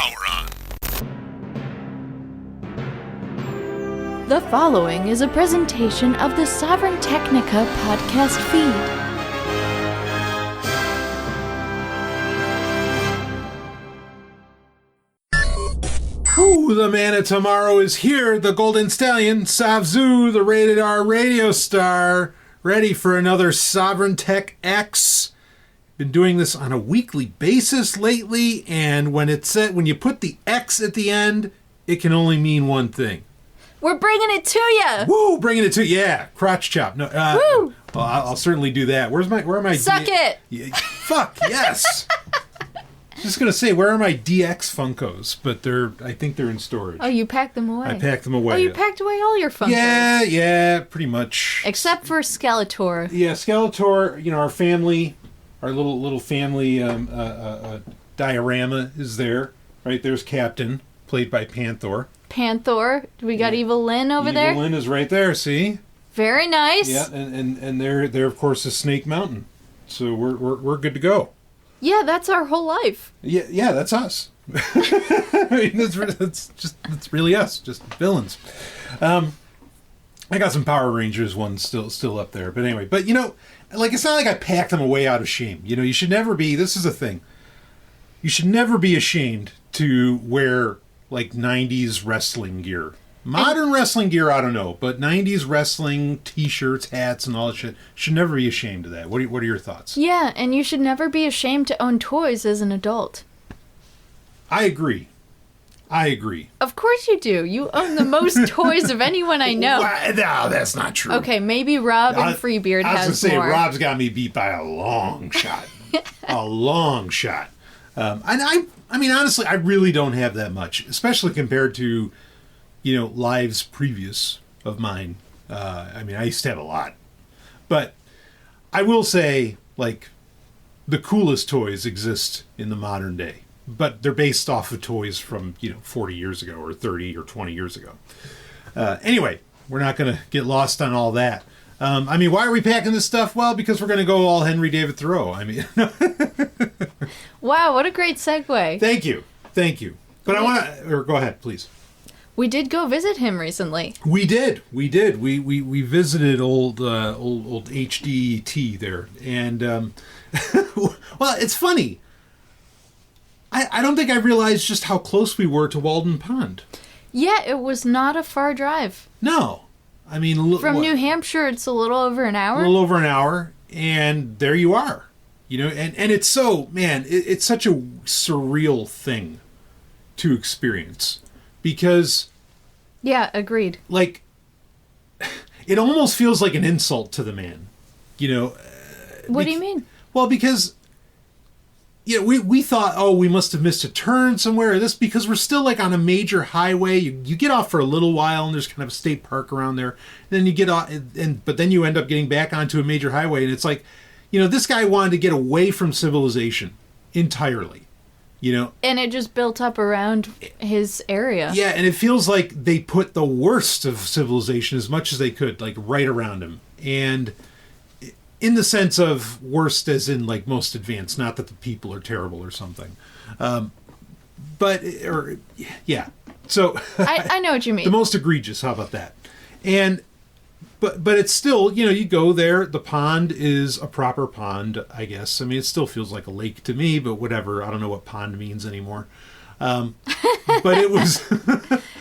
power on. The following is a presentation of the Sovryn Technica podcast feed. Ooh, the man of tomorrow is here, the Golden Stallion, Savzu, the rated R radio star, ready for another Sovryn Tech X. Been doing this on a weekly basis lately, and when you put the X at the end, it can only mean one thing. We're bringing it to you. Woo, bringing it to you. Yeah, crotch chop. No, Woo. Well, I'll certainly do that. Where are my? Suck it. Yeah, fuck yes. Just gonna say, where are my DX Funkos? But I think they're in storage. Oh, you packed them away. I packed them away. Oh, you packed away all your Funkos. Yeah, pretty much. Except for Skeletor. Yeah, Skeletor. Our family, our little family diorama is there. Right there's Captain, played by Panther. Panther. We got Evil Lynn over there. Evil Lynn is right there. See. Very nice. Yeah, and there of course is Snake Mountain. So we're good to go. Yeah, that's our whole life. Yeah, that's us. I mean, that's really us, just villains. I got some Power Rangers ones still up there, but anyway. But it's not like I packed them away out of shame. You should never be. This is a thing. You should never be ashamed to wear like 90s wrestling gear. Modern wrestling gear, I don't know, but 90s wrestling T-shirts, hats, and all that shit, should never be ashamed of that. What are your thoughts? Yeah, and you should never be ashamed to own toys as an adult. I agree. Of course you do. You own the most toys of anyone I know. No, that's not true. Okay, maybe Rob and Freebeard has more. I was going to say, Rob's got me beat by a long shot. A long shot. I mean, honestly, I really don't have that much, especially compared to lives previous of mine. I used to have a lot. But I will say, like, the coolest toys exist in the modern day. But they're based off of toys from, 40 years ago or 30 or 20 years ago. Anyway, we're not going to get lost on all that. Why are we packing this stuff? Well, because we're going to go all Henry David Thoreau. Wow, what a great segue. Thank you. But I want to... Go ahead, please. We did go visit him recently. We did. We visited old HDT there, and well, it's funny. I don't think I realized just how close we were to Walden Pond. Yeah, it was not a far drive. No, from New Hampshire, it's a little over an hour. A little over an hour, and there you are. And it's so it's such a surreal thing to experience. Because... Yeah, agreed. Like, it almost feels like an insult to the man. What do you mean? Well, because, we thought, we must have missed a turn somewhere. Or this, because we're still, like, on a major highway. You get off for a little while, and there's kind of a state park around there. And then you get off, but then you end up getting back onto a major highway. And it's like, this guy wanted to get away from civilization entirely. And it just built up around his area. Yeah, and it feels like they put the worst of civilization as much as they could, like, right around him. And in the sense of worst as in, like, most advanced, not that the people are terrible or something. So... I know what you mean. The most egregious, how about that? And... But it's still, you go there, the pond is a proper pond, I guess. It still feels like a lake to me, but whatever. I don't know what pond means anymore. But it was...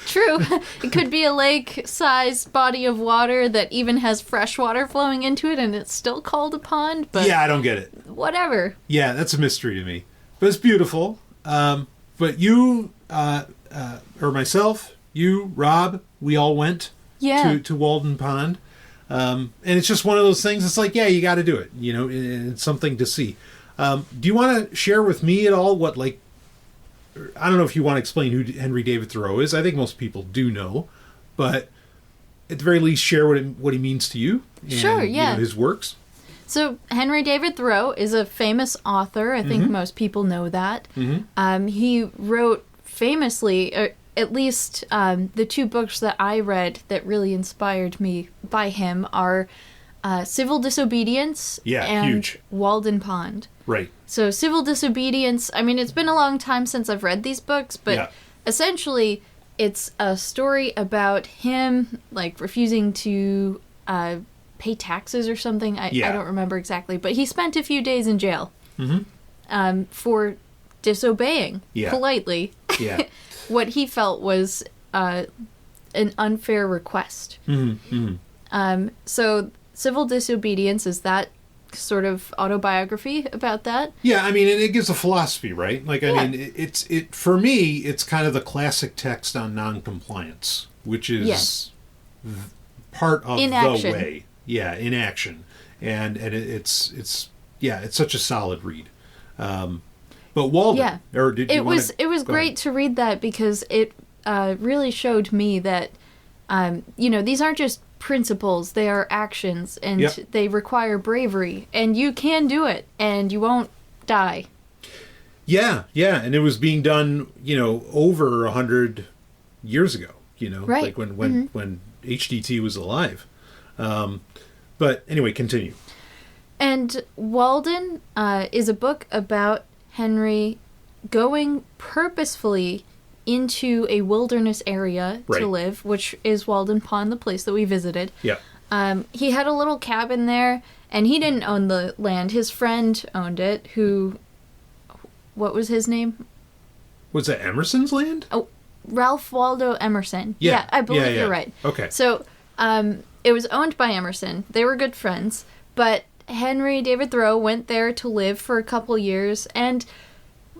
True. It could be a lake-sized body of water that even has fresh water flowing into it, and it's still called a pond, but... Yeah, I don't get it. Whatever. Yeah, that's a mystery to me. But it's beautiful. But you, or myself, you, Rob, we all went to Walden Pond. And it's just one of those things. It's like, yeah, you got to do it. It's something to see. Do you want to share with me at all what, like, I don't know if you want to explain who Henry David Thoreau is. I think most people do know, but at the very least, share what he means to you. And, sure, yeah. His works. So Henry David Thoreau is a famous author. I think most people know that. Mm-hmm. He wrote famously, at least the two books that I read that really inspired me by him are Civil Disobedience and huge. Walden Pond. Right. So Civil Disobedience, I mean, it's been a long time since I've read these books, but essentially it's a story about him, like, refusing to pay taxes or something. I don't remember exactly, but he spent a few days in jail for disobeying politely what he felt was an unfair request. So Civil Disobedience is that sort of autobiography about that. Yeah, I mean, and it gives a philosophy, right? Like, I mean, it for me, it's kind of the classic text on non-compliance, which is part of the way. Yeah, in action, and it's such a solid read. But Walden, or did you it was great to read that because it really showed me that these aren't just principles, they are actions, and they require bravery, and you can do it, and you won't die. Yeah, and it was being done, over 100 years ago, right. Like when HDT was alive. But anyway, continue. And Walden is a book about Henry going purposefully into a wilderness area to live, which is Walden Pond, the place that we visited. Yeah. He had a little cabin there, and he didn't own the land. His friend owned it, what was his name? Was that Emerson's land? Oh, Ralph Waldo Emerson. Yeah, I believe you're right. Okay. So, it was owned by Emerson. They were good friends, but Henry David Thoreau went there to live for a couple years, and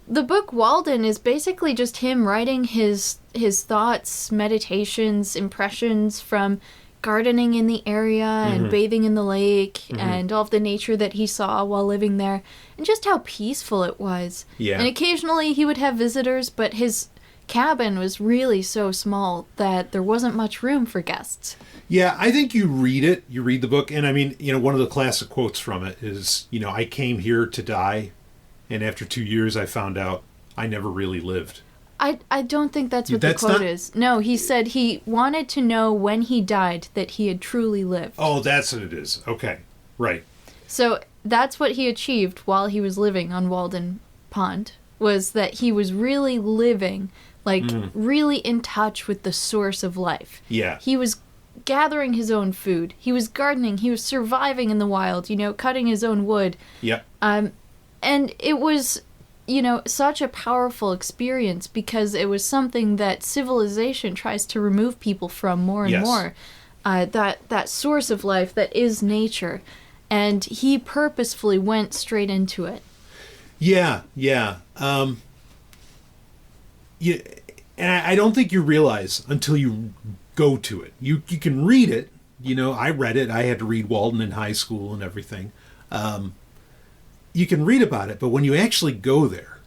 the book Walden is basically just him writing his thoughts, meditations, impressions from gardening in the area and bathing in the lake and all of the nature that he saw while living there, and just how peaceful it was. Yeah. And occasionally he would have visitors, but his cabin was really so small that there wasn't much room for guests. Yeah, I think you read the book, and I mean, one of the classic quotes from it is, I came here to die, and after 2 years I found out I never really lived. I don't think that's what the quote is. No, he said he wanted to know when he died that he had truly lived. Oh, that's what it is. Okay, right. So that's what he achieved while he was living on Walden Pond, was that he was really living, like, really in touch with the source of life. Yeah. He was gathering his own food. He was gardening. He was surviving in the wild, cutting his own wood. Yep. And it was, such a powerful experience because it was something that civilization tries to remove people from more and more. That source of life that is nature. And he purposefully went straight into it. Yeah. And I don't think you realize until you go to it. You can read it. I read it. I had to read Walden in high school and everything. You can read about it, but when you actually go there,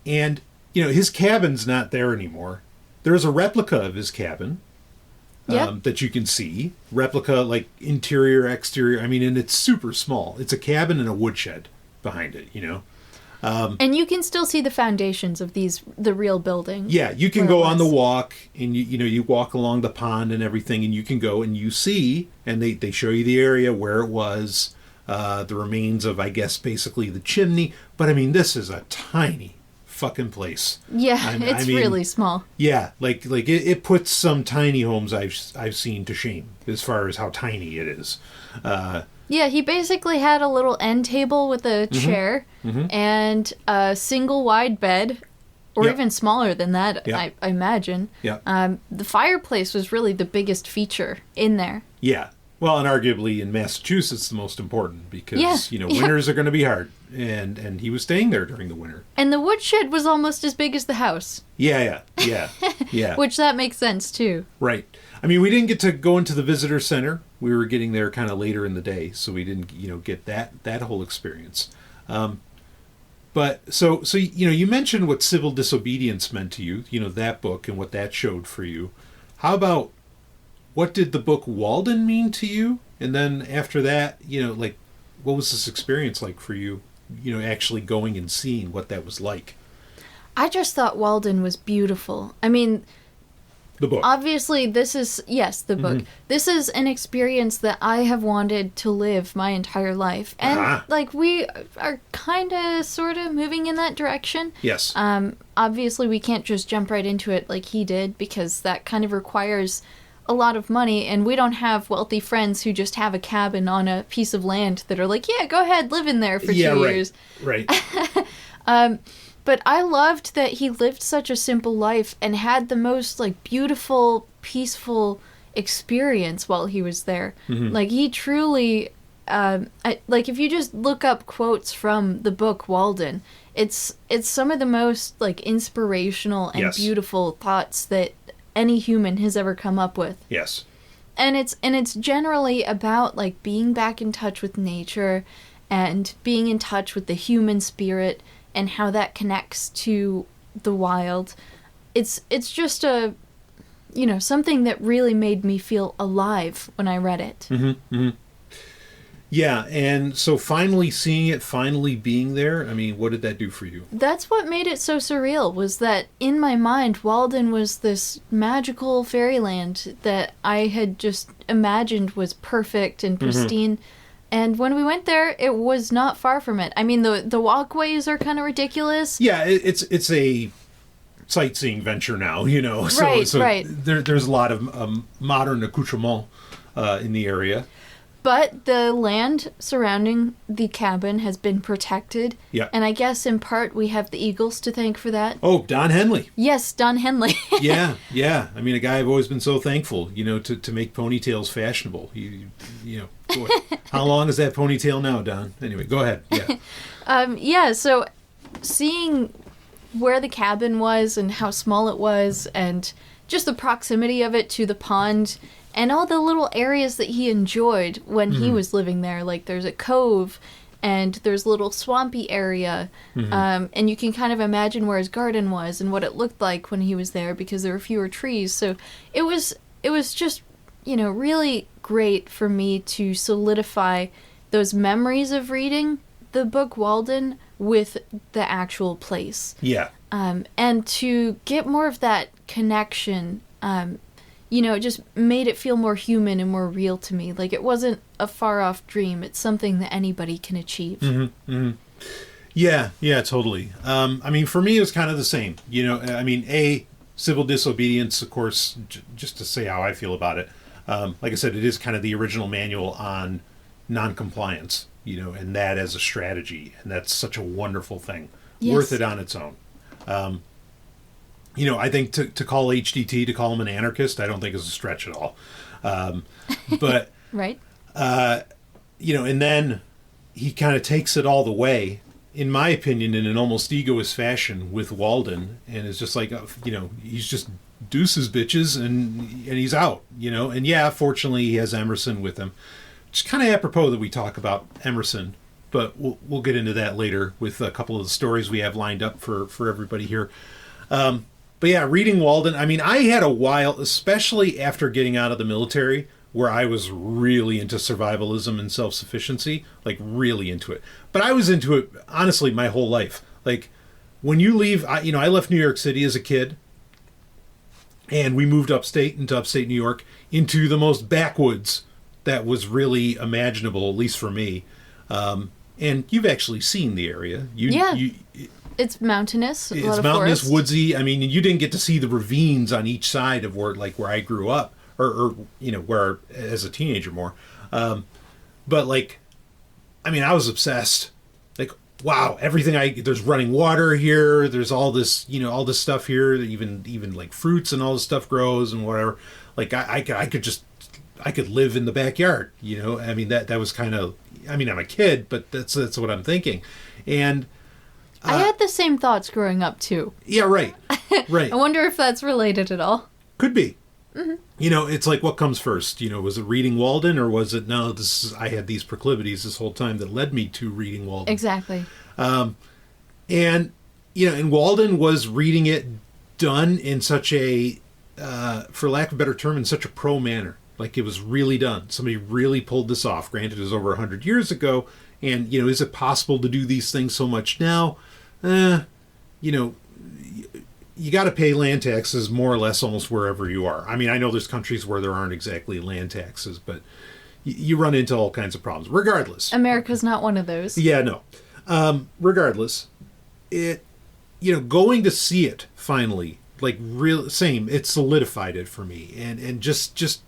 and, his cabin's not there anymore. There's a replica of his cabin that you can see. Replica, like, interior, exterior. I mean, and it's super small. It's a cabin and a woodshed behind it, and you can still see the foundations of the real building. Yeah, you can go on the walk, and you walk along the pond and everything, and you can go and you see, and they show you the area where it was, the remains of, I guess, basically the chimney. But I mean, this is a tiny fucking place. Yeah, it's really small. Yeah, like it puts some tiny homes I've seen to shame as far as how tiny it is. Yeah, he basically had a little end table with a chair and a single wide bed, or even smaller than that, I imagine. Yeah. The fireplace was really the biggest feature in there. Yeah. Well, and arguably in Massachusetts, the most important because, winters are going to be hard. And he was staying there during the winter. And the woodshed was almost as big as the house. Yeah. Which that makes sense, too. Right. I mean, we didn't get to go into the visitor center. We were getting there kind of later in the day, so we didn't, get that whole experience. But so you mentioned what Civil Disobedience meant to you, that book and what that showed for you. How about what did the book Walden mean to you? And then after that, what was this experience like for you, actually going and seeing what that was like? I just thought Walden was beautiful. I mean, The book. Obviously, this is, yes, the book. This is an experience that I have wanted to live my entire life. And, like, we are kind of, sort of moving in that direction. Yes. Obviously, we can't just jump right into it like he did, because that kind of requires a lot of money, and we don't have wealthy friends who just have a cabin on a piece of land that are like, yeah, go ahead, live in there for 2 years. Right. But I loved that he lived such a simple life and had the most, like, beautiful, peaceful experience while he was there. Like, he truly, like, if you just look up quotes from the book Walden, it's some of the most, like, inspirational and beautiful thoughts that any human has ever come up with. Yes. And it's generally about, like, being back in touch with nature and being in touch with the human spirit and how that connects to the wild. It's just a, you know, something that really made me feel alive when I read it. Yeah, and so finally seeing it, finally being there, I mean, what did that do for you? That's what made it so surreal, was that in my mind, Walden was this magical fairyland that I had just imagined was perfect and pristine. And when we went there, it was not far from it. I mean, the walkways are kind of ridiculous. Yeah, it's a sightseeing venture now, you know. So, right. There's a lot of modern accoutrement in the area. But the land surrounding the cabin has been protected. Yeah. And I guess in part we have the eagles to thank for that. Oh, Don Henley. Yes, Don Henley. yeah. I mean, a guy I've always been so thankful, you know, to make ponytails fashionable. You know, boy, how long is that ponytail now, Don? Anyway, go ahead. Yeah. So seeing where the cabin was and how small it was and just the proximity of it to the pond and all the little areas that he enjoyed when he was living there. Like, there's a cove, and there's a little swampy area, and you can kind of imagine where his garden was and what it looked like when he was there, because there were fewer trees. So it was just, you know, really great for me to solidify those memories of reading the book Walden with the actual place. Yeah. And to get more of that connection, you know, it just made it feel more human and more real to me. Like, it wasn't a far-off dream. It's something that anybody can achieve. Yeah, totally. I mean, for me, it was kind of the same. You know, I mean, civil disobedience, of course, just to say how I feel about it. Like I said, it is kind of the original manual on non-compliance, you know, and that as a strategy. And that's such a wonderful thing. Yes. Worth it on its own. You know, I think to call HDT, to call him an anarchist, I don't think is a stretch at all. But, right. You know, and then he kind of takes it all the way, in my opinion, in an almost egoist fashion with Walden, and is just like, you know, he's just deuces bitches, and he's out, you know. And yeah, fortunately, he has Emerson with him. It's kind of apropos that we talk about Emerson, but we'll get into that later with a couple of the stories we have lined up for everybody here. But yeah, reading Walden, I mean, I had a while, especially after getting out of the military, where I was really into survivalism and self-sufficiency, like really into it. But I was into it, honestly, my whole life. Like, when you leave, you know, I left New York City as a kid, and we moved into upstate New York, into the most backwoods that was really imaginable, at least for me. And you've actually seen the area. It's mountainous. It's mountainous, woodsy. I mean, you didn't get to see the ravines on each side of where I grew up, or you know, where as a teenager more. But like, I mean, I was obsessed. Like, wow, there's running water here. There's all this, you know, all this stuff here. Even like fruits and all this stuff grows and whatever. Like, I could live in the backyard. You know, I mean, that was kind of. I mean, I'm a kid, but that's what I'm thinking, and. I had the same thoughts growing up, too. Yeah, right. I wonder if that's related at all. Could be. You know, it's like, what comes first? You know, was it reading Walden, or was it, no, I had these proclivities this whole time that led me to reading Walden. Exactly. And, you know, and Walden was reading it done in such a, for lack of a better term, in such a pro manner. Like, it was really done. Somebody really pulled this off. Granted, it was over 100 years ago. And, you know, is it possible to do these things so much now? You know, you got to pay land taxes more or less almost wherever you are. I mean, I know there's countries where there aren't exactly land taxes, but you run into all kinds of problems. Regardless, America's not one of those. Yeah, no. Regardless, going to see it finally, like it solidified it for me, and just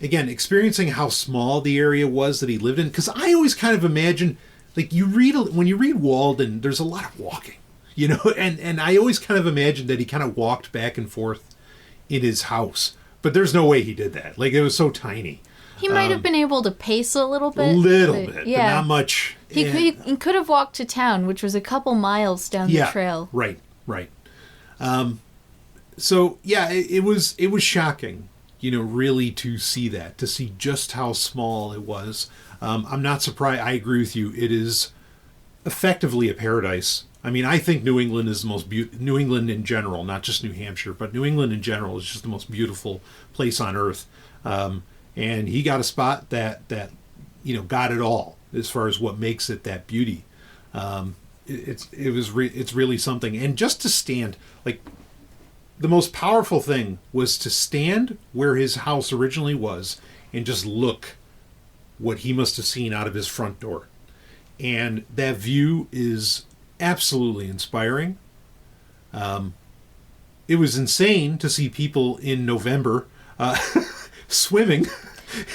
again experiencing how small the area was that he lived in. Because I always kind of imagine, like when you read Walden, there's a lot of walking, and I always kind of imagined that he kind of walked back and forth in his house, but there's no way he did that. Like, it was so tiny. He might have been able to pace a little bit. But not much. He could have walked to town, which was a couple miles down the trail. Right. So yeah, it was shocking, really to see just how small it was. I'm not surprised. I agree with you. It is effectively a paradise. I mean, I think New England is the most New England in general, not just New Hampshire, but New England in general is just the most beautiful place on earth. And he got a spot that got it all as far as what makes it that beauty. It's really something. And just to stand, like, the most powerful thing was to stand where his house originally was and just look what he must have seen out of his front door. And that view is absolutely inspiring. It was insane to see people in November swimming.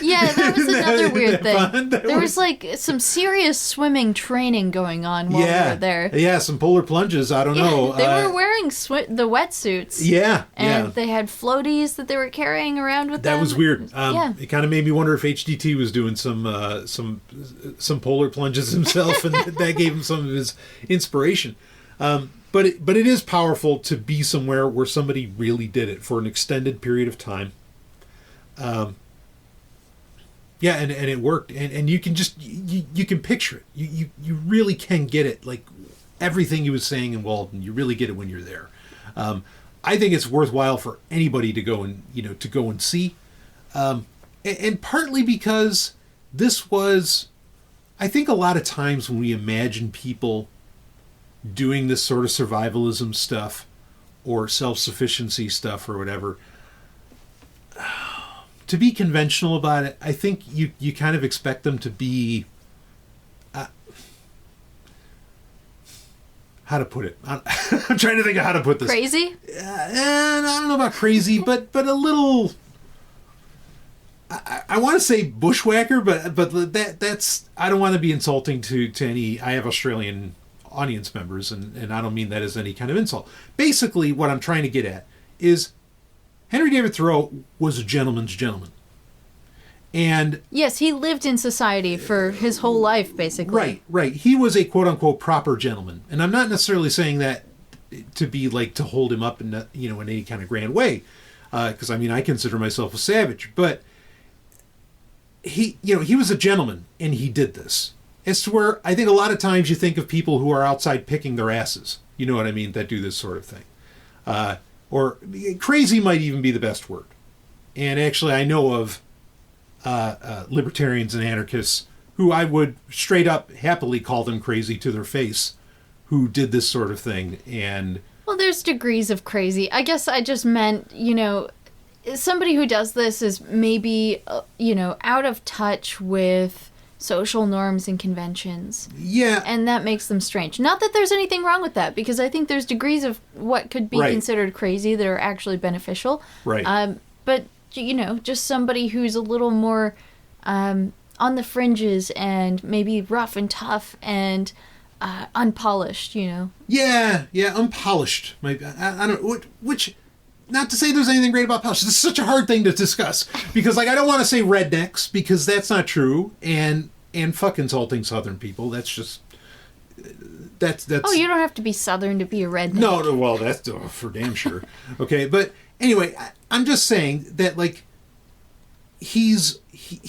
Yeah, that was another weird thing. There was like some serious swimming training going on while we were there. Yeah, some polar plunges. I don't know. They were wearing the wetsuits. Yeah, and they had floaties that they were carrying around with them. That was weird. It kind of made me wonder if HDT was doing some polar plunges himself, and that gave him some of his inspiration. But it is powerful to be somewhere where somebody really did it for an extended period of time. Yeah, and it worked, and you can just you can picture it. You really can get it. Like, everything he was saying in Walden, you really get it when you're there. I think it's worthwhile for anybody to go and see, and partly because this was, I think, a lot of times when we imagine people doing this sort of survivalism stuff or self-sufficiency stuff or whatever, to be conventional about it, I think you kind of expect them to be, how to put it? I'm trying to think of how to put this. Crazy? And I don't know about crazy, but a little, I want to say bushwhacker, but that's, I don't want to be insulting to any, I have Australian audience members, and I don't mean that as any kind of insult. Basically, what I'm trying to get at is, Henry David Thoreau was a gentleman's gentleman. And yes, he lived in society for his whole life, basically. Right. He was a quote-unquote proper gentleman. And I'm not necessarily saying that to be like, to hold him up in, in any kind of grand way. Because, I mean, I consider myself a savage. But he was a gentleman, and he did this. As to where I think a lot of times you think of people who are outside picking their asses, you know what I mean, that do this sort of thing. Or crazy might even be the best word. And actually, I know of libertarians and anarchists who I would straight up happily call them crazy to their face, who did this sort of thing. And well, there's degrees of crazy. I guess I just meant, somebody who does this is maybe, out of touch with social norms and conventions. Yeah. And that makes them strange. Not that there's anything wrong with that, because I think there's degrees of what could be considered crazy that are actually beneficial. Right. But, just somebody who's a little more on the fringes and maybe rough and tough and unpolished, Yeah, unpolished. Maybe. I don't know, which, not to say there's anything great about polished. This is such a hard thing to discuss, because, like, I don't want to say rednecks, because that's not true, and fuck insulting Southern people. That's just, that's. Oh, you don't have to be Southern to be a redneck. No, well, that's for damn sure. Okay, but anyway, I'm just saying that, like, he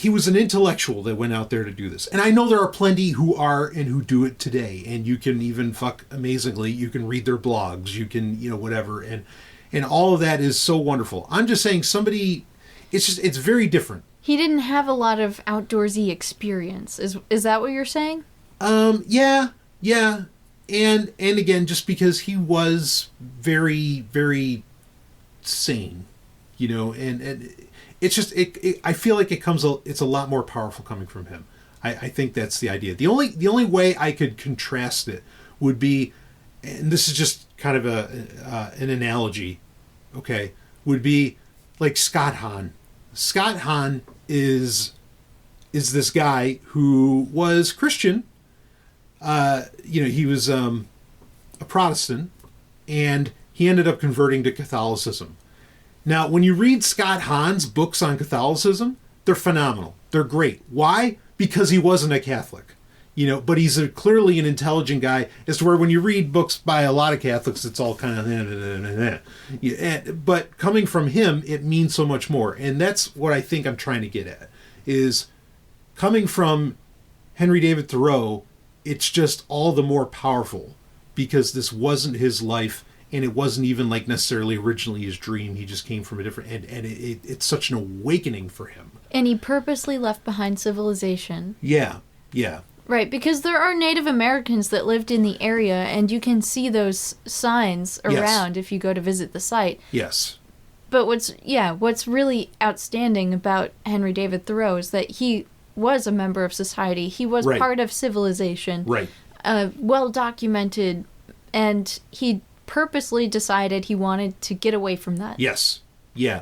was an intellectual that went out there to do this. And I know there are plenty who are and who do it today, and you can even fuck amazingly. You can read their blogs, you can, whatever, and all of that is so wonderful. I'm just saying it's very different. He didn't have a lot of outdoorsy experience. Is that what you're saying? Yeah. and again, just because he was very, very sane, and it's just I feel like it's a lot more powerful coming from him. I think that's the idea. The only way I could contrast it would be, and this is just kind of an analogy, okay, would be like Scott Hahn. Scott Hahn is this guy who was Christian. He was a Protestant, and he ended up converting to Catholicism. Now, when you read Scott Hahn's books on Catholicism, they're phenomenal. They're great. Why? Because he wasn't a Catholic. But he's clearly an intelligent guy, as to where when you read books by a lot of Catholics, it's all kind of... But coming from him, it means so much more. And that's what I think I'm trying to get at, is coming from Henry David Thoreau, it's just all the more powerful, because this wasn't his life, and it wasn't even like necessarily originally his dream. He just came from a different... And it's such an awakening for him. And he purposely left behind civilization. Yeah. Right, because there are Native Americans that lived in the area, and you can see those signs around if you go to visit the site. Yes. But what's really outstanding about Henry David Thoreau is that he was a member of society. He was part of civilization. Right. Well documented, and he purposely decided he wanted to get away from that. Yes. Yeah.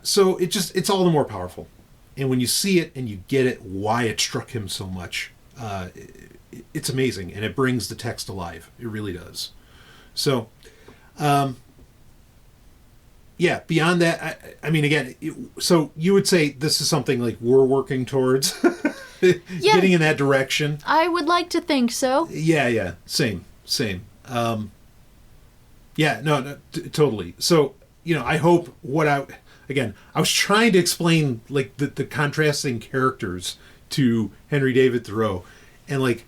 So it's all the more powerful. And when you see it and you get it, why it struck him so much, it's amazing, and it brings the text alive. It really does. So, beyond that, I mean, again, so you would say this is something like we're working towards getting in that direction? I would like to think so. Yeah. Same. Totally. So, I hope I was trying to explain like the contrasting characters to Henry David Thoreau, and like,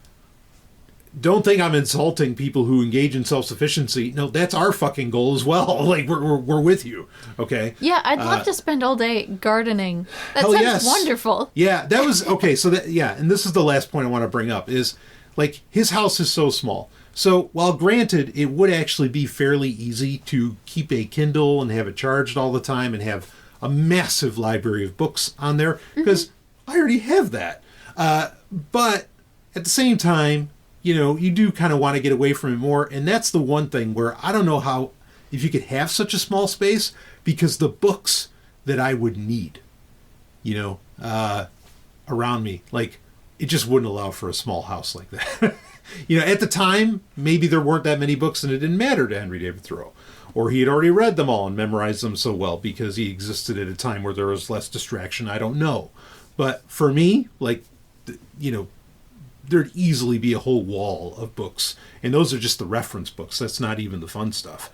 don't think I'm insulting people who engage in self-sufficiency. No, that's our fucking goal as well. Like, we're with you, okay? Yeah, I'd love to spend all day gardening. That sounds wonderful. Yeah, that was okay. So and this is the last point I want to bring up is like his house is so small. So while granted, it would actually be fairly easy to keep a Kindle and have it charged all the time and have a massive library of books on there, because I already have that. But at the same time, you do kind of want to get away from it more. And that's the one thing where I don't know if you could have such a small space, because the books that I would need, around me, like, it just wouldn't allow for a small house like that. At the time, maybe there weren't that many books and it didn't matter to Henry David Thoreau. Or he had already read them all and memorized them so well because he existed at a time where there was less distraction. I don't know. But for me, like, there'd easily be a whole wall of books. And those are just the reference books. That's not even the fun stuff.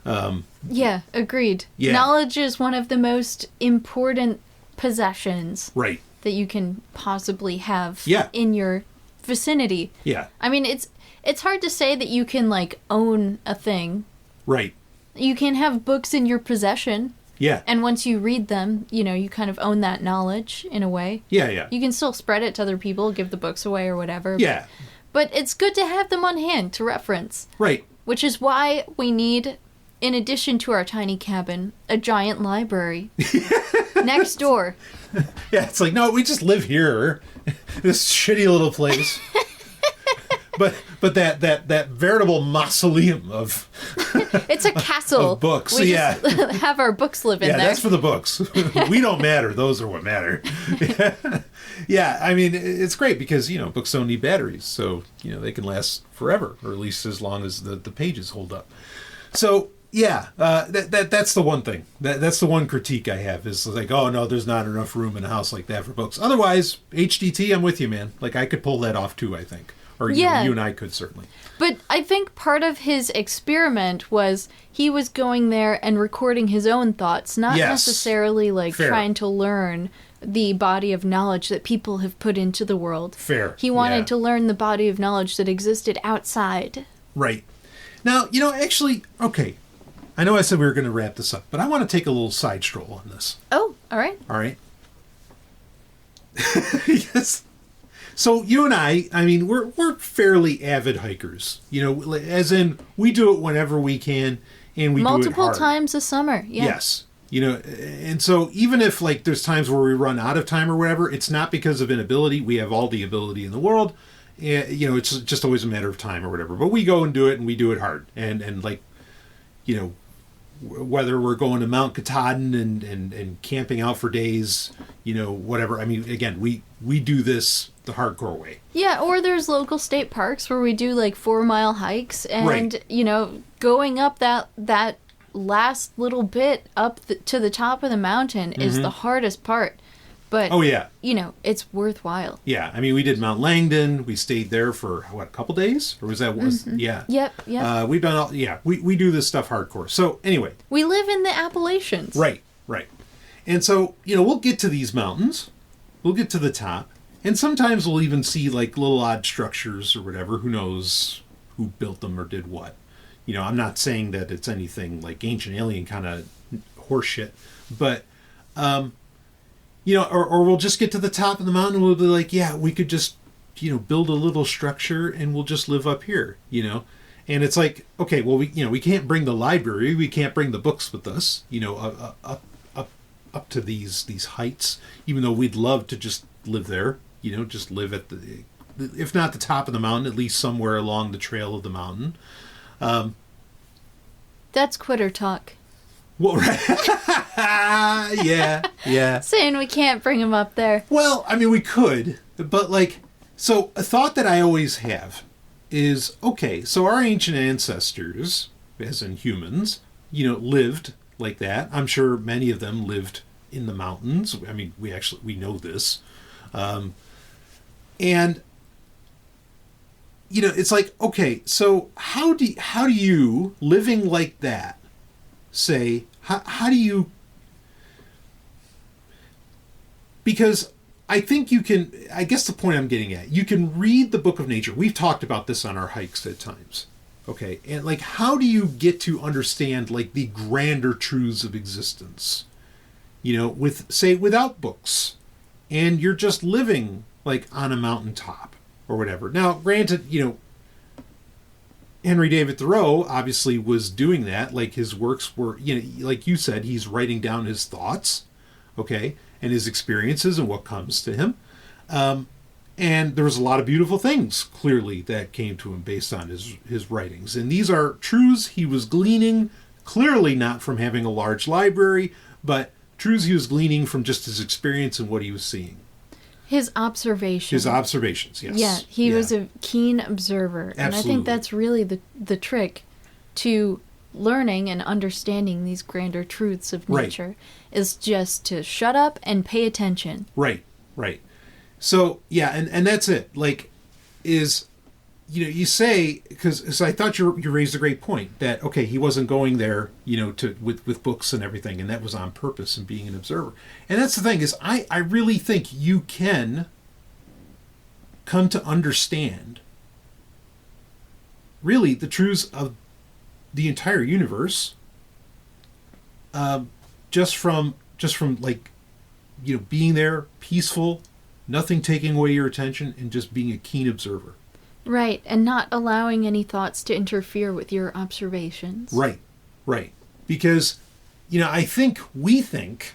Yeah, agreed. Yeah. Knowledge is one of the most important possessions. Right. That you can possibly have Yeah. in your vicinity. Yeah. I mean, it's hard to say that you can, like, own a thing. Right. You can have books in your possession. Yeah. And once you read them, you kind of own that knowledge in a way. Yeah. You can still spread it to other people, give the books away or whatever. Yeah. But it's good to have them on hand to reference. Right. Which is why we need, in addition to our tiny cabin, a giant library. Next door. Yeah, it's like, no, we just live here. This shitty little place. But that veritable mausoleum of it's a castle of books. We yeah, just have our books live in there. Yeah, that's for the books. We don't matter; those are what matter. Yeah, I mean, it's great because books don't need batteries, so they can last forever, or at least as long as the pages hold up. So yeah, that's the one thing. That's the one critique I have is like, oh no, there's not enough room in a house like that for books. Otherwise, HDT, I'm with you, man. Like I could pull that off too. I think. Or you and I could certainly. But I think part of his experiment was he was going there and recording his own thoughts, not necessarily like trying to learn the body of knowledge that people have put into the world. Fair. He wanted to learn the body of knowledge that existed outside. Right. Now, actually, okay. I know I said we were going to wrap this up, but I want to take a little side stroll on this. Oh, all right. All right. Yes. So you and I mean, we're fairly avid hikers. As in we do it whenever we can, and we multiple do it hard. times a summer. Yeah. Yes. And so even if like there's times where we run out of time or whatever, it's not because of inability. We have all the ability in the world. It's just always a matter of time or whatever. But we go and do it, and we do it hard. And like, whether we're going to Mount Katahdin and camping out for days, whatever. I mean, again, we do this the hardcore way. Yeah, or there's local state parks where we do like 4-mile hikes, and right. Going up that last little bit up to the top of the mountain is the hardest part. But, oh, yeah. It's worthwhile. Yeah. I mean, we did Mount Langdon. We stayed there for, a couple days? Or was that one? Mm-hmm. Yeah. Yep. We've done all, we do this stuff hardcore. So, anyway. We live in the Appalachians. Right. And so, we'll get to these mountains. We'll get to the top. And sometimes we'll even see, like, little odd structures or whatever. Who knows who built them or did what. I'm not saying that it's anything like ancient alien kind of horseshit. But, or we'll just get to the top of the mountain and we'll be like, yeah, we could just, build a little structure and we'll just live up here, And it's like, okay, well, we can't bring the library. We can't bring the books with us, up to these heights, even though we'd love to just live there, just live at if not the top of the mountain, at least somewhere along the trail of the mountain. That's quitter talk. Well, right. Yeah. Saying we can't bring him up there. Well, I mean, we could, but so a thought that I always have is, okay, so our ancient ancestors, as in humans, lived like that. I'm sure many of them lived in the mountains. I mean, we know this. And it's like, okay, so how do you living like that say, how do you, because I think you can, I guess the point I'm getting at, you can read the book of nature. We've talked about this on our hikes at times. Okay. And how do you get to understand the grander truths of existence, without books, and you're just living on a mountaintop or whatever. Now, granted, Henry David Thoreau obviously was doing that. His works were, like you said, he's writing down his thoughts, okay, and his experiences and what comes to him. And there was a lot of beautiful things, clearly, that came to him based on his writings. And these are truths he was gleaning, clearly not from having a large library, but truths he was gleaning from just his experience and what he was seeing. His observations. Yes. Yeah, he was a keen observer. Absolutely. And I think that's really the trick to learning and understanding these grander truths of nature, is just to shut up and pay attention. Right. So, yeah, and that's it. You say, because I thought you raised a great point, that, okay, he wasn't going there, with books and everything, and that was on purpose and being an observer. And that's the thing, is I really think you can come to understand, really, the truths of the entire universe, just from being there, peaceful, nothing taking away your attention, and just being a keen observer. Right, and not allowing any thoughts to interfere with your observations. Right. Because, we think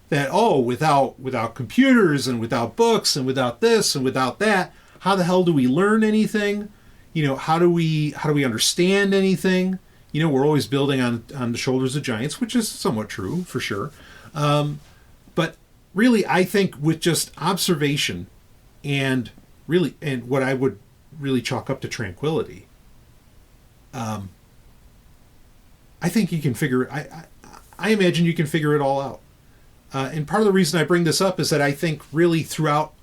that, without computers and without books and without this and without that, how the hell do we learn anything? How do we understand anything? We're always building on the shoulders of giants, which is somewhat true, for sure. But really, I think with just observation and what I would really chalk up to tranquility, I think you can figure it. I imagine you can figure it all out. And part of the reason I bring this up is that I think really throughout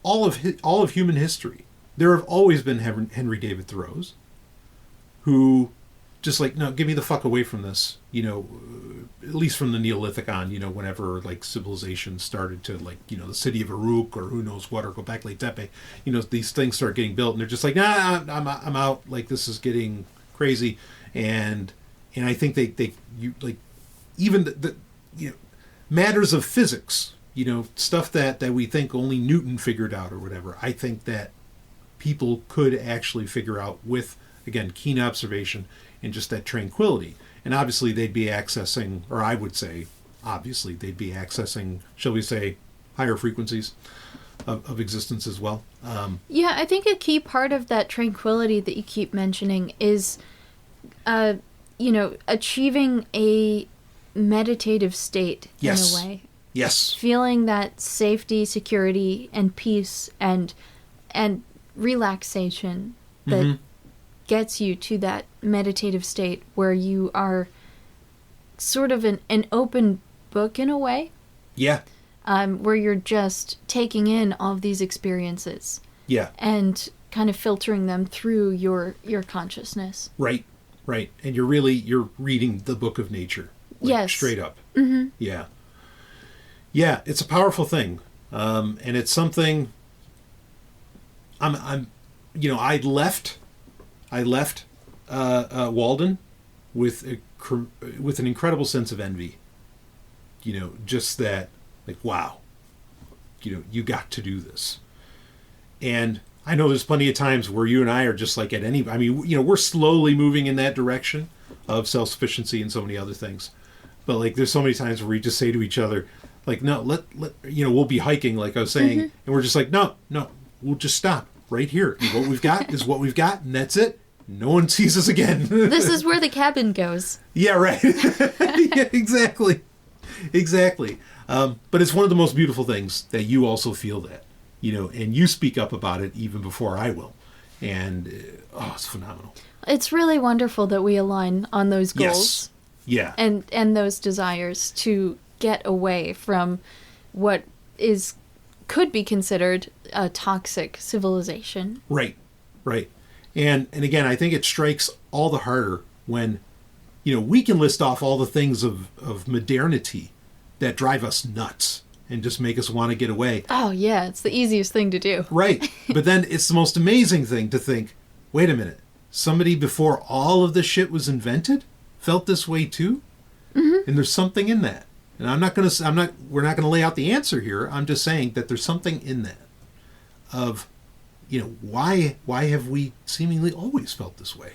all of human history, there have always been Henry David Thoreaus who just no, give me the fuck away from this, at least from the Neolithic on, whenever civilization started to the city of Uruk or who knows what, or Göbekli Tepe, these things start getting built and they're just nah, I'm out, this is getting crazy. And I think even the matters of physics, stuff that we think only Newton figured out or whatever. I think that people could actually figure out with, again, keen observation and just that tranquility. And obviously they'd be accessing, or I would say, obviously they'd be accessing, shall we say, higher frequencies of existence as well. Yeah, I think a key part of that tranquility that you keep mentioning is, achieving a meditative state in a way. Yes. Feeling that safety, security, and peace and relaxation that gets you to that meditative state where you are sort of an open book in a way. Yeah. Where you're just taking in all of these experiences. Yeah. And kind of filtering them through your consciousness. Right. And you're reading the book of nature. Yes. Straight up. Mm-hmm. Yeah. Yeah, it's a powerful thing. And it's something I left Walden with an incredible sense of envy. Just that, like, wow, you got to do this. And I know there's plenty of times where you and I are just like we're slowly moving in that direction of self-sufficiency and so many other things. But like, there's so many times where we just say to each other, like, no, we'll be hiking, like I was saying, and we're just like, no, we'll just stop right here. And what we've got is what we've got, and that's it. No one sees us again. This is where the cabin goes. Yeah, right. Yeah, exactly. But it's one of the most beautiful things that you also feel that, and you speak up about it even before I will. And, it's phenomenal. It's really wonderful that we align on those goals. Yes. Yeah. And those desires to get away from what could be considered a toxic civilization. Right. And again, I think it strikes all the harder when, we can list off all the things of modernity that drive us nuts and just make us want to get away. Oh, yeah, it's the easiest thing to do. Right. But then it's the most amazing thing to think, wait a minute, somebody before all of this shit was invented felt this way too? Mm-hmm. And there's something in that. And we're not going to lay out the answer here. I'm just saying that there's something in that of, why have we seemingly always felt this way?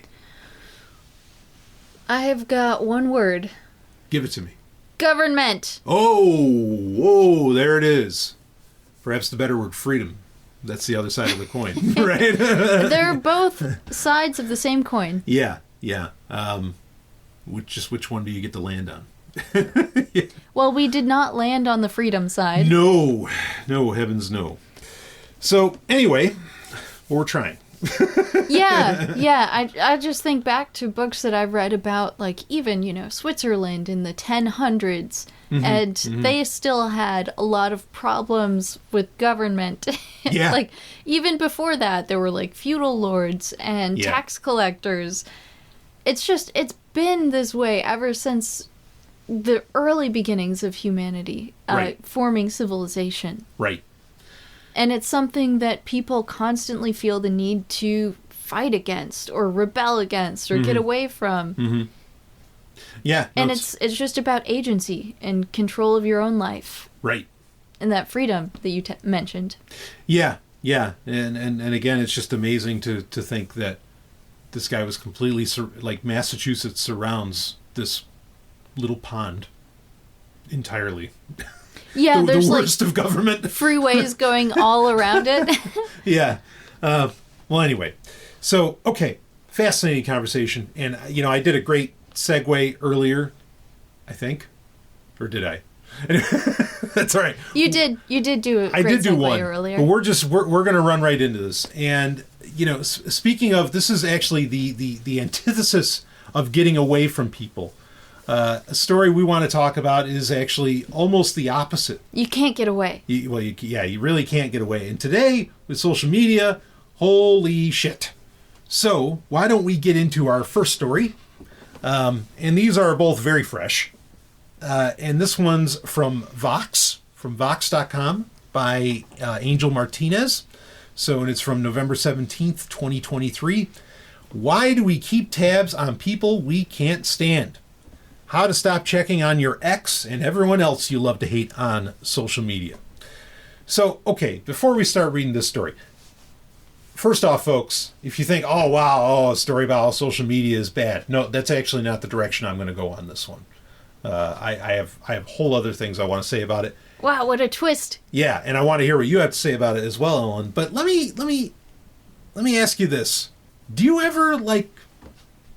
I have got one word. Give it to me. Government. Oh, there it is. Perhaps the better word, freedom. That's the other side of the coin, right? They're both sides of the same coin. Yeah. Which one do you get to land on? Yeah. Well, we did not land on the freedom side. No, heavens no. So anyway, we're trying. Yeah. I just think back to books that I've read about, like, even, Switzerland in the 1000s, and they still had a lot of problems with government. Yeah. Like, even before that, there were, like, feudal lords and tax collectors. It's been this way ever since the early beginnings of humanity, forming civilization. Right. And it's something that people constantly feel the need to fight against or rebel against or get away from. Mm-hmm. Yeah. And it's just about agency and control of your own life. Right. And that freedom that you mentioned. Yeah. And again, it's just amazing to think that this guy was completely, like, Massachusetts surrounds this little pond entirely. Yeah, there's the worst, like, of government. Freeways going all around it. Yeah. Well, anyway. So, okay. Fascinating conversation. And, I did a great segue earlier, I think. Or did I? That's all right. You did do a great segue earlier. But we're going to run right into this. And, speaking of, this is actually the antithesis of getting away from people. A story we want to talk about is actually almost the opposite. You can't get away. You really can't get away. And today, with social media, holy shit. So, why don't we get into our first story? And these are both very fresh. And this one's from Vox, from Vox.com, by Angel Martinez. And it's from November 17th, 2023. Why do we keep tabs on people we can't stand? how to stop checking on your ex and everyone else you love to hate on social media. So, okay, before we start reading this story, first off, folks, if you think, oh, wow, a story about how social media is bad. No, that's actually not the direction I'm going to go on this one. I have whole other things I want to say about it. Wow, what a twist. Yeah, and I want to hear what you have to say about it as well, Ellen. But let me ask you this. Do you ever, like,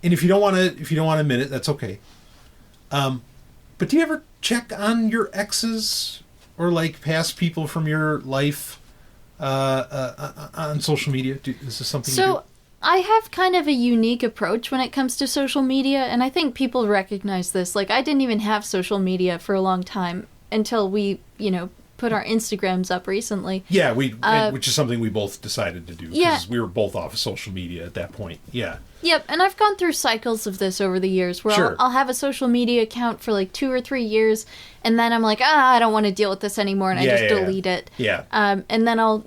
and if you don't want to admit it, that's okay. But do you ever check on your exes or, like, past people from your life on social media? Is this something you do? I have kind of a unique approach when it comes to social media, and I think people recognize this. Like, I didn't even have social media for a long time until we, put our Instagrams up recently. Yeah, which is something we both decided to do because we were both off of social media at that point. Yeah. Yep, and I've gone through cycles of this over the years where I'll have a social media account for like 2 or 3 years, and then I'm like, I don't want to deal with this anymore, and I just delete it. Yeah. And then I'll,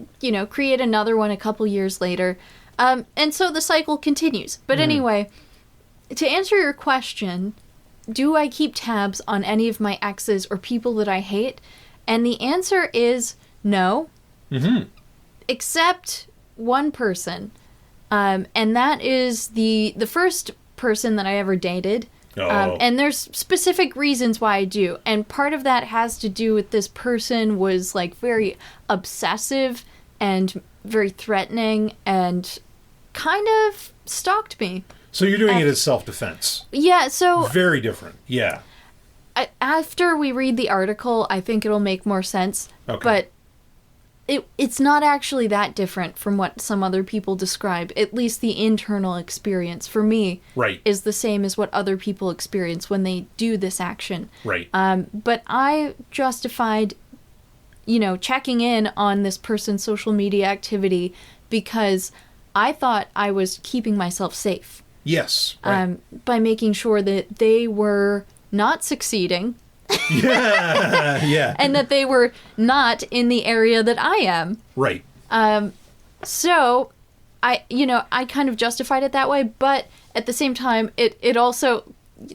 create another one a couple years later. And so the cycle continues. But anyway, to answer your question, do I keep tabs on any of my exes or people that I hate? And the answer is no. Mm-hmm. Except one person. And that is the first person that I ever dated. And there's specific reasons why I do. And part of that has to do with this person was like very obsessive and very threatening and kind of stalked me. So you're doing it as self-defense. Yeah, so... Very different, yeah. After we read the article, I think it'll make more sense. Okay. But it's not actually that different from what some other people describe. At least the internal experience, for me, is the same as what other people experience when they do this action. Right. But I justified, checking in on this person's social media activity because I thought I was keeping myself safe. Yes. Right. By making sure that they were not succeeding. Yeah. And that they were not in the area that I am. Right. So I kind of justified it that way, but at the same time, it also,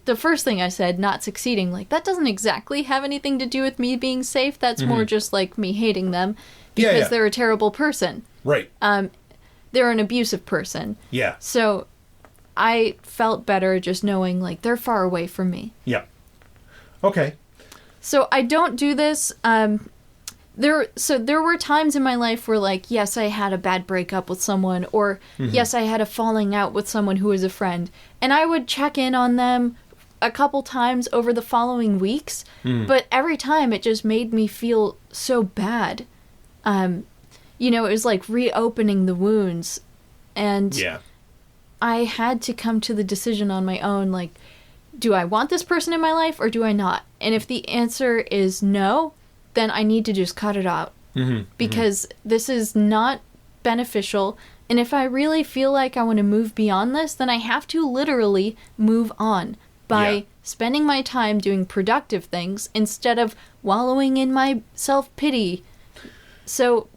the first thing I said, not succeeding, like, that doesn't exactly have anything to do with me being safe. That's more just like me hating them because they're a terrible person. Right. They're an abusive person. Yeah. So I felt better just knowing, like, they're far away from me. Yeah. Okay. So I don't do this. There were times in my life where, like, yes, I had a bad breakup with someone, or yes, I had a falling out with someone who was a friend, and I would check in on them a couple times over the following weeks, but every time it just made me feel so bad. It was like reopening the wounds, and I had to come to the decision on my own, like, do I want this person in my life or do I not? And if the answer is no, then I need to just cut it out. Because this is not beneficial. And if I really feel like I want to move beyond this, then I have to literally move on by spending my time doing productive things instead of wallowing in my self-pity. So,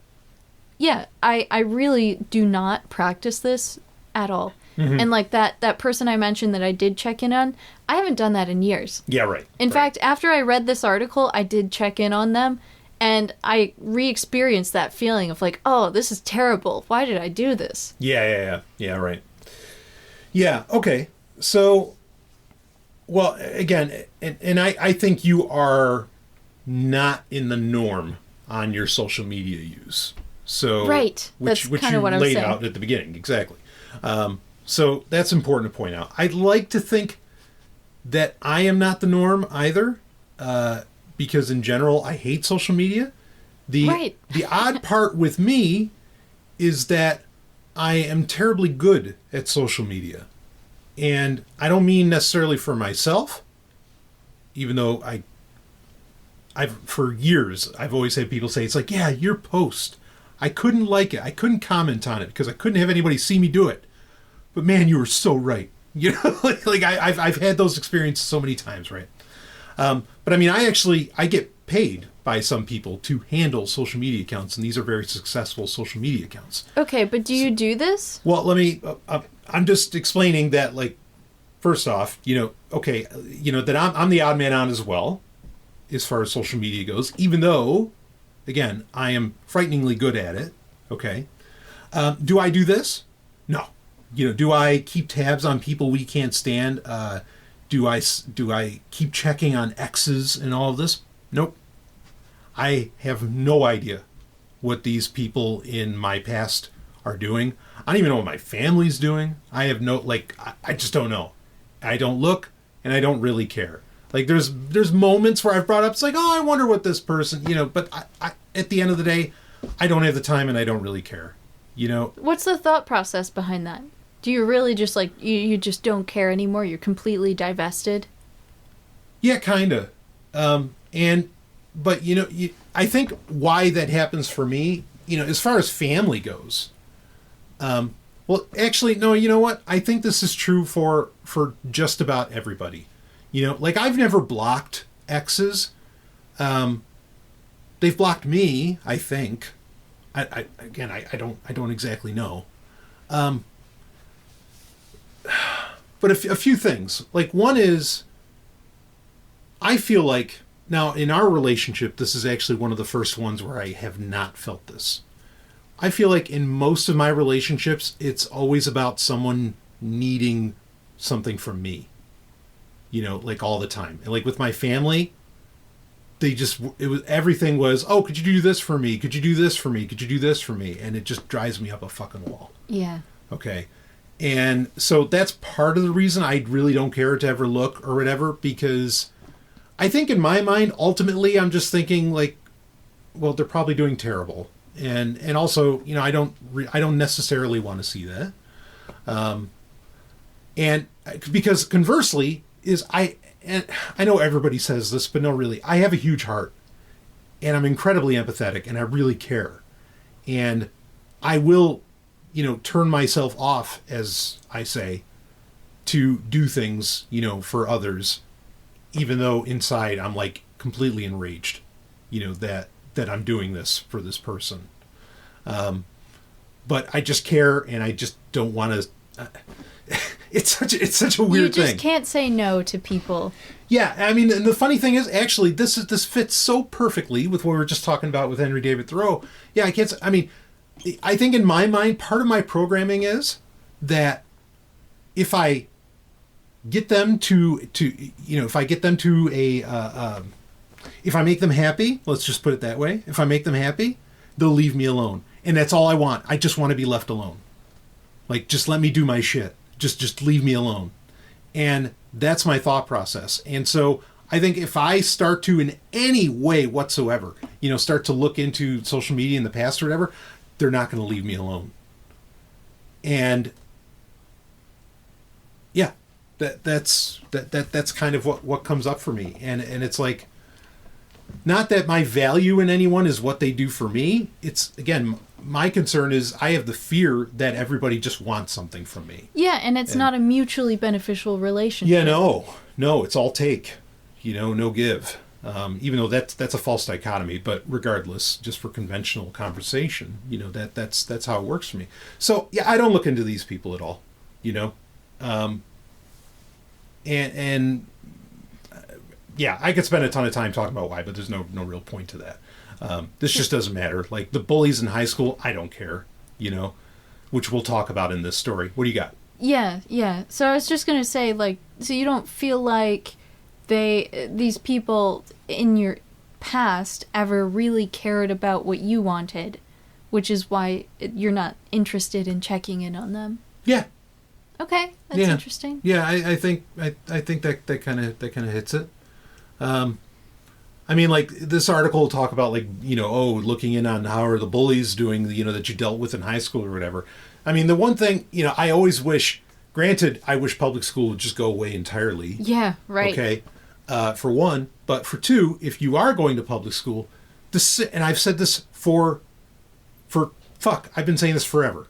yeah, I really do not practice this at all. And like that person I mentioned that I did check in on, I haven't done that in years. Yeah, right. In fact, after I read this article, I did check in on them, and I re-experienced that feeling of like, oh, this is terrible. Why did I do this? Yeah, right. Yeah, okay. So, well, again, and I think you are not in the norm on your social media use. So, right. Which kind you of what I'm laid saying. out at the beginning, exactly. So that's important to point out. I'd like to think that I am not the norm either, because in general I hate social media. The odd part with me is that I am terribly good at social media, and I don't mean necessarily for myself, even though I've for years I've always had people say, it's like, yeah, your post, I couldn't like it, I couldn't comment on it because I couldn't have anybody see me do it. But man, you were so right. I've had those experiences so many times, right? But I mean, I get paid by some people to handle social media accounts, and these are very successful social media accounts. Okay, but do you do this? Well, I'm just explaining that, like, first off, okay, that I'm the odd man out as well, as far as social media goes, even though, again, I am frighteningly good at it. Okay. Do I do this? No. Do I keep tabs on people we can't stand? Do I keep checking on exes and all of this? Nope. I have no idea what these people in my past are doing. I don't even know what my family's doing. I have no, I just don't know. I don't look, and I don't really care. Like, there's moments where I've brought up, it's like, oh, I wonder what this person, but I at the end of the day, I don't have the time and I don't really care, What's the thought process behind that? Do you really just, you just don't care anymore? You're completely divested? Yeah, kind of. But, I think why that happens for me, as far as family goes, well, actually, no, you know what? I think this is true for just about everybody. I've never blocked exes. They've blocked me, I think. I don't exactly know. But a few things. One is, I feel like, now in our relationship, this is actually one of the first ones where I have not felt this. I feel like in most of my relationships, it's always about someone needing something from me. All the time. And with my family, everything was, oh, could you do this for me? Could you do this for me? Could you do this for me? And it just drives me up a fucking wall. Yeah. Okay. And so that's part of the reason I really don't care to ever look or whatever, because I think in my mind, ultimately, I'm just thinking well, they're probably doing terrible. And also, I don't necessarily want to see that. And because conversely and I know everybody says this, but no, really, I have a huge heart and I'm incredibly empathetic and I really care. And I will, turn myself off, as I say, to do things, for others, even though inside I'm completely enraged, that I'm doing this for this person. But I just care and I just don't want to, it's such a weird thing. You just can't say no to people. Yeah, I mean, and the funny thing is, actually, this fits so perfectly with what we were just talking about with Henry David Thoreau. Yeah, I think in my mind, part of my programming is that if I get them to if I get them to if I make them happy, let's just put it that way, if I make them happy, they'll leave me alone. And that's all I want. I just want to be left alone. Just let me do my shit. Just leave me alone. And that's my thought process. And so I think if I start to, in any way whatsoever, start to look into social media in the past or whatever, they're not going to leave me alone. And yeah, that's kind of what comes up for me. And it's not that my value in anyone is what they do for me. It's, again, my concern is I have the fear that everybody just wants something from me. Yeah, and it's not a mutually beneficial relationship. Yeah, no, it's all take, no give. Even though that's a false dichotomy, but regardless, just for conventional conversation, that's how it works for me. So yeah, I don't look into these people at all, and yeah, I could spend a ton of time talking about why, but there's no real point to that. This just doesn't matter. The bullies in high school, I don't care, which we'll talk about in this story. What do you got? Yeah. So I was just going to say, so you don't feel like these people in your past ever really cared about what you wanted, which is why you're not interested in checking in on them? Yeah. Okay, that's interesting. Yeah, I think that kind of hits it. This article will talk about looking in on how are the bullies doing, that you dealt with in high school or whatever. The one thing, I always wish, granted, I wish public school would just go away entirely. Yeah, right. Okay, for one. But for two, if you are going to public school, and I've said this I've been saying this forever.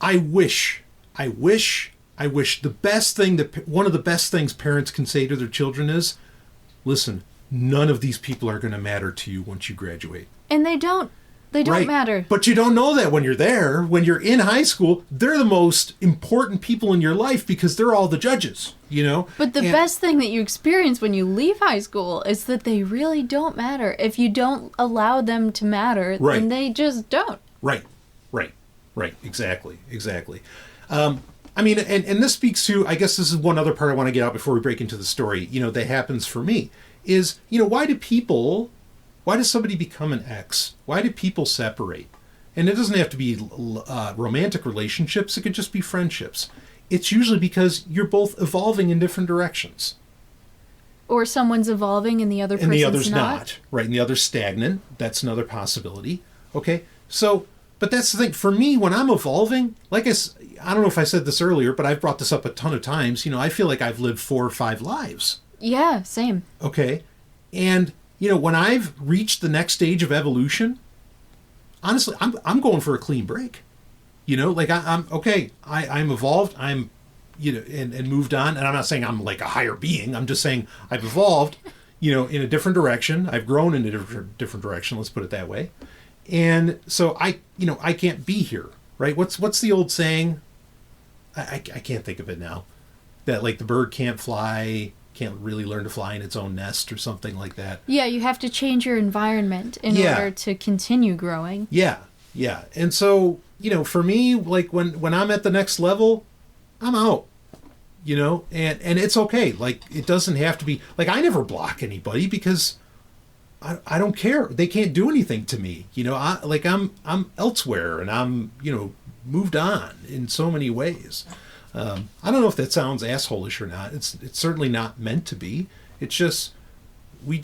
I wish the best thing one of the best things parents can say to their children is, listen, none of these people are going to matter to you once you graduate. And they don't They don't right? matter. But you don't know that when you're there. When you're in high school, they're the most important people in your life because they're all the judges, you know? But the best thing that you experience when you leave high school is that they really don't matter. If you don't allow them to matter, then they just don't. Right. Exactly. I mean, and this speaks to, I guess this is one other part I want to get out before we break into the story, you know, that happens for me, is, you know, why does somebody become an ex? Why do people separate? And it doesn't have to be romantic relationships. It could just be friendships. It's usually because you're both evolving in different directions. Or someone's evolving and the other person's not. And the other's not. Right, and the other's stagnant. That's another possibility. Okay, so, but that's the thing. For me, when I'm evolving, like I don't know if I said this earlier, but I've brought this up a ton of times. You know, I feel like I've lived 4 or 5 lives. Yeah, same. Okay, and, you know, when I've reached the next stage of evolution, honestly, I'm going for a clean break. You know, like I'm evolved. I'm, you know, and moved on. And I'm not saying I'm like a higher being. I'm just saying I've evolved, you know, in a different direction. I've grown in a different direction. Let's put it that way. And so I can't be here, right? What's the old saying? I can't think of it now. That like the bird can't really learn to fly in its own nest or something like that. Yeah, you have to change your environment in order to continue growing. Yeah. And so, you know, for me, like when I'm at the next level, I'm out. You know, and it's okay. Like it doesn't have to be like I never block anybody because I don't care. They can't do anything to me. You know, I'm elsewhere and I'm, you know, moved on in so many ways. I don't know if that sounds asshole-ish or not. It's certainly not meant to be. It's just, we're,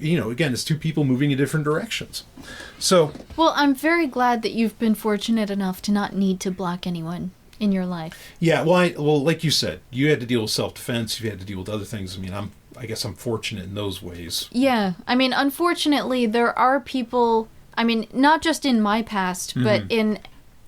you know, again, it's 2 people moving in different directions. So. Well, I'm very glad that you've been fortunate enough to not need to block anyone in your life. Yeah, well, like you said, you had to deal with self-defense. You had to deal with other things. I mean, I guess I'm fortunate in those ways. Yeah. I mean, unfortunately, there are people, I mean, not just in my past, but in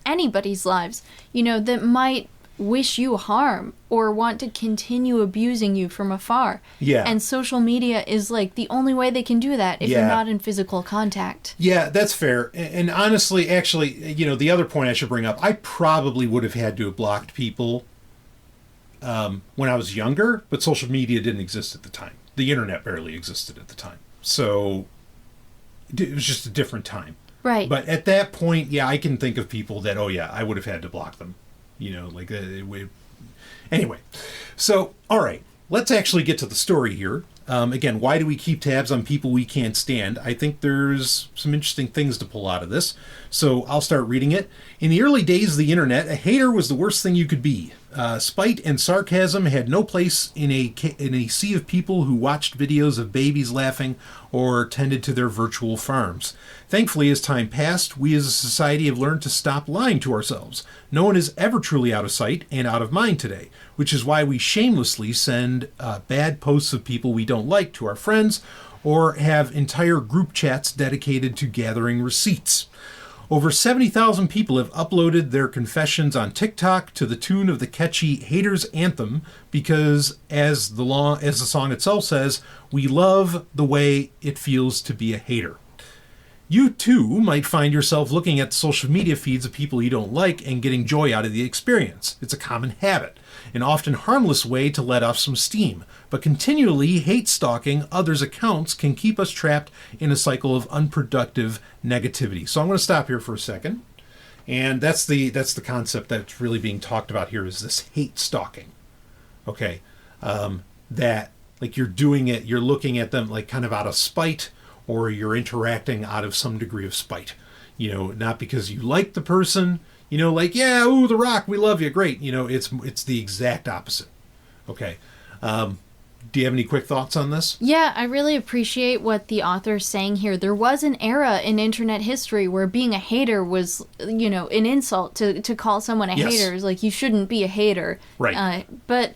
anybody's lives, you know, that might wish you harm or want to continue abusing you from afar. Yeah. And social media is like the only way they can do that if you're not in physical contact. Yeah, that's fair. And honestly, actually, you know, the other point I should bring up, I probably would have had to have blocked people when I was younger, but social media didn't exist at the time. The internet barely existed at the time. So it was just a different time. Right. But at that point, yeah, I can think of people that, oh yeah, I would have had to block them. You know, like, anyway. So, all right, let's actually get to the story here. Again, why do we keep tabs on people we can't stand? I think there's some interesting things to pull out of this. So I'll start reading it. In the early days of the internet, a hater was the worst thing you could be. Spite and sarcasm had no place in a sea of people who watched videos of babies laughing or tended to their virtual farms. Thankfully, as time passed, we as a society have learned to stop lying to ourselves. No one is ever truly out of sight and out of mind today, which is why we shamelessly send bad posts of people we don't like to our friends or have entire group chats dedicated to gathering receipts. Over 70,000 people have uploaded their confessions on TikTok to the tune of the catchy Haters Anthem because, as the song itself says, we love the way it feels to be a hater. You, too, might find yourself looking at social media feeds of people you don't like and getting joy out of the experience. It's a common habit, an often harmless way to let off some steam, but continually hate-stalking others' accounts can keep us trapped in a cycle of unproductive negativity. So I'm going to stop here for a second, and that's the concept that's really being talked about here is this hate-stalking. Okay, that, like, you're doing it, you're looking at them, like, kind of out of spite, or you're interacting out of some degree of spite. You know, not because you like the person, you know, like, yeah, ooh, The Rock, we love you, great. You know, it's the exact opposite. Okay. Do you have any quick thoughts on this? Yeah, I really appreciate what the author's saying here. There was an era in internet history where being a hater was, you know, an insult to call someone a hater. It's like, you shouldn't be a hater. Right. But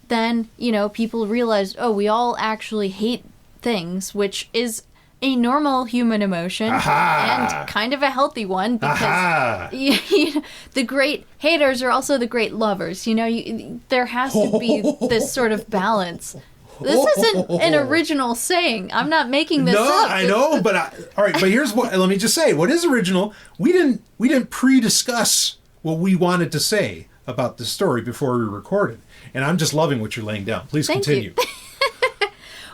then, you know, people realized, oh, we all actually hate things, which is a normal human emotion and kind of a healthy one because you know, the great haters are also the great lovers. You know, there has to be this sort of balance. This isn't an original saying. I'm not making this up. No, I know, but all right. But here's what. Let me just say, what is original? We didn't pre-discuss what we wanted to say about this story before we recorded, and I'm just loving what you're laying down. Please continue.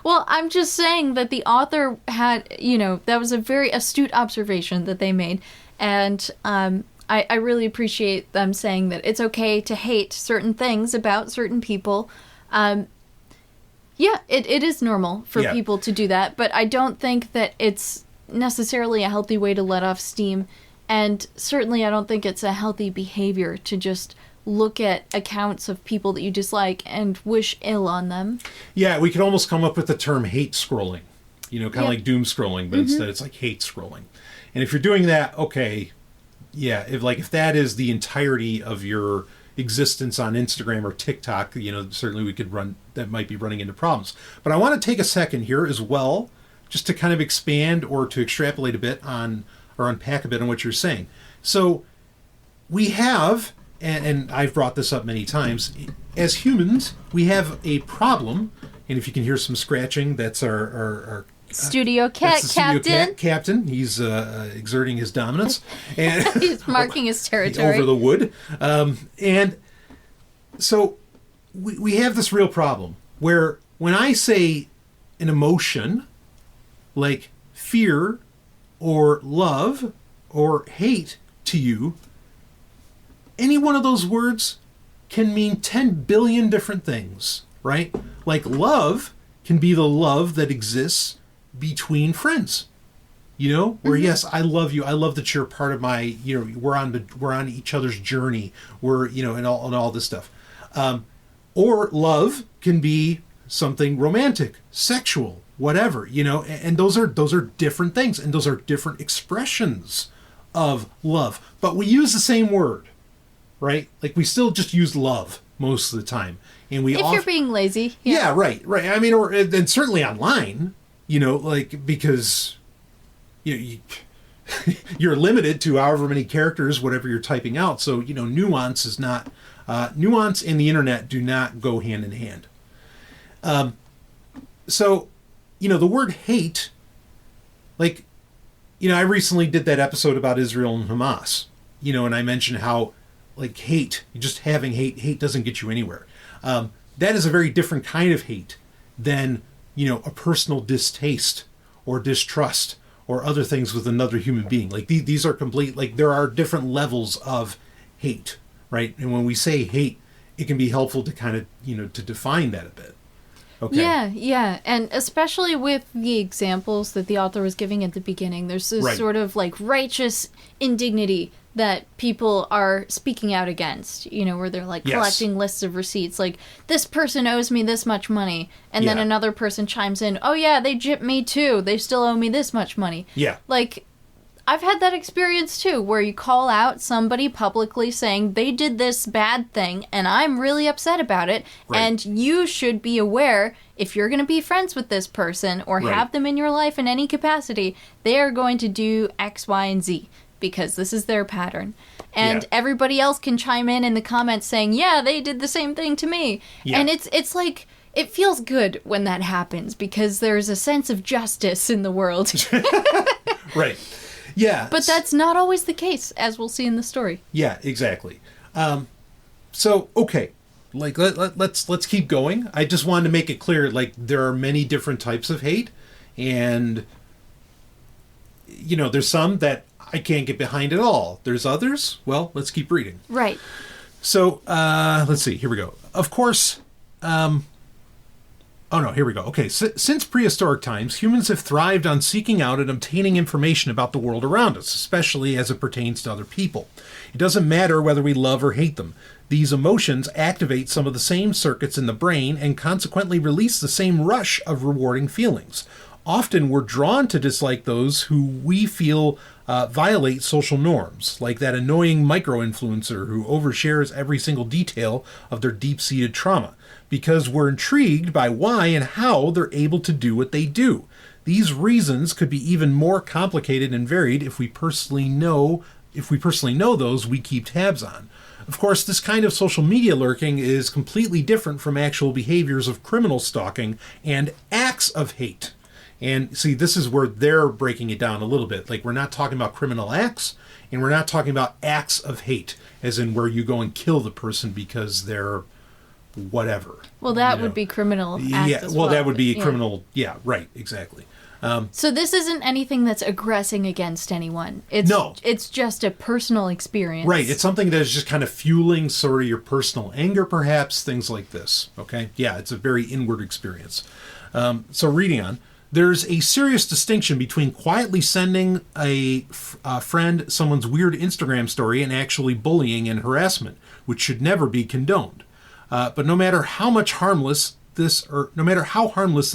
Well, I'm just saying that the author had, that was a very astute observation that they made, and I really appreciate them saying that it's okay to hate certain things about certain people. Yeah, it is normal for people to do that, but I don't think that it's necessarily a healthy way to let off steam, and certainly I don't think it's a healthy behavior to just look at accounts of people that you dislike and wish ill on them. Yeah, we could almost come up with the term hate scrolling, kind of like doom scrolling, but instead it's like hate scrolling. And if you're doing that, okay, yeah, if that is the entirety of your existence on Instagram or TikTok, certainly that might be running into problems. But I want to take a second here as well, just to kind of expand or to extrapolate a bit on, or unpack a bit on what you're saying. So we have, and I've brought this up many times, as humans, we have a problem, and if you can hear some scratching, that's our studio cat captain. He's exerting his dominance. And he's marking his territory. Over the wood. And so we have this real problem where when I say an emotion like fear or love or hate to you, any one of those words can mean 10 billion different things, right? Like love can be the love that exists between friends, where yes, I love you. I love that you're part of my, we're on each other's journey. We're, and all this stuff. Or love can be something romantic, sexual, whatever, and those are different things, and those are different expressions of love. But we use the same word, right? Like we still just use love most of the time, and if you're being lazy, yeah, right. I mean, and certainly online, because you're limited to however many characters, whatever you're typing out. So nuance is not nuance and the internet do not go hand in hand. So the word hate, I recently did that episode about Israel and Hamas, and I mentioned how hate, just having hate doesn't get you anywhere. That is a very different kind of hate than, a personal distaste or distrust or other things with another human being. These are complete, there are different levels of hate, right? And when we say hate, it can be helpful to kind of, to define that a bit. Okay. Yeah. And especially with the examples that the author was giving at the beginning, there's this sort of righteous indignity that people are speaking out against, where they're collecting lists of receipts, this person owes me this much money, and then another person chimes in, oh yeah, they gypped me too, they still owe me this much money. Yeah. I've had that experience too, where you call out somebody publicly saying they did this bad thing, and I'm really upset about it, and you should be aware, if you're going to be friends with this person, or have them in your life in any capacity, they are going to do X, Y, and Z. Because this is their pattern. And everybody else can chime in the comments saying, yeah, they did the same thing to me. Yeah. And it's it feels good when that happens because there's a sense of justice in the world. Right. Yeah. But that's not always the case, as we'll see in the story. Yeah, exactly. So, okay. Let's keep going. I just wanted to make it clear, there are many different types of hate. And, there's some that I can't get behind at all. There's others. Well, let's keep reading. Right. So, let's see. Here we go. Of course, here we go. Okay, since prehistoric times, humans have thrived on seeking out and obtaining information about the world around us, especially as it pertains to other people. It doesn't matter whether we love or hate them. These emotions activate some of the same circuits in the brain and consequently release the same rush of rewarding feelings. Often we're drawn to dislike those who we feel violate social norms, like that annoying micro-influencer who overshares every single detail of their deep-seated trauma, because we're intrigued by why and how they're able to do what they do. These reasons could be even more complicated and varied if we personally know those we keep tabs on. Of course, this kind of social media lurking is completely different from actual behaviors of criminal stalking and acts of hate. And see, this is where they're breaking it down a little bit. Like, we're not talking about criminal acts, and we're not talking about acts of hate, as in where you go and kill the person because they're whatever. Well, that would be criminal act as well. That would be criminal. Yeah, right, exactly. So this isn't anything that's aggressing against anyone. It's just a personal experience. Right. It's something that is just kind of fueling sort of your personal anger, perhaps, things like this. Okay? Yeah, it's a very inward experience. So reading on, there's a serious distinction between quietly sending a friend someone's weird Instagram story and actually bullying and harassment, which should never be condoned. But no matter how harmless this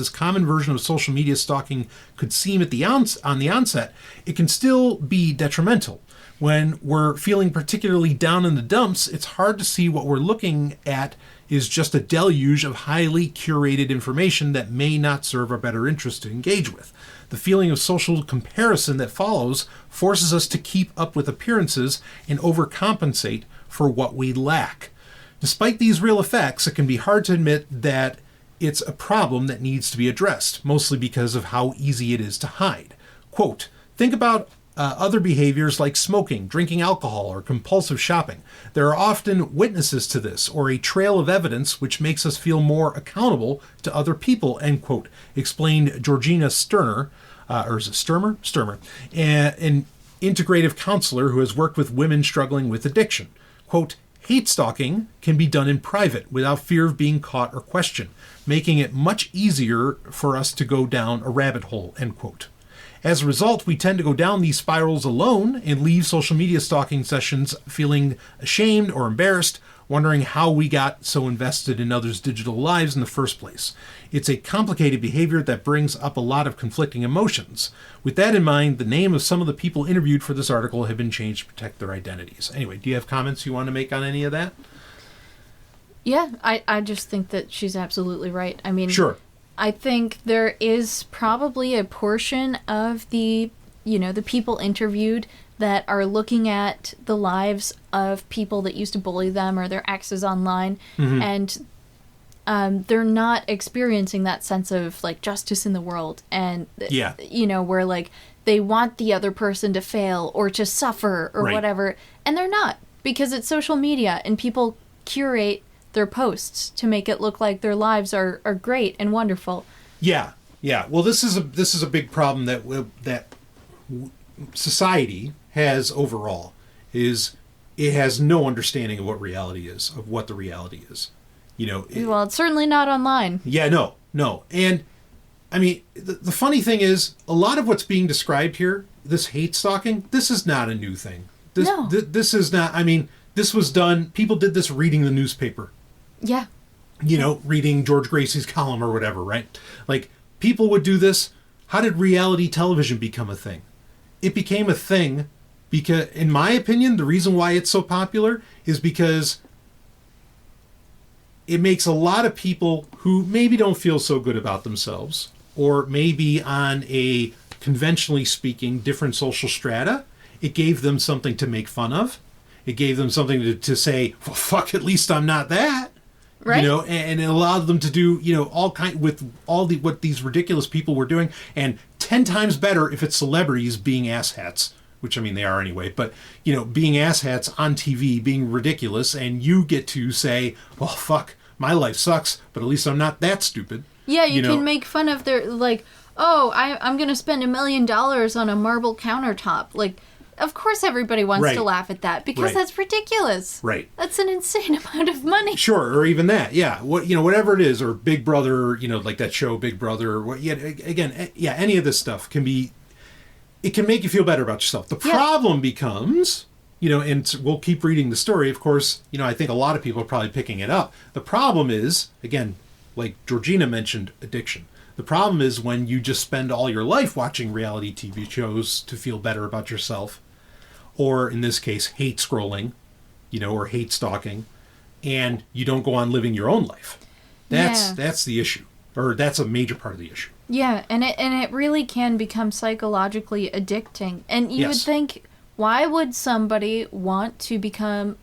common version of social media stalking could seem on the onset, it can still be detrimental. When we're feeling particularly down in the dumps, it's hard to see what we're looking at is just a deluge of highly curated information that may not serve our better interest to engage with. The feeling of social comparison that follows forces us to keep up with appearances and overcompensate for what we lack. Despite these real effects, it can be hard to admit that it's a problem that needs to be addressed, mostly because of how easy it is to hide. Quote, think about other behaviors like smoking, drinking alcohol, or compulsive shopping. There are often witnesses to this, or a trail of evidence which makes us feel more accountable to other people, end quote, explained Georgina Sterner, or is it Sturmer? Sturmer, an integrative counselor who has worked with women struggling with addiction. Quote, hate stalking can be done in private without fear of being caught or questioned, making it much easier for us to go down a rabbit hole, end quote. As a result, we tend to go down these spirals alone and leave social media stalking sessions feeling ashamed or embarrassed, wondering how we got so invested in others' digital lives in the first place. It's a complicated behavior that brings up a lot of conflicting emotions. With that in mind, the name of some of the people interviewed for this article have been changed to protect their identities. Anyway, do you have comments you want to make on any of that? Yeah, I just think that she's absolutely right. I mean, sure. I think there is probably a portion of the people interviewed that are looking at the lives of people that used to bully them or their exes online, and they're not experiencing that sense of like justice in the world, and where like they want the other person to fail or to suffer or whatever, and they're not, because it's social media and people curate their posts to make it look like their lives are great and wonderful. Yeah. Well, this is a big problem that society has overall. Is it has no understanding of what reality is, of what the reality is. Well, it's certainly not online. Yeah, no. And I mean, the funny thing is, a lot of what's being described here, this hate stalking, this is not a new thing. This is not. I mean, this was done. People did this reading the newspaper. Yeah. Reading George Gracie's column or whatever, right? Like, people would do this. How did reality television become a thing? It became a thing because, in my opinion, the reason why it's so popular is because it makes a lot of people who maybe don't feel so good about themselves, or maybe on a, conventionally speaking, different social strata, it gave them something to make fun of. It gave them something to say, well, fuck, at least I'm not that. Right. And it allowed them to do, what these ridiculous people were doing, and 10 times better if it's celebrities being asshats, which, I mean, they are anyway, but, being asshats on TV, being ridiculous, and you get to say, well, fuck, my life sucks, but at least I'm not that stupid. Yeah, you can make fun of their, like, oh, I'm going to spend $1 million on a marble countertop. Like, of course everybody wants to laugh at that, because that's ridiculous. Right. That's an insane amount of money. Sure, or even that, yeah. Whatever it is, or Big Brother, like that show Big Brother, or any of this stuff it can make you feel better about yourself. The problem becomes, and we'll keep reading the story, of course, I think a lot of people are probably picking it up. The problem is, again, like Georgina mentioned, addiction. The problem is when you just spend all your life watching reality TV shows to feel better about yourself, or in this case, hate scrolling, or hate stalking, and you don't go on living your own life. That's the issue, or that's a major part of the issue. Yeah, and it really can become psychologically addicting. And you would think, why would somebody want to become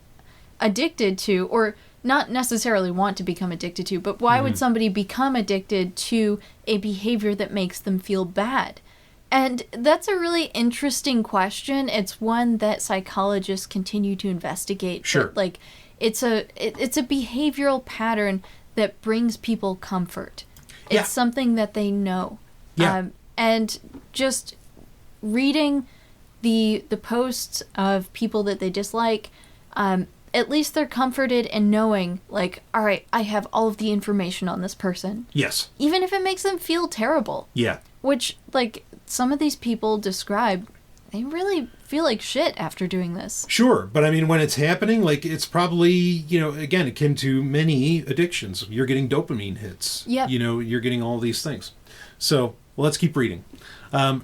addicted to, or not necessarily want to become addicted to, but why would somebody become addicted to a behavior that makes them feel bad? And that's a really interesting question. It's one that psychologists continue to investigate. Sure. But, like, it's a behavioral pattern that brings people comfort. It's something that they know. Yeah. And just reading the posts of people that they dislike, at least they're comforted in knowing, like, all right, I have all of the information on this person. Yes. Even if it makes them feel terrible. Yeah. Which, like, some of these people describe, they really feel like shit after doing this. Sure, but I mean, when it's happening, like, it's probably, you know, again, akin to many addictions. You're getting dopamine hits. Yep. You know, you're getting all these things. So, well, let's keep reading.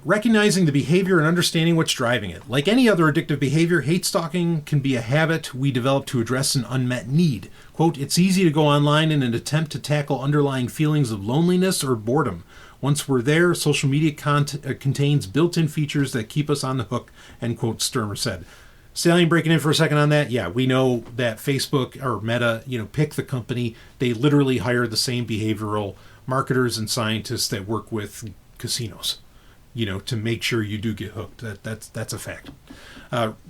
Recognizing the behavior and understanding what's driving it. Like any other addictive behavior, hate stalking can be a habit we develop to address an unmet need. Quote, it's easy to go online in an attempt to tackle underlying feelings of loneliness or boredom. Once we're there, social media contains built-in features that keep us on the hook, end quote, Sturmer said. Stallion, breaking in for a second on that. Yeah, we know that Facebook or Meta, you know, pick the company. They literally hire the same behavioral marketers and scientists that work with casinos, you know, to make sure you do get hooked. That's a fact.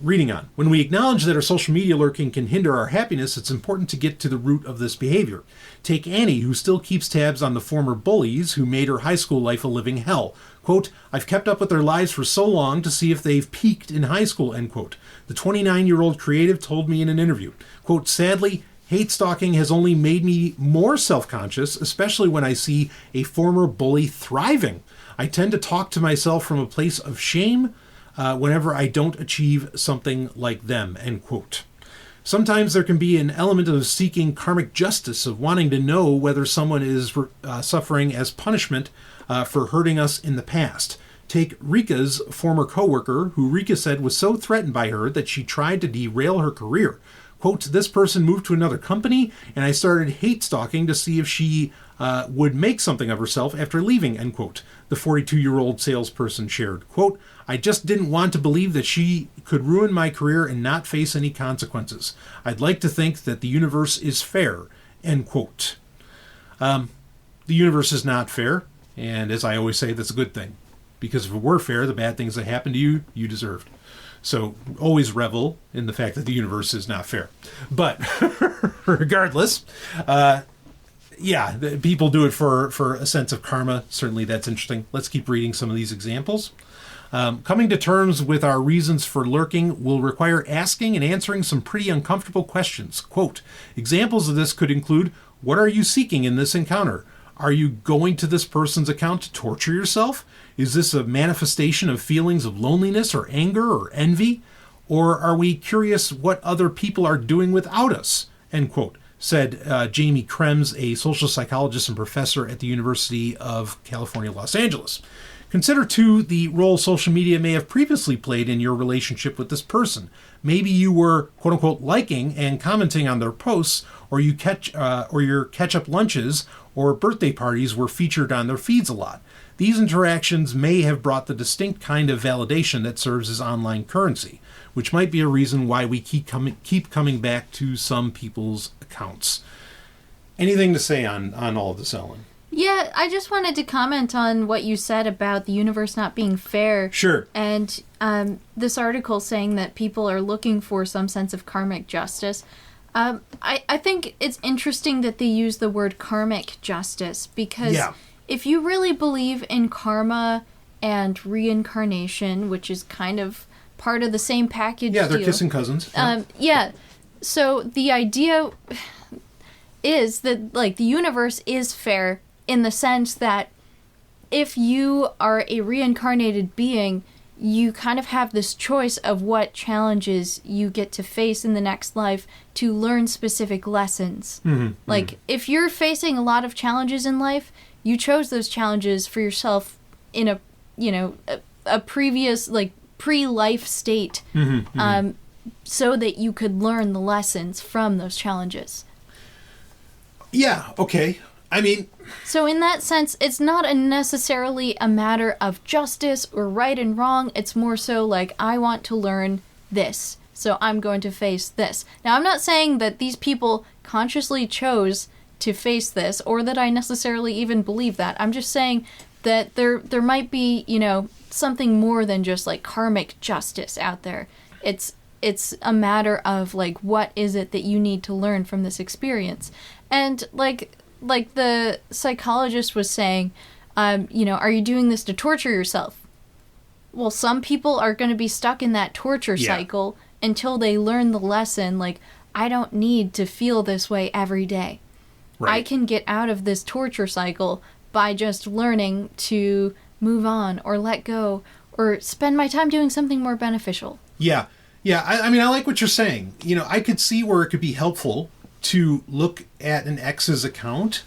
Reading on. When we acknowledge that our social media lurking can hinder our happiness, it's important to get to the root of this behavior. Take Annie, who still keeps tabs on the former bullies who made her high school life a living hell. Quote, I've kept up with their lives for so long to see if they've peaked in high school, end quote. The 29-year-old creative told me in an interview. Quote, sadly, hate stalking has only made me more self-conscious, especially when I see a former bully thriving. I tend to talk to myself from a place of shame whenever I don't achieve something like them, end quote. Sometimes there can be an element of seeking karmic justice, of wanting to know whether someone is suffering as punishment for hurting us in the past. Take Rika's former coworker, who Rika said was so threatened by her that she tried to derail her career. Quote, this person moved to another company, and I started hate stalking to see if she would make something of herself after leaving, end quote. The 42-year-old salesperson shared. Quote, I just didn't want to believe that she could ruin my career and not face any consequences. I'd like to think that the universe is fair, end quote. The universe is not fair, and as I always say, that's a good thing. Because if it were fair, the bad things that happened to you, you deserved. So always revel in the fact that the universe is not fair. But regardless, people do it for a sense of karma. Certainly that's interesting. Let's keep reading some of these examples. Coming to terms with our reasons for lurking will require asking and answering some pretty uncomfortable questions. Quote, examples of this could include, what are you seeking in this encounter? Are you going to this person's account to torture yourself? Is this a manifestation of feelings of loneliness or anger or envy? Or are we curious what other people are doing without us? End quote, said Jamie Krems, a social psychologist and professor at the University of California, Los Angeles. Consider, too, the role social media may have previously played in your relationship with this person. Maybe you were, quote-unquote, liking and commenting on their posts, or your catch-up lunches or birthday parties were featured on their feeds a lot. These interactions may have brought the distinct kind of validation that serves as online currency, which might be a reason why we keep coming back to some people's accounts. Anything to say on all of this, Ellen? Yeah, I just wanted to comment on what you said about the universe not being fair. Sure. And this article saying that people are looking for some sense of karmic justice. I think it's interesting that they use the word karmic justice because if you really believe in karma and reincarnation, which is kind of part of the same package. Yeah, they're kissing cousins. So the idea is that, like, the universe is fair in the sense that if you are a reincarnated being, you kind of have this choice of what challenges you get to face in the next life to learn specific lessons. Like, if you're facing a lot of challenges in life, you chose those challenges for yourself in a previous, like, pre-life state, so that you could learn the lessons from those challenges. Yeah, okay. I mean... So in that sense, it's not necessarily a matter of justice or right and wrong. It's more so like, I want to learn this. so I'm going to face this. Now, I'm not saying that these people consciously chose to face this, or that I necessarily even believe that. I'm just saying that there might be, something more than just like karmic justice out there. It's a matter of like, what is it that you need to learn from this experience? And like the psychologist was saying, are you doing this to torture yourself? Well, some people are going to be stuck in that torture cycle until they learn the lesson, like, I don't need to feel this way every day. Right. I can get out of this torture cycle by just learning to move on or let go or spend my time doing something more beneficial. Yeah. Yeah. I mean, I like what you're saying. I could see where it could be helpful to look at an ex's account,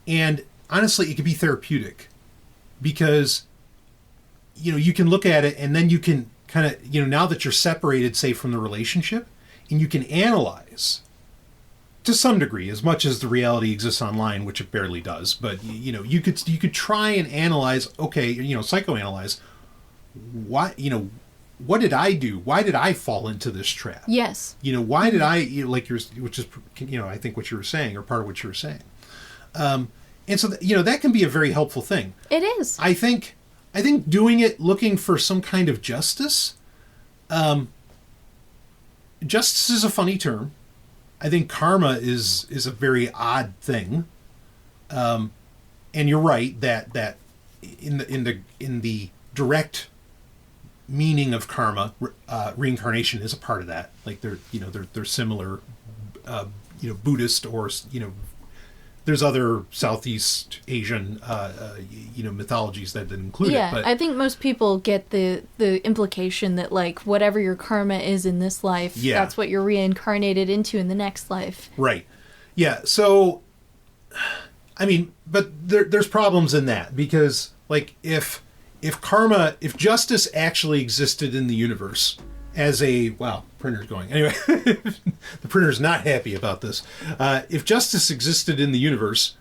and honestly, it could be therapeutic because you can look at it and then you can kind of, now that you're separated, say, from the relationship, and you can analyze to some degree, as much as the reality exists online, which it barely does, but you could try and analyze, okay, psychoanalyze what did I do? Why did I fall into this trap? Yes. Why did I, which is, I think what you were saying, or part of what you were saying. And so, that can be a very helpful thing. It is. I think doing it looking for some kind of justice, justice is a funny term. I think karma is a very odd thing. And you're right that in the direct meaning of karma, reincarnation is a part of that. Like they're similar, Buddhist, or there's other Southeast Asian, mythologies that include it. But I think most people get the implication that, like, whatever your karma is in this life, that's what you're reincarnated into in the next life. Right. Yeah. So, I mean, but there's problems in that, because, like, if justice actually existed in the universe as printer's going. Anyway, the printer's not happy about this. If justice existed in the universe,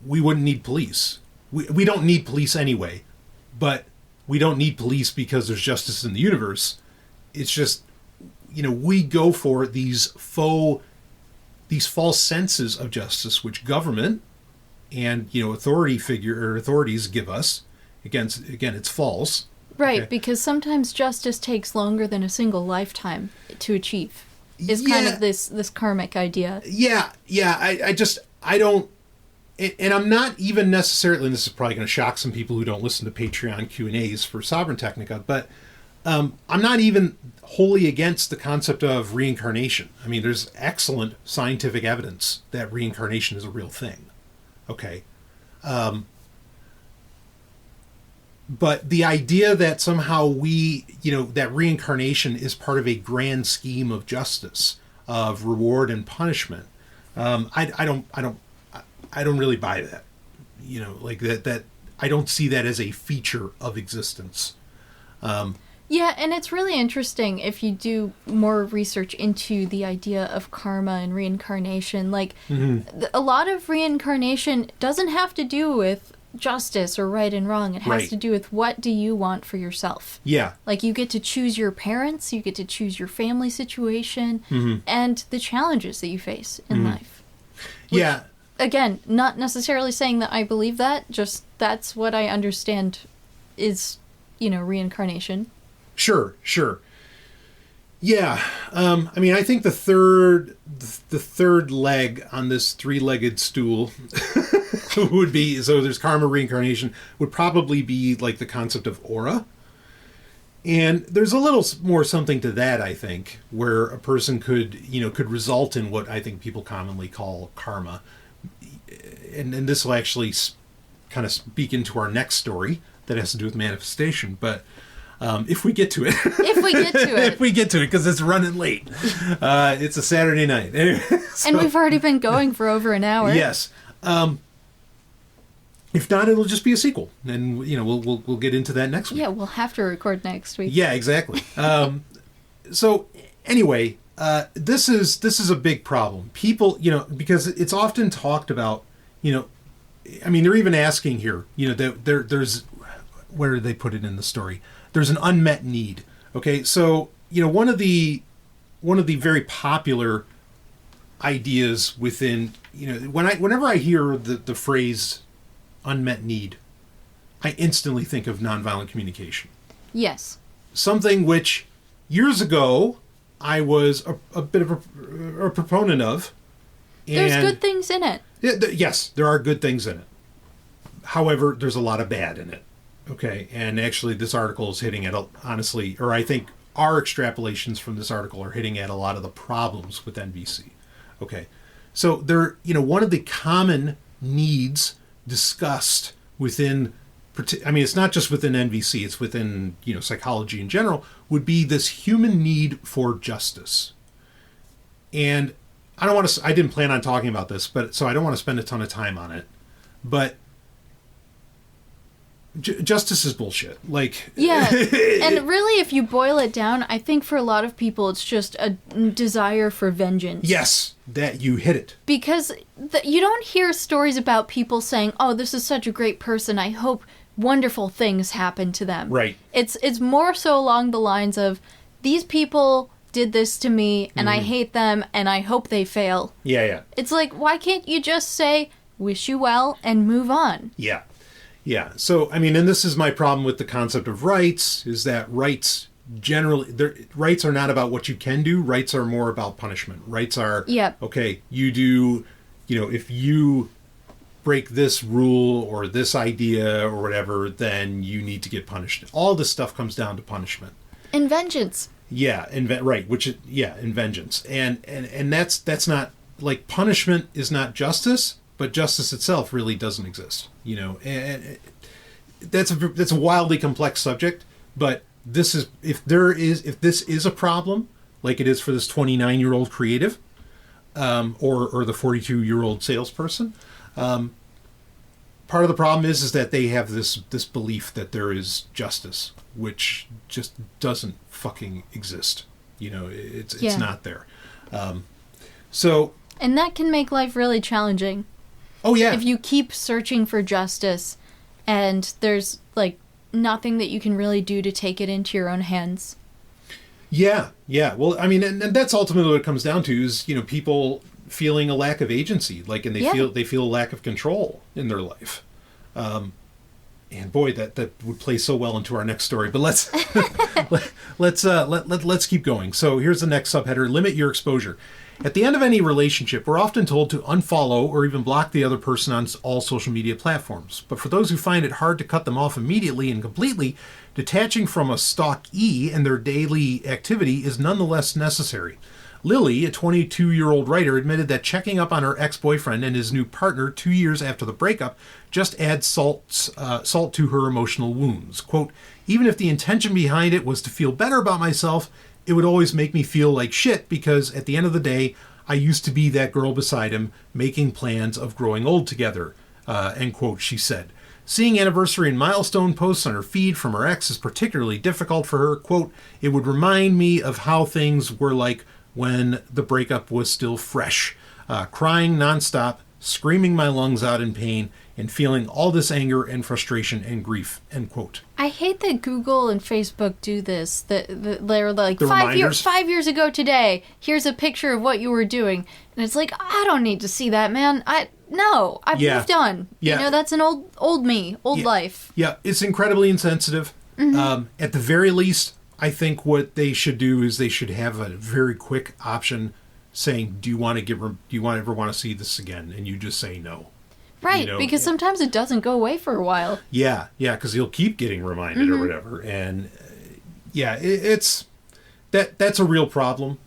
we wouldn't need police. We don't need police anyway, but we don't need police because there's justice in the universe. It's just, we go for these false senses of justice, which government and, authorities give us. Again, it's false. Right, okay. Because sometimes justice takes longer than a single lifetime to achieve. Is kind of this karmic idea. Yeah. I don't, and I'm not even necessarily, and this is probably going to shock some people who don't listen to Patreon Q&As for Sovereign Technica, but I'm not even wholly against the concept of reincarnation. I mean, there's excellent scientific evidence that reincarnation is a real thing. Okay. But the idea that somehow that reincarnation is part of a grand scheme of justice, of reward and punishment, I don't really buy that. Like that I don't see that as a feature of existence. Yeah, and it's really interesting if you do more research into the idea of karma and reincarnation. Like, a lot of reincarnation doesn't have to do with justice or right and wrong. It has to do with, what do you want for yourself? Yeah. Like, you get to choose your parents, you get to choose your family situation, and the challenges that you face in life. Which, again, not necessarily saying that I believe that, just that's what I understand is, reincarnation. Sure. Yeah. I mean, I think the third leg on this three-legged stool would be, so there's karma, reincarnation, would probably be like the concept of aura. And there's a little more something to that, I think, where a person could result in what I think people commonly call karma. And this will actually kind of speak into our next story that has to do with manifestation, but if we get to it. If we get to it, because it's running late. It's a Saturday night. So, and we've already been going for over an hour. Yes. If not, it'll just be a sequel, and we'll get into that next week. Yeah, we'll have to record next week. Yeah, exactly. So anyway, this is a big problem. People, because it's often talked about, I mean, they're even asking here, there's, where did they put it in the story? There's an unmet need. Okay, so one of the very popular ideas within, whenever I hear the phrase unmet need, I instantly think of nonviolent communication. Yes. Something which years ago I was a bit of a proponent of. There's good things in it. Yes, there are good things in it. However, there's a lot of bad in it. Okay, and actually this article is hitting at, honestly, or I think our extrapolations from this article are hitting at a lot of the problems with NVC. Okay, so one of the common needs discussed within, it's not just within NVC, it's within, psychology in general, would be this human need for justice. And I didn't plan on talking about this, so I don't want to spend a ton of time on it, but justice is bullshit. Yeah. And really, if you boil it down, I think for a lot of people, it's just a desire for vengeance. Yes, that you hit it. Because you don't hear stories about people saying, oh, this is such a great person, I hope wonderful things happen to them. Right. It's more so along the lines of, these people did this to me, and I hate them, and I hope they fail. Yeah. It's like, why can't you just say, wish you well, and move on? Yeah. Yeah. So, and this is my problem with the concept of rights, is that rights rights are not about what you can do. Rights are more about punishment. Rights are, okay, you do, if you break this rule or this idea or whatever, then you need to get punished. All this stuff comes down to punishment. And vengeance. Yeah, right, in vengeance. And that's not, punishment is not justice, but justice itself really doesn't exist. And that's a wildly complex subject, but if this is a problem, like it is for this 29-year-old creative, or the 42-year-old salesperson, part of the problem is that they have this belief that there is justice, which just doesn't fucking exist. It's not there. And that can make life really challenging. Oh, yeah. If you keep searching for justice and there's, nothing that you can really do to take it into your own hands. Yeah. Well, and that's ultimately what it comes down to is, people feeling a lack of agency, and they feel a lack of control in their life. And boy, that would play so well into our next story. But let's keep going. So here's the next subheader: limit your exposure. At the end of any relationship, we're often told to unfollow or even block the other person on all social media platforms. But for those who find it hard to cut them off immediately and completely, detaching from a stalkee and their daily activity is nonetheless necessary. Lily, a 22-year-old writer, admitted that checking up on her ex-boyfriend and his new partner 2 years after the breakup just adds salt to her emotional wounds. Quote, even if the intention behind it was to feel better about myself, it would always make me feel like shit because at the end of the day, I used to be that girl beside him making plans of growing old together, end quote, she said. Seeing anniversary and milestone posts on her feed from her ex is particularly difficult for her. Quote, it would remind me of how things were like when the breakup was still fresh, crying nonstop, screaming my lungs out in pain, and feeling all this anger and frustration and grief, end quote. I hate that Google and Facebook do this. That they're like, the 5 years ago today, here's a picture of what you were doing. And it's like, I don't need to see that, man. I've moved on. Yeah. That's an old me, life. Yeah, it's incredibly insensitive. Mm-hmm. At the very least, I think what they should do is they should have a very quick option saying, do you ever want to see this again? And you just say no. Right, because sometimes it doesn't go away for a while. Yeah, because you'll keep getting reminded or whatever. And it's that's a real problem.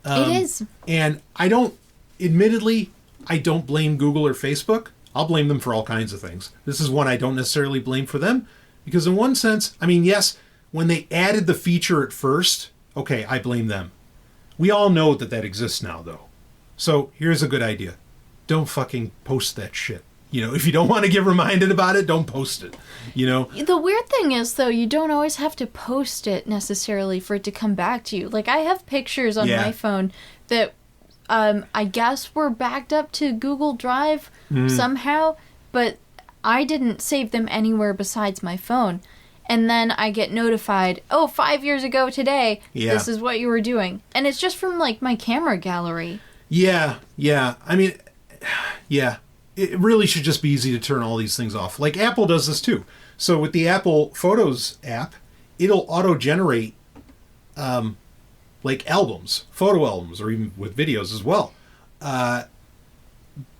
It is. And I don't blame Google or Facebook. I'll blame them for all kinds of things. This is one I don't necessarily blame for them. Because in one sense, yes, when they added the feature at first, okay, I blame them. We all know that exists now, though. So here's a good idea. Don't fucking post that shit. If you don't want to get reminded about it, don't post it. The weird thing is, though, you don't always have to post it necessarily for it to come back to you. I have pictures on my phone that I guess were backed up to Google Drive somehow, but I didn't save them anywhere besides my phone. and then I get notified, 5 years ago today, this is what you were doing. And it's just from, like, my camera gallery. Yeah. I mean, yeah. It really should just be easy to turn all these things off. Like, Apple does this too. So with the Apple Photos app, it'll auto-generate, like, albums, photo albums, or even with videos as well,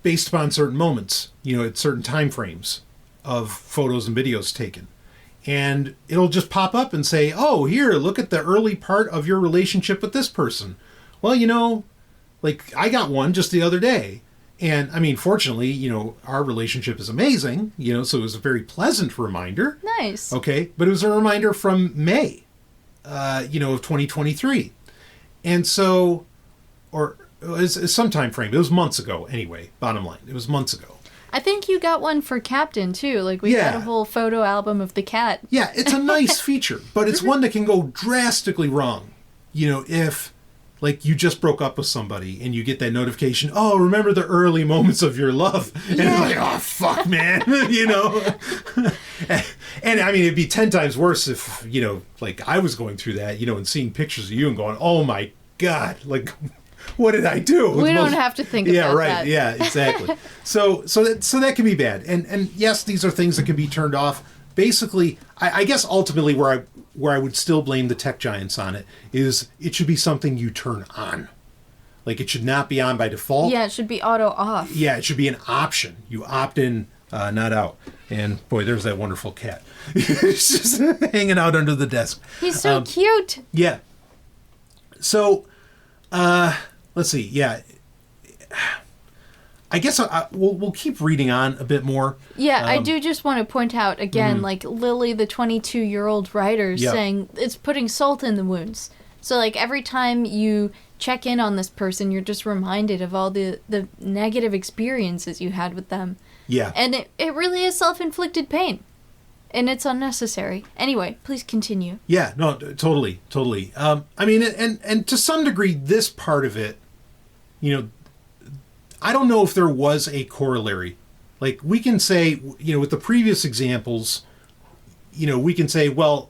based upon certain moments, at certain time frames of photos and videos taken. And it'll just pop up and say, oh, here, look at the early part of your relationship with this person. Well, like, I got one just the other day. And, I mean, fortunately, our relationship is amazing, so it was a very pleasant reminder. Nice. Okay, but it was a reminder from May, of 2023. And so, or it was some time frame. It was months ago, anyway, bottom line. It was months ago. I think you got one for Captain, too. Like, we got a whole photo album of the cat. Yeah, it's a nice feature, but it's one that can go drastically wrong, if... Like, you just broke up with somebody and you get that notification, oh, remember the early moments of your love. And it's like, oh, fuck, man, And, I mean, it'd be 10 times worse if, like, I was going through that, and seeing pictures of you and going, oh, my God, like, what did I do? We don't have to think about that. Yeah, exactly. So that can be bad. And yes, these are things that can be turned off. Basically, I guess ultimately where I would still blame the tech giants on it is it should be something you turn on. Like, it should not be on by default. Yeah, it should be auto off. Yeah, it should be an option. You opt in, not out. And boy, there's that wonderful cat. He's just hanging out under the desk. He's so cute. Yeah. So, let's see. Yeah. I guess we'll keep reading on a bit more. Yeah, I do just want to point out, again, like Lily, the 22-year-old writer, saying it's putting salt in the wounds. So, like, every time you check in on this person, you're just reminded of all the negative experiences you had with them. Yeah. And it really is self-inflicted pain. And it's unnecessary. Anyway, please continue. Yeah, no, totally. I mean, and to some degree, this part of it, I don't know if there was a corollary. Like, we can say, with the previous examples, we can say, well,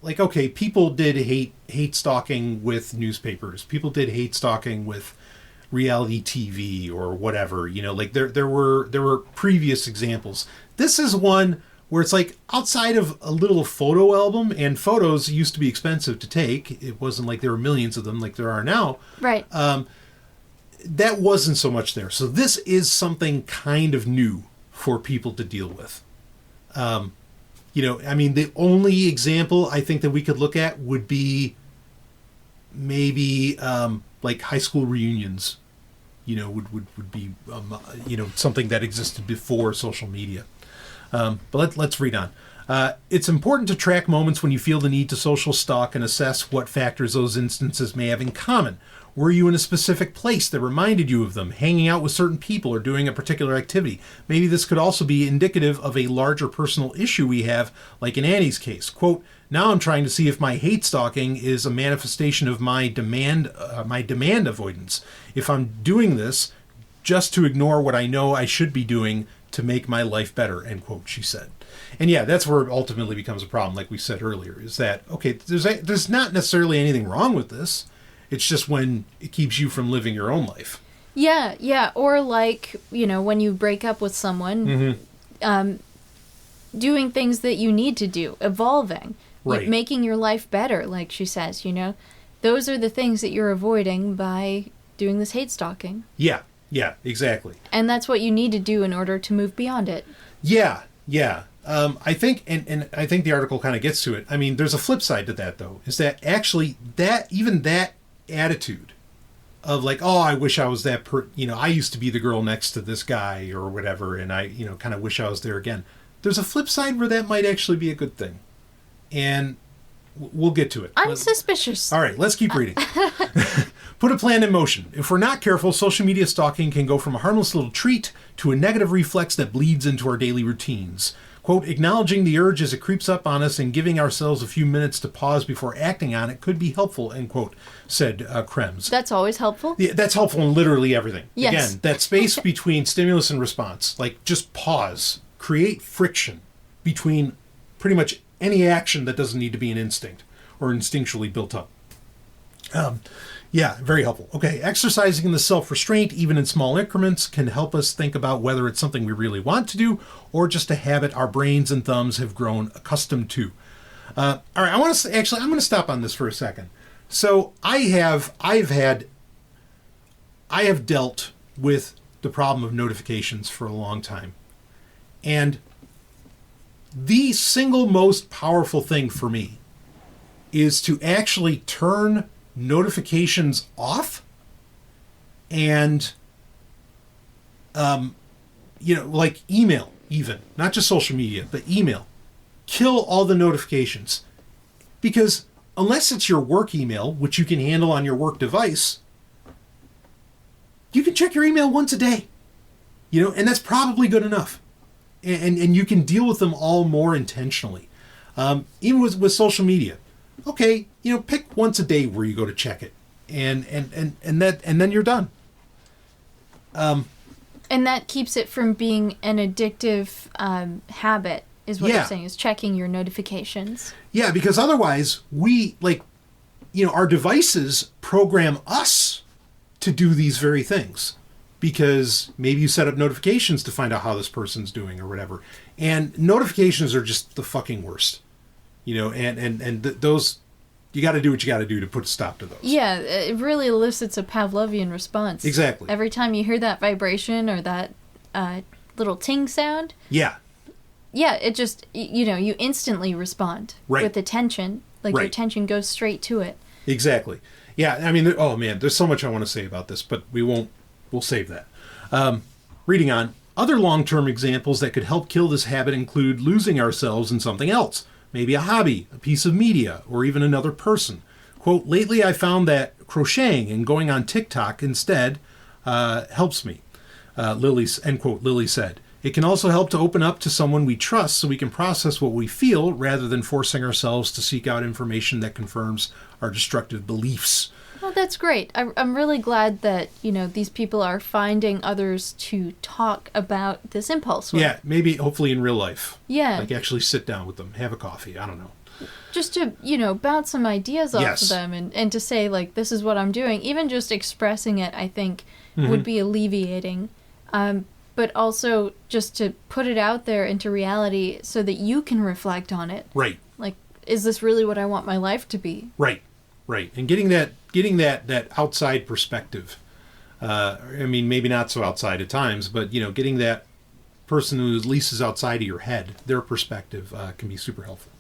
like, okay, people did hate stalking with newspapers. People did hate stalking with reality TV or whatever. Like, there were previous examples. This is one where it's like, outside of a little photo album, and photos used to be expensive to take. It wasn't like there were millions of them like there are now. Right. That wasn't so much there. So this is something kind of new for people to deal with. I mean, the only example I think that we could look at would be maybe like high school reunions, would be, something that existed before social media. But let's read on. It's important to track moments when you feel the need to social stalk and assess what factors those instances may have in common. Were you in a specific place that reminded you of them, hanging out with certain people, or doing a particular activity? Maybe this could also be indicative of a larger personal issue we have, like in Annie's case. Quote, now I'm trying to see if my hate stalking is a manifestation of my demand avoidance. If I'm doing this just to ignore what I know I should be doing to make my life better, end quote, she said. And yeah, that's where it ultimately becomes a problem, like we said earlier, is that, okay, there's not necessarily anything wrong with this. It's just when it keeps you from living your own life. Yeah. Or like, when you break up with someone, doing things that you need to do, evolving, right. Making your life better, like she says, Those are the things that you're avoiding by doing this hate stalking. Yeah, exactly. And that's what you need to do in order to move beyond it. Yeah. I think, and I think the article kind of gets to it. I mean, there's a flip side to that, though, is that actually that attitude of like, oh, I wish I was that I used to be the girl next to this guy or whatever, and I kind of wish I was there again. There's a flip side where that might actually be a good thing, and we'll get to it. I'm suspicious. All right, let's keep reading. Put a plan in motion. If we're not careful, social media stalking can go from a harmless little treat to a negative reflex that bleeds into our daily routines. Quote, acknowledging the urge as it creeps up on us and giving ourselves a few minutes to pause before acting on it could be helpful, end quote, said Krems. That's always helpful? Yeah, that's helpful in literally everything. Yes. Again, that space between stimulus and response, like just pause, create friction between pretty much any action that doesn't need to be an instinct or instinctually built up. Yeah, very helpful. Okay, exercising the self-restraint, even in small increments, can help us think about whether it's something we really want to do or just a habit our brains and thumbs have grown accustomed to. All right, I'm going to stop on this for a second. So I have dealt with the problem of notifications for a long time. And the single most powerful thing for me is to actually turn notifications off and, like email even, not just social media, but email. Kill all the notifications. Because unless it's your work email, which you can handle on your work device, you can check your email once a day, and that's probably good enough. And you can deal with them all more intentionally. Even with social media. Okay, pick once a day where you go to check it. And then you're done. And that keeps it from being an addictive habit, is what you're saying, is checking your notifications. Yeah, because otherwise our devices program us to do these very things. Because maybe you set up notifications to find out how this person's doing or whatever. And notifications are just the fucking worst. Those, you got to do what you got to do to put a stop to those. Yeah, it really elicits a Pavlovian response. Exactly. Every time you hear that vibration or that little ting sound. Yeah. Yeah, it just, you instantly respond with attention. Your attention goes straight to it. Exactly. Yeah, I mean, oh man, there's so much I want to say about this, but we'll save that. Reading on, other long-term examples that could help kill this habit include losing ourselves in something else. Maybe a hobby, a piece of media, or even another person. Quote, lately I found that crocheting and going on TikTok instead helps me, end quote, Lily said. It can also help to open up to someone we trust so we can process what we feel rather than forcing ourselves to seek out information that confirms our destructive beliefs. Well, that's great. I'm really glad that, these people are finding others to talk about this impulse with. Yeah, maybe, hopefully in real life. Yeah. Like actually sit down with them, have a coffee, I don't know. Just to, bounce some ideas off of them and to say, this is what I'm doing. Even just expressing it, I think, would be alleviating. But also just to put it out there into reality so that you can reflect on it. Right. Is this really what I want my life to be? Right. And getting that outside perspective. Maybe not so outside at times, but, getting that person who at least is outside of your head, their perspective can be super helpful.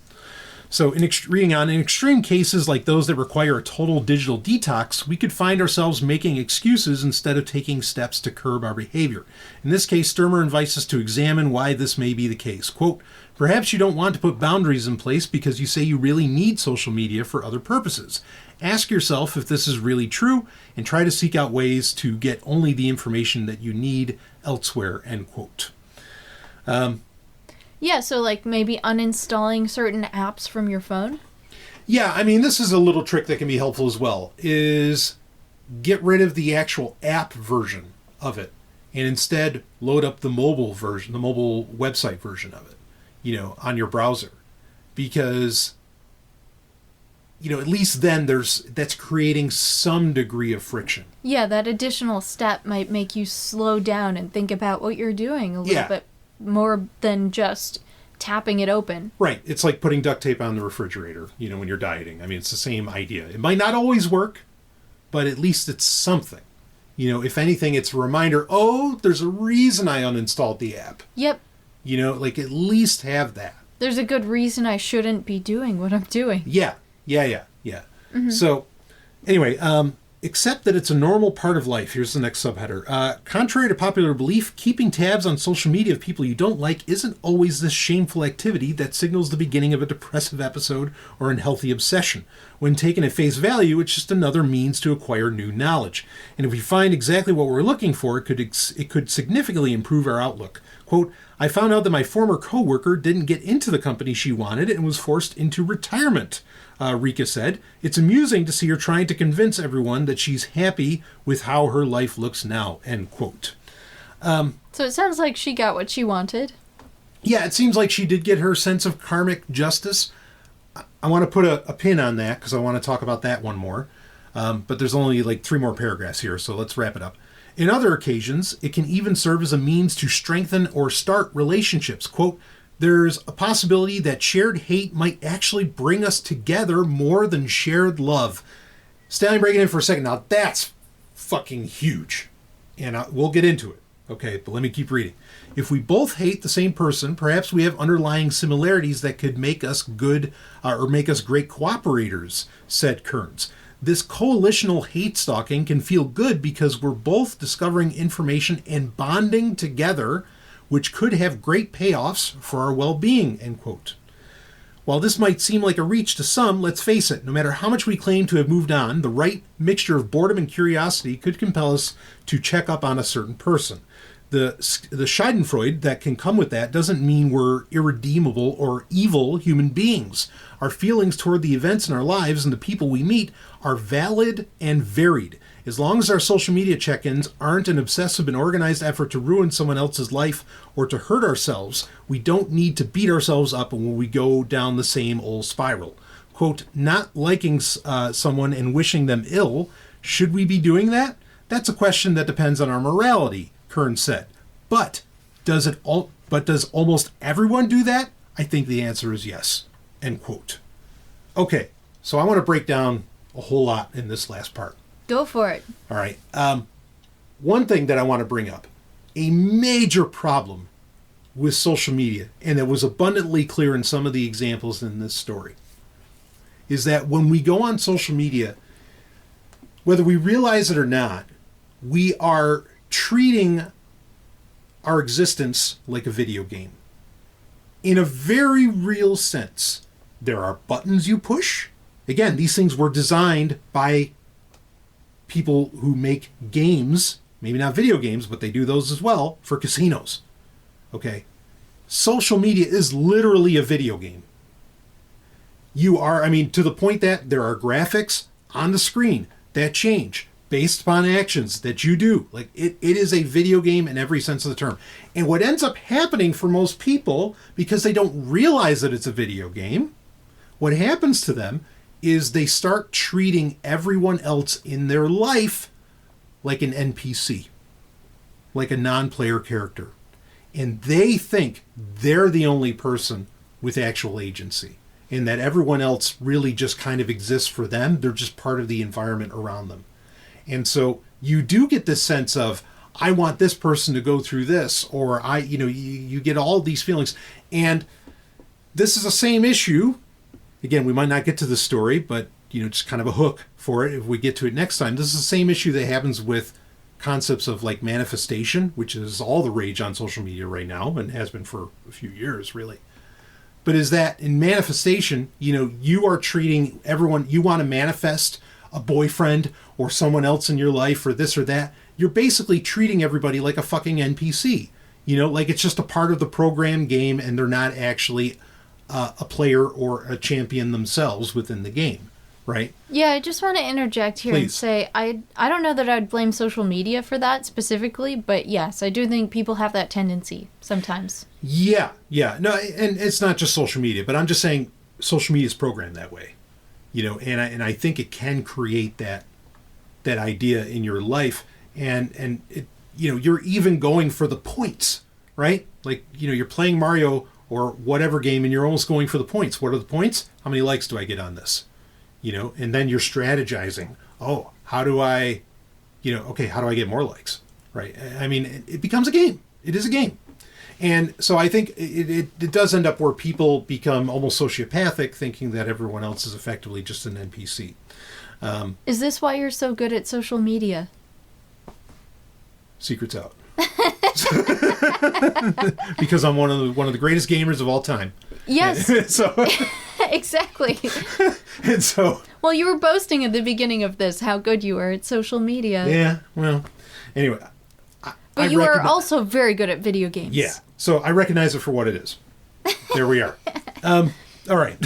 So reading on, in extreme cases like those that require a total digital detox, we could find ourselves making excuses instead of taking steps to curb our behavior. In this case, Sturmer invites us to examine why this may be the case. Quote, perhaps you don't want to put boundaries in place because you say you really need social media for other purposes. Ask yourself if this is really true and try to seek out ways to get only the information that you need elsewhere, end quote. Yeah, so maybe uninstalling certain apps from your phone? Yeah, this is a little trick that can be helpful as well, is get rid of the actual app version of it and instead load up the mobile version, the mobile website version of it, on your browser. Because, at least then that's creating some degree of friction. Yeah, that additional step might make you slow down and think about what you're doing a little bit more than just tapping it open. Right. It's like putting duct tape on the refrigerator, when you're dieting. It's the same idea. It might not always work, but at least it's something. If anything, it's a reminder, there's a reason I uninstalled the app. Yep. At least have that. There's a good reason I shouldn't be doing what I'm doing. Yeah. Mm-hmm. So, anyway, accept that it's a normal part of life. Here's the next subheader. Contrary to popular belief, keeping tabs on social media of people you don't like isn't always this shameful activity that signals the beginning of a depressive episode or unhealthy obsession. When taken at face value, it's just another means to acquire new knowledge. And if we find exactly what we're looking for, it could significantly improve our outlook. Quote, I found out that my former coworker didn't get into the company she wanted and was forced into retirement. Rika said, it's amusing to see her trying to convince everyone that she's happy with how her life looks now, end quote. So it sounds like she got what she wanted. Yeah, it seems like she did get her sense of karmic justice. I want to put a pin on that because I want to talk about that one more. But there's only like 3 more paragraphs here, so let's wrap it up. In other occasions, it can even serve as a means to strengthen or start relationships. Quote, there's a possibility that shared hate might actually bring us together more than shared love. Stanley, breaking in for a second. Now, that's fucking huge. And we'll get into it. Okay, but let me keep reading. If we both hate the same person, perhaps we have underlying similarities that could make us good or make us great cooperators, said Kearns. This coalitional hate stalking can feel good because we're both discovering information and bonding together, which could have great payoffs for our well-being, end quote. While this might seem like a reach to some, let's face it, no matter how much we claim to have moved on, the right mixture of boredom and curiosity could compel us to check up on a certain person. The schadenfreude that can come with that doesn't mean we're irredeemable or evil human beings. Our feelings toward the events in our lives and the people we meet are valid and varied. As long as our social media check-ins aren't an obsessive and organized effort to ruin someone else's life or to hurt ourselves, we don't need to beat ourselves up when we go down the same old spiral. Quote, not liking someone and wishing them ill, should we be doing that? That's a question that depends on our morality, Kearns said. But does almost everyone do that? I think the answer is yes. End quote. Okay, so I want to break down a whole lot in this last part. Go for it. All right. One thing that I want to bring up, a major problem with social media, and it was abundantly clear in some of the examples in this story, is that when we go on social media, whether we realize it or not, we are treating our existence like a video game. In a very real sense, there are buttons you push. Again, these things were designed by people who make games, maybe not video games, but they do those as well, for casinos. Okay? Social media is literally a video game. To the point that there are graphics on the screen that change based upon actions that you do. Like, it is a video game in every sense of the term. And what ends up happening for most people, because they don't realize that it's a video game, what happens to them is they start treating everyone else in their life like an NPC, like a non-player character. And they think they're the only person with actual agency, and that everyone else really just kind of exists for them. They're just part of the environment around them. And so you do get this sense of, I want this person to go through this, or you get all these feelings. And this is the same issue. Again, we might not get to the story, but just kind of a hook for it if we get to it next time. This is the same issue that happens with concepts of like manifestation, which is all the rage on social media right now and has been for a few years, really. But is that in manifestation, you are treating everyone, you want to manifest a boyfriend or someone else in your life or this or that. You're basically treating everybody like a fucking NPC. Like it's just a part of the program game and they're not actually a player or a champion themselves within the game, right? Yeah, I just want to interject here and say I don't know that I'd blame social media for that specifically, but yes, I do think people have that tendency sometimes. Yeah. No, and it's not just social media, but I'm just saying social media is programmed that way, and I think it can create that idea in your life, and it, you're even going for the points, right? Like, you're playing Mario or whatever game, and you're almost going for the points. What are the points? How many likes do I get on this? And then you're strategizing. Oh, how do I get more likes? Right? I mean, it becomes a game. It is a game. And so I think it does end up where people become almost sociopathic, thinking that everyone else is effectively just an NPC. Is this why you're so good at social media? Secret's out. Because I'm one of the greatest gamers of all time. Yes. So exactly. And so, well, you were boasting at the beginning of this how good you are at social media. Yeah. Well, anyway. But you are also very good at video games. Yeah. So I recognize it for what it is. There we are. All right.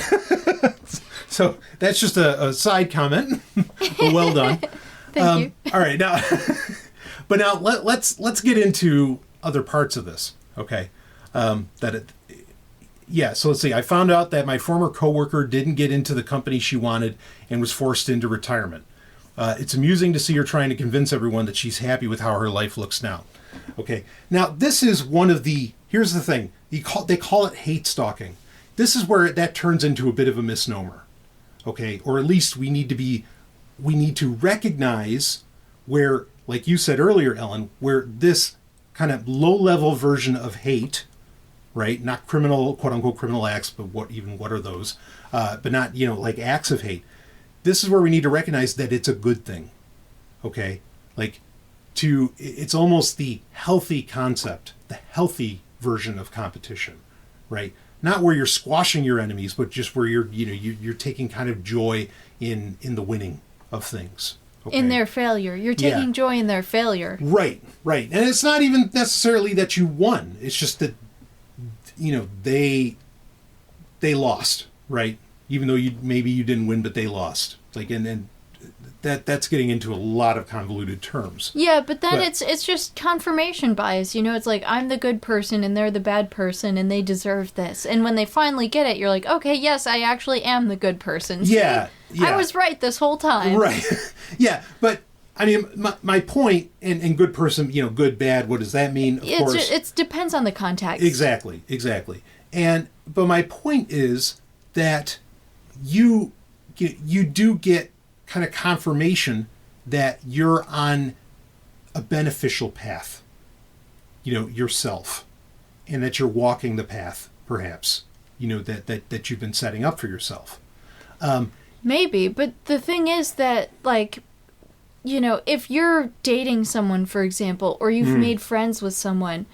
So that's just a side comment. Well done. Thank you. All right. Now, but now let's get into other parts of this. Okay. That yeah, so let's see. I found out that my former coworker didn't get into the company she wanted and was forced into retirement. It's amusing to see her trying to convince everyone that she's happy with how her life looks now. Okay, now this is one of the, here's the thing, they call it hate stalking. This is where that turns into a bit of a misnomer. Okay, or at least we need to recognize where, like you said earlier, Ellen, where this kind of low-level version of hate, right? Not criminal, quote-unquote criminal acts, but what are those? But not, like acts of hate. This is where we need to recognize that it's a good thing, okay? Like, it's almost the healthy concept, the healthy version of competition, right? Not where you're squashing your enemies, but just where you're taking kind of joy in the winning of things. Okay? In their failure. You're taking joy in their failure. Right. And it's not even necessarily that you won. It's just that, they lost, right? Even though maybe you didn't win, but they lost. Like, and that's getting into a lot of convoluted terms. Yeah, but then it's just confirmation bias. It's like, I'm the good person and they're the bad person and they deserve this. And when they finally get it, you're like, okay, yes, I actually am the good person. See, yeah. I was right this whole time. Right. Yeah, but I mean, my point in good person, good, bad, what does that mean? Of course. It depends on the context. Exactly. But my point is that you do get kind of confirmation that you're on a beneficial path, yourself, and that you're walking the path, perhaps, that you've been setting up for yourself. Maybe, but the thing is that, like, if you're dating someone, for example, or you've made friends with someone,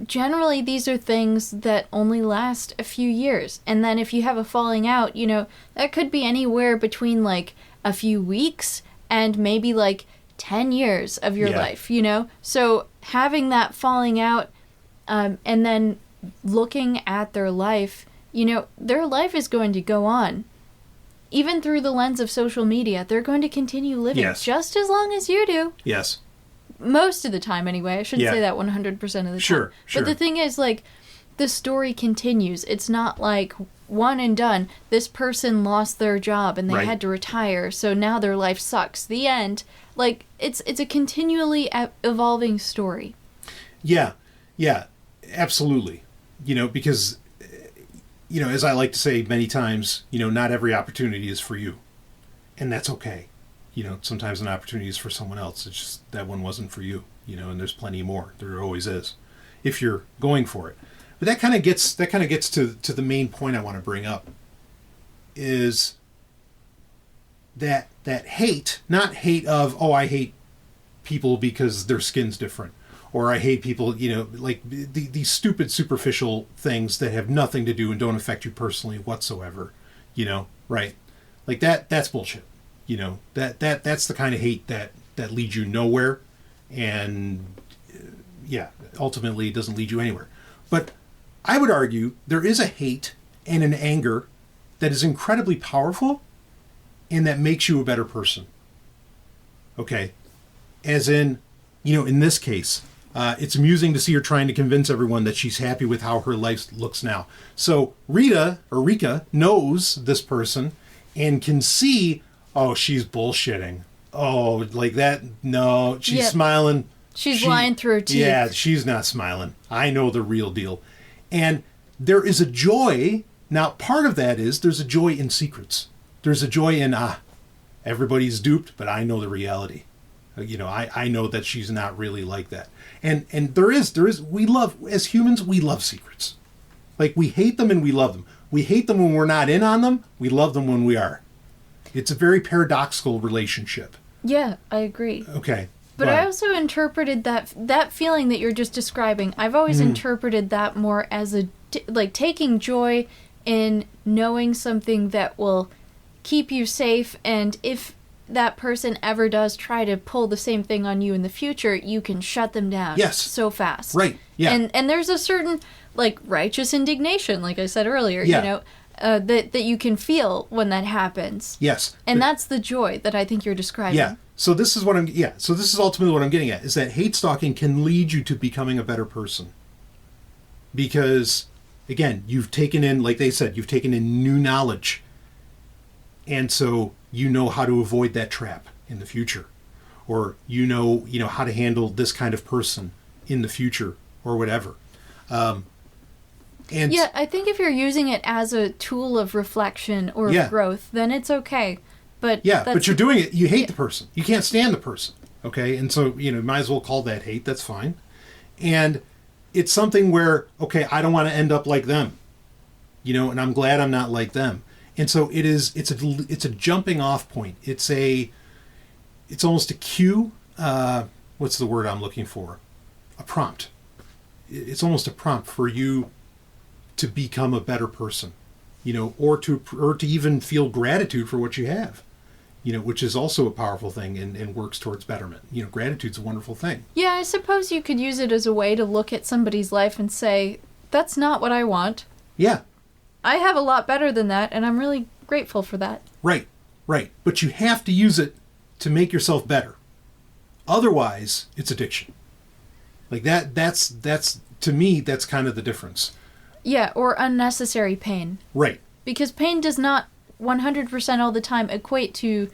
generally these are things that only last a few years. And then if you have a falling out, that could be anywhere between, like, a few weeks and maybe, like, 10 years of your life, So having that falling out and then looking at their life, their life is going to go on. Even through the lens of social media, they're going to continue living just as long as you do. Yes. Most of the time, anyway. I shouldn't say that 100% of the time. Sure. But the thing is, like, the story continues. It's not like one and done. This person lost their job and they had to retire, so now their life sucks. The end. Like, it's a continually evolving story. Yeah, absolutely. Because... as I like to say many times, not every opportunity is for you. And that's okay. Sometimes an opportunity is for someone else. It's just that one wasn't for you, and there's plenty more. There always is, if you're going for it. But that kind of gets to the main point I want to bring up, is that hate, not hate of, I hate people because their skin's different. Or I hate people, like these stupid superficial things that have nothing to do and don't affect you personally whatsoever, right? Like that's bullshit. That's the kind of hate that leads you nowhere, and ultimately it doesn't lead you anywhere. But I would argue there is a hate and an anger that is incredibly powerful and that makes you a better person. Okay? As in, in this case, it's amusing to see her trying to convince everyone that she's happy with how her life looks now. So Rika knows this person and can see, she's bullshitting. Oh, like that? No, she's smiling. She's lying through her teeth. Yeah, she's not smiling. I know the real deal. And there is a joy. Now, part of that is there's a joy in secrets. There's a joy in, everybody's duped, but I know the reality. I know that she's not really like that. And there is, we love, as humans, we love secrets. Like, we hate them and we love them. We hate them when we're not in on them. We love them when we are. It's a very paradoxical relationship. Yeah, I agree. Okay. But I also interpreted that feeling that you're just describing, I've always interpreted that more as taking joy in knowing something that will keep you safe, and if that person ever does try to pull the same thing on you in the future, you can shut them down so fast. Right, yeah. And there's a certain, like, righteous indignation, like I said earlier, that you can feel when that happens. Yes. And that's the joy that I think you're describing. Yeah. So this is ultimately what I'm getting at, is that hate stalking can lead you to becoming a better person. Because again, you've taken in, like they said, you've taken in new knowledge. And so you know how to avoid that trap in the future. Or you know how to handle this kind of person in the future or whatever. And yeah, I think if you're using it as a tool of reflection or of growth, then it's okay. But but you're doing it, you hate the person. You can't stand the person. Okay? And so, might as well call that hate. That's fine. And it's something where, okay, I don't want to end up like them. And I'm glad I'm not like them. And so it's a jumping off point. It's almost a cue. What's the word I'm looking for? A prompt. It's almost a prompt for you to become a better person, or to even feel gratitude for what you have, which is also a powerful thing and works towards betterment. Gratitude's a wonderful thing. Yeah, I suppose you could use it as a way to look at somebody's life and say, that's not what I want. Yeah. I have a lot better than that, and I'm really grateful for that. Right. But you have to use it to make yourself better. Otherwise, it's addiction. Like that's to me, that's kind of the difference. Yeah, or unnecessary pain. Right. Because pain does not 100% all the time equate to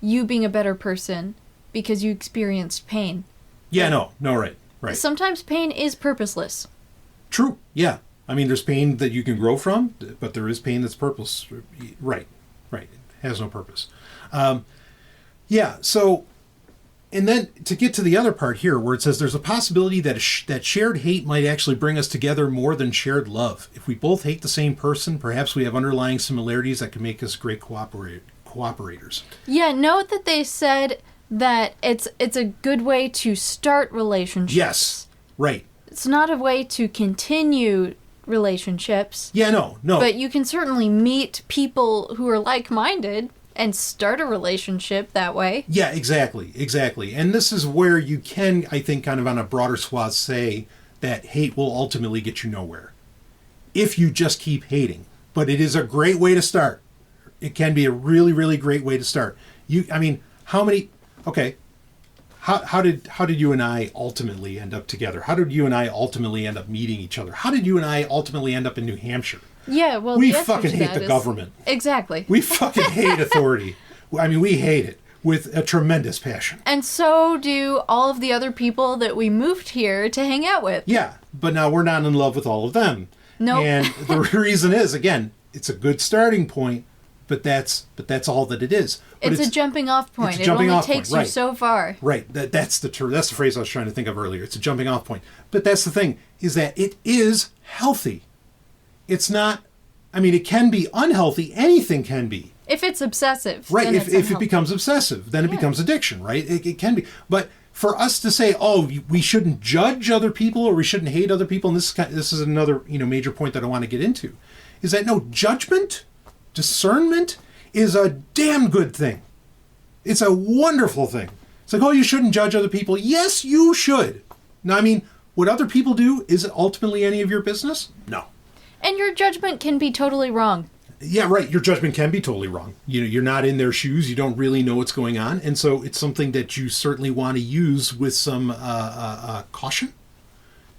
you being a better person because you experienced pain. Yeah, no, right. Sometimes pain is purposeless. True, yeah. I mean, there's pain that you can grow from, but there is pain that's purposeless. Right. It has no purpose. So... And then to get to the other part here where it says there's a possibility that that shared hate might actually bring us together more than shared love. If we both hate the same person, perhaps we have underlying similarities that can make us great cooperators. Yeah, note that they said that it's a good way to start relationships. Yes, right. It's not a way to continue relationships. Yeah, no. But you can certainly meet people who are like-minded and start a relationship that way. Yeah, exactly. And this is where you can, I think, kind of on a broader swath say that hate will ultimately get you nowhere. If you just keep hating. But it is a great way to start. It can be a really, really great way to start. How did you and I ultimately end up together? How did you and I ultimately end up meeting each other? How did you and I ultimately end up in New Hampshire? Yeah, well, we fucking hate the government. Exactly. We fucking hate authority. We hate it with a tremendous passion. And so do all of the other people that we moved here to hang out with. Yeah, but now we're not in love with all of them. No. Nope. And the reason is, again, it's a good starting point, but that's all that it is. But it's a jumping off point. It only takes you so far. Right. That's the phrase I was trying to think of earlier. It's a jumping off point. But that's the thing, is that it is healthy. It's not, it can be unhealthy. Anything can be. If it's obsessive. Right. If it becomes obsessive, then it becomes addiction, right? It can be. But for us to say, we shouldn't judge other people or we shouldn't hate other people, and this is another major point that I want to get into, is that no, judgment, discernment is a damn good thing. It's a wonderful thing. It's like, you shouldn't judge other people. Yes, you should. Now, what other people do, is it ultimately any of your business? No. And your judgment can be totally wrong. Yeah, right. Your judgment can be totally wrong. You're not in their shoes. You don't really know what's going on. And so it's something that you certainly want to use with some caution.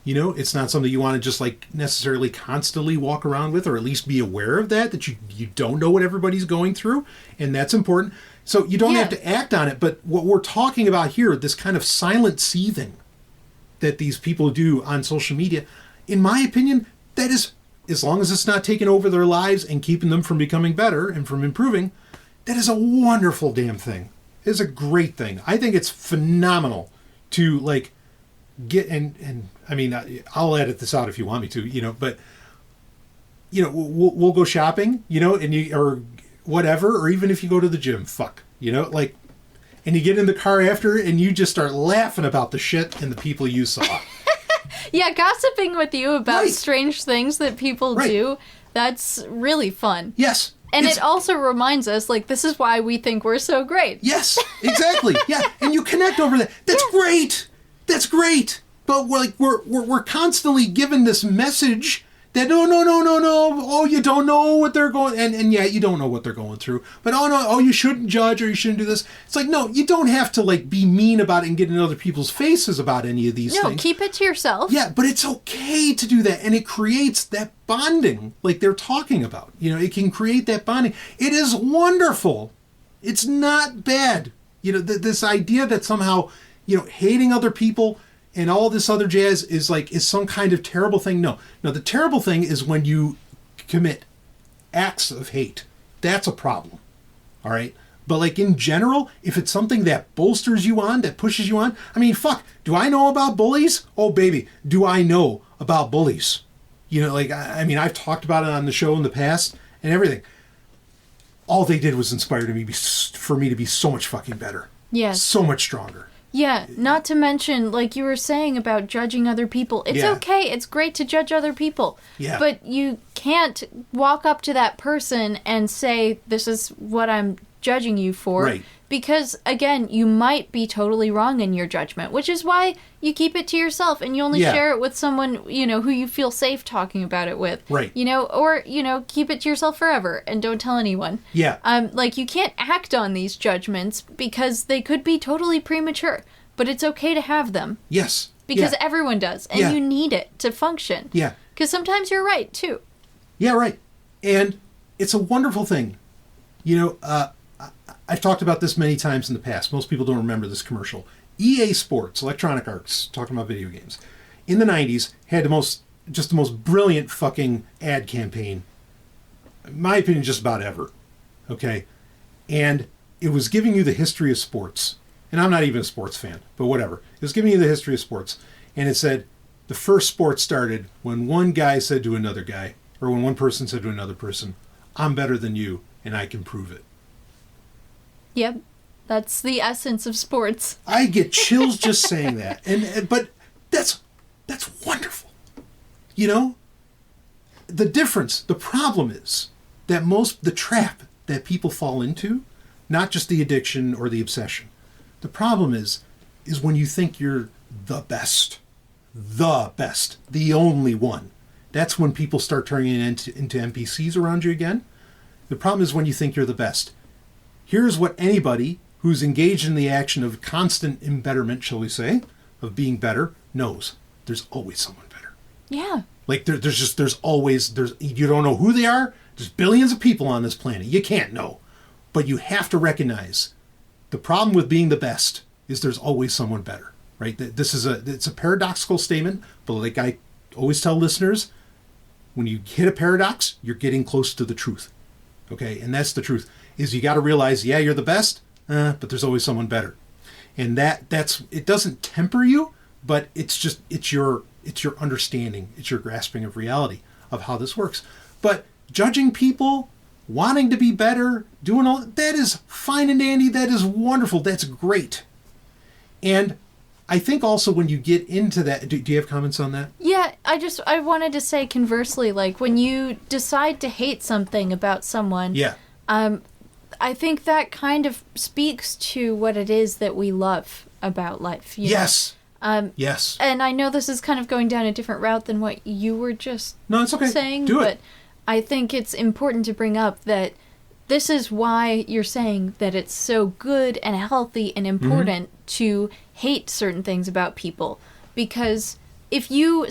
It's not something you want to just necessarily constantly walk around with, or at least be aware of that you don't know what everybody's going through. And that's important. So you don't have to act on it. But what we're talking about here, this kind of silent seething that these people do on social media, in my opinion, that is, as long as it's not taking over their lives and keeping them from becoming better and from improving, that is a wonderful damn thing. It is a great thing. I think it's phenomenal to get and I'll edit this out if you want me to, but we'll go shopping, and or whatever, or even if you go to the gym, and you get in the car after and you just start laughing about the shit and the people you saw. Yeah, gossiping with you about strange things that people do, that's really fun. Yes. And it also reminds us, this is why we think we're so great. Yes, exactly. Yeah, and you connect over that. That's great. That's great. But we're constantly given this message That no. Oh, you don't know what they're going, and yeah, you don't know what they're going through. But you shouldn't judge or you shouldn't do this. It's like, no, you don't have to like be mean about it and get in other people's faces about any of these things. No, keep it to yourself. Yeah, but it's okay to do that, and it creates that bonding like they're talking about. It can create that bonding. It is wonderful. It's not bad. This idea that somehow, hating other people and all this other jazz is some kind of terrible thing. No, the terrible thing is when you commit acts of hate. That's a problem. All right? But like in general, if it's something that bolsters you on, that pushes you on, I mean, fuck, do I know about bullies? Oh, baby, do I know about bullies? I've talked about it on the show in the past and everything. All they did was inspire for me to be so much fucking better. Yes. So much stronger. Yeah, not to mention, like you were saying about judging other people. It's okay. It's great to judge other people. Yeah. But you can't walk up to that person and say, this is what I'm judging you for. Right. Because, again, you might be totally wrong in your judgment, which is why you keep it to yourself and you only share it with someone, who you feel safe talking about it with. Right. Or, keep it to yourself forever and don't tell anyone. Yeah. You can't act on these judgments because they could be totally premature, but it's okay to have them. Yes. Because everyone does, and you need it to function. Yeah. Because sometimes you're right, too. Yeah, right. And it's a wonderful thing. I've talked about this many times in the past. Most people don't remember this commercial. EA Sports, Electronic Arts, talking about video games, in the 90s had the most brilliant fucking ad campaign, in my opinion, just about ever. Okay? And it was giving you the history of sports. And I'm not even a sports fan, but whatever. It was giving you the history of sports. And it said, the first sport started when one guy said to another guy, or when one person said to another person, I'm better than you, and I can prove it. Yep. That's the essence of sports. I get chills just saying that. But that's wonderful. The problem is that the trap that people fall into, not just the addiction or the obsession. The problem is when you think you're the best, the only one. That's when people start turning into NPCs around you again. The problem is when you think you're the best. Here's what anybody who's engaged in the action of constant embetterment, shall we say, of being better, knows. There's always someone better. Yeah. Like you don't know who they are. There's billions of people on this planet. You can't know. But you have to recognize the problem with being the best is there's always someone better, right? It's a paradoxical statement, but like I always tell listeners, when you hit a paradox, you're getting close to the truth. Okay? And that's the truth. Is you got to realize, you're the best, but there's always someone better. And that's it doesn't temper you, but it's your understanding, it's your grasping of reality of how this works. But judging people, wanting to be better, doing all that is fine and dandy, that is wonderful, that's great. And I think also when you get into that, do you have comments on that? Yeah, I wanted to say conversely, like when you decide to hate something about someone, I think that kind of speaks to what it is that we love about life. Yes. Yes. And I know this is kind of going down a different route than what you were just it's okay. saying. Do it. But I think it's important to bring up that this is why you're saying that it's so good and healthy and important to hate certain things about people. Because if you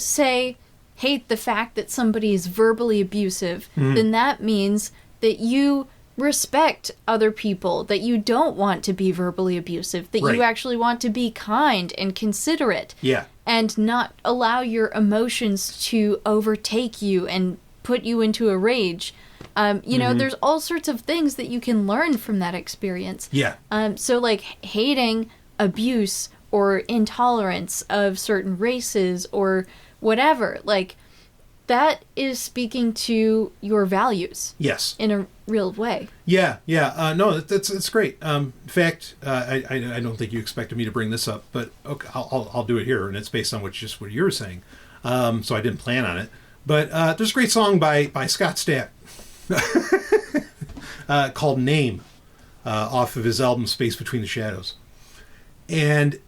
hate the fact that somebody is verbally abusive, then that means that you respect other people, that you don't want to be verbally abusive, that you actually want to be kind and considerate. Yeah. And not allow your emotions to overtake you and put you into a rage. There's all sorts of things that you can learn from that experience. Yeah. So like hating abuse or intolerance of certain races or whatever, like that is speaking to your values. Yes. In a real way. Yeah. No, it's great. In fact, I don't think you expected me to bring this up, but okay, I'll do it here, and it's based on what you were saying. So I didn't plan on it, but there's a great song by Scott Stapp called "Name," off of his album "Space Between the Shadows," and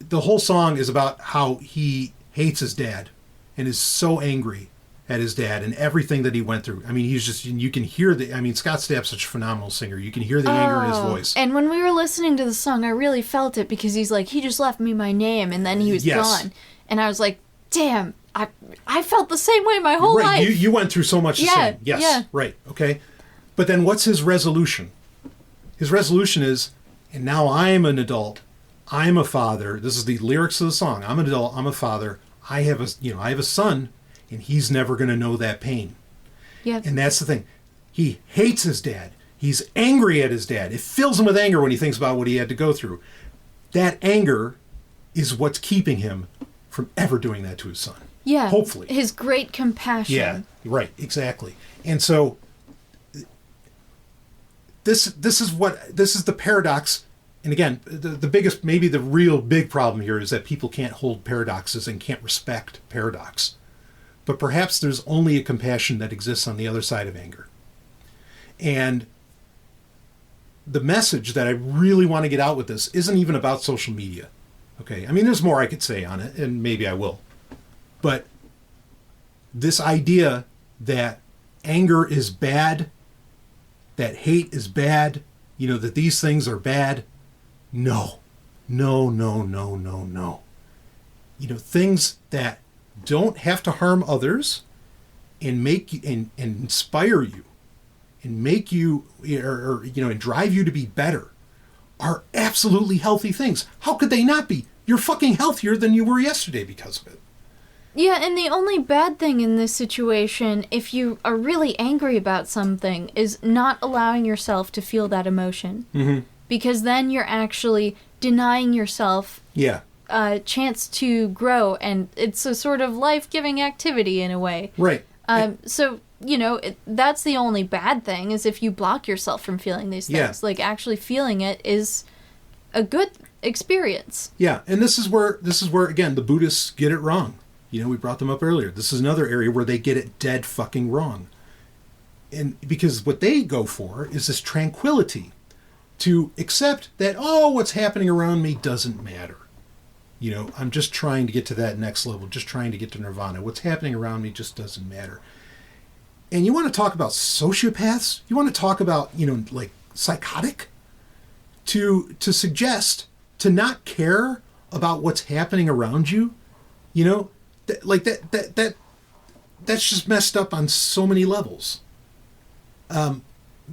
the whole song is about how he hates his dad and is so angry at his dad and everything that he went through. I mean, he's just, you can hear Scott Stapp's such a phenomenal singer. You can hear the anger in his voice. And when we were listening to the song, I really felt it because he's like, he just left me my name and then he was gone. And I was like, damn, I felt the same way my whole life. You went through so much the same. Yes, yeah. Right, okay. But then what's his resolution? His resolution is, and now I'm an adult. I'm a father. This is the lyrics of the song. I'm an adult. I'm a father. I have a son, and he's never going to know that pain. Yeah. And that's the thing. He hates his dad. He's angry at his dad. It fills him with anger when he thinks about what he had to go through. That anger is what's keeping him from ever doing that to his son. Yeah. Hopefully. His great compassion. Yeah, right, exactly. And so this is the paradox. And again, the biggest, maybe the real big problem here is that people can't hold paradoxes and can't respect paradox. But perhaps there's only a compassion that exists on the other side of anger. And the message that I really want to get out with this isn't even about social media. Okay, I mean, there's more I could say on it, and maybe I will. But this idea that anger is bad, that hate is bad, that these things are bad, no. Things that don't have to harm others and make you and inspire you and make you and drive you to be better are absolutely healthy things. How could they not be? You're fucking healthier than you were yesterday because of it. Yeah, and the only bad thing in this situation, if you are really angry about something, is not allowing yourself to feel that emotion. Mm-hmm. Because then you're actually denying yourself a chance to grow, and it's a sort of life-giving activity in a way. Right. So, that's the only bad thing, is if you block yourself from feeling these things. Yeah. Like, actually feeling it is a good experience. Yeah, and this is where again, the Buddhists get it wrong. We brought them up earlier. This is another area where they get it dead fucking wrong. And because what they go for is this tranquility to accept that, what's happening around me doesn't matter. I'm just trying to get to that next level, just trying to get to nirvana. What's happening around me just doesn't matter. And you want to talk about sociopaths? You want to talk about, like psychotic? To suggest to not care about what's happening around you, that's just messed up on so many levels.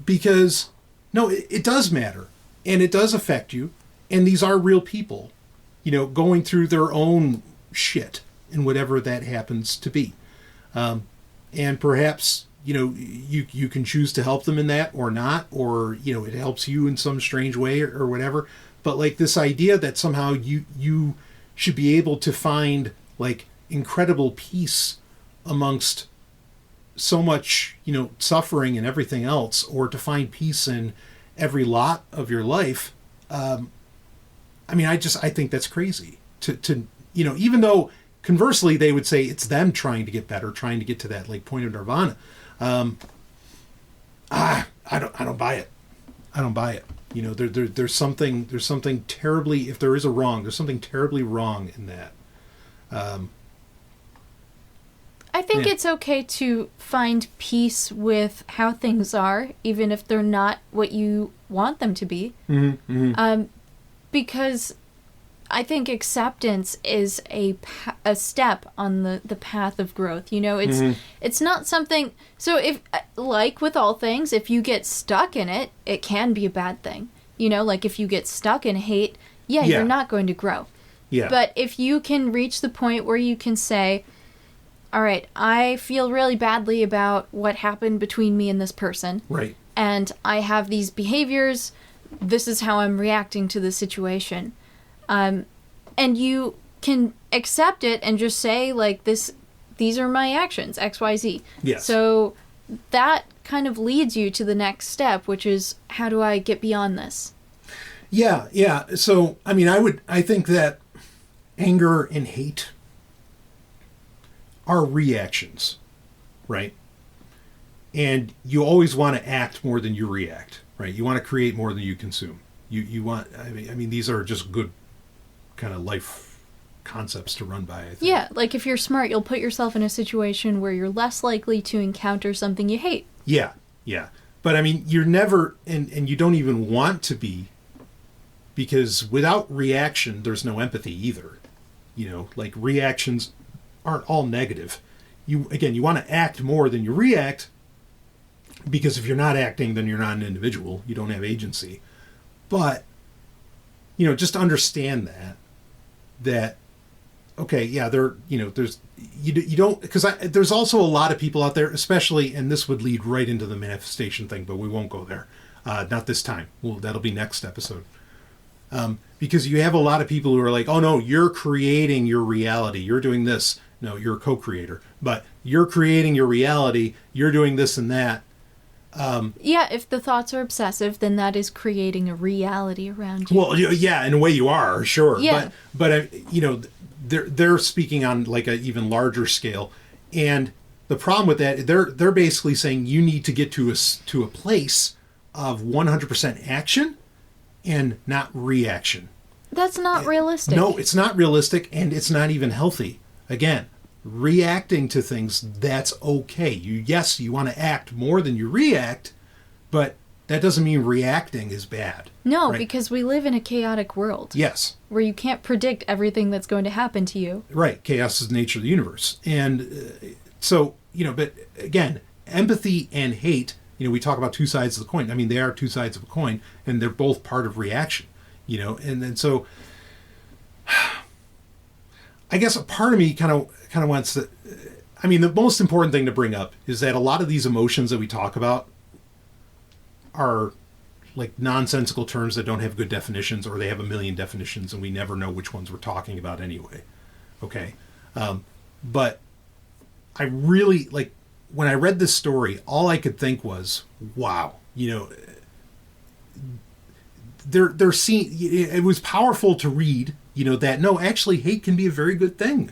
Because no, it does matter, and it does affect you, and these are real people, going through their own shit, and whatever that happens to be. And perhaps, you can choose to help them in that or not, or, it helps you in some strange way or whatever. But like this idea that somehow you should be able to find like incredible peace amongst so much, suffering and everything else, or to find peace in every lot of your life. I think that's crazy to even though conversely they would say it's them trying to get better, trying to get to that like point of nirvana. I don't buy it. I don't buy it. There's something terribly, if there is a wrong, there's something terribly wrong in that. I think it's okay to find peace with how things are, even if they're not what you want them to be. Mm-hmm, mm-hmm. Because I think acceptance is a step on the path of growth. It's not something. So if, like with all things, if you get stuck in it, it can be a bad thing. Like if you get stuck in hate, you're not going to grow. Yeah. But if you can reach the point where you can say, all right, I feel really badly about what happened between me and this person. Right. And I have these behaviors. This is how I'm reacting to the situation. And you can accept it and just say, like, these are my actions, X, Y, Z. Yes. So that kind of leads you to the next step, which is, how do I get beyond this? Yeah. So, I think that anger and hate are reactions, right? And you always want to act more than you react, right? You want to create more than you consume. You want, these are just good kind of life concepts to run by, I think. Yeah, like if you're smart, you'll put yourself in a situation where you're less likely to encounter something you hate. Yeah, yeah. But I mean, you're never, and you don't even want to be, because without reaction, there's no empathy either. You know, like reactions aren't all negative. You want to act more than you react, because if you're not acting, then you're not an individual. You don't have agency. But, you know, just understand that, okay, yeah, there's, you don't, because there's also a lot of people out there, especially, and this would lead right into the manifestation thing, but we won't go there. Not this time. Well, that'll be next episode. Because you have a lot of people who are like, oh no, you're creating your reality. You're doing this. No, you're a co-creator. But you're creating your reality. You're doing this and that. Yeah, if the thoughts are obsessive, then that is creating a reality around you. Well, yeah, in a way you are, sure. Yeah. But you know, they're speaking on like an even larger scale. And the problem with that, they're basically saying you need to get to a place of 100% action and not reaction. That's not realistic. No, it's not realistic, and it's not even healthy. Again, reacting to things, that's okay. You want to act more than you react, but that doesn't mean reacting is bad. No, right? Because we live in a chaotic world. Yes. Where you can't predict everything that's going to happen to you. Right. Chaos is the nature of the universe. And so, you know, but again, empathy and hate, you know, we talk about two sides of the coin. I mean, they are two sides of a coin, and they're both part of reaction, you know, and then so I guess a part of me kind of wants to, I mean, the most important thing to bring up is that a lot of these emotions that we talk about are like nonsensical terms that don't have good definitions, or they have a million definitions and we never know which ones we're talking about anyway. Okay. But I really, like, when I read this story, all I could think was, wow, you know, they're seeing, it was powerful to read, you know, that no, actually hate can be a very good thing.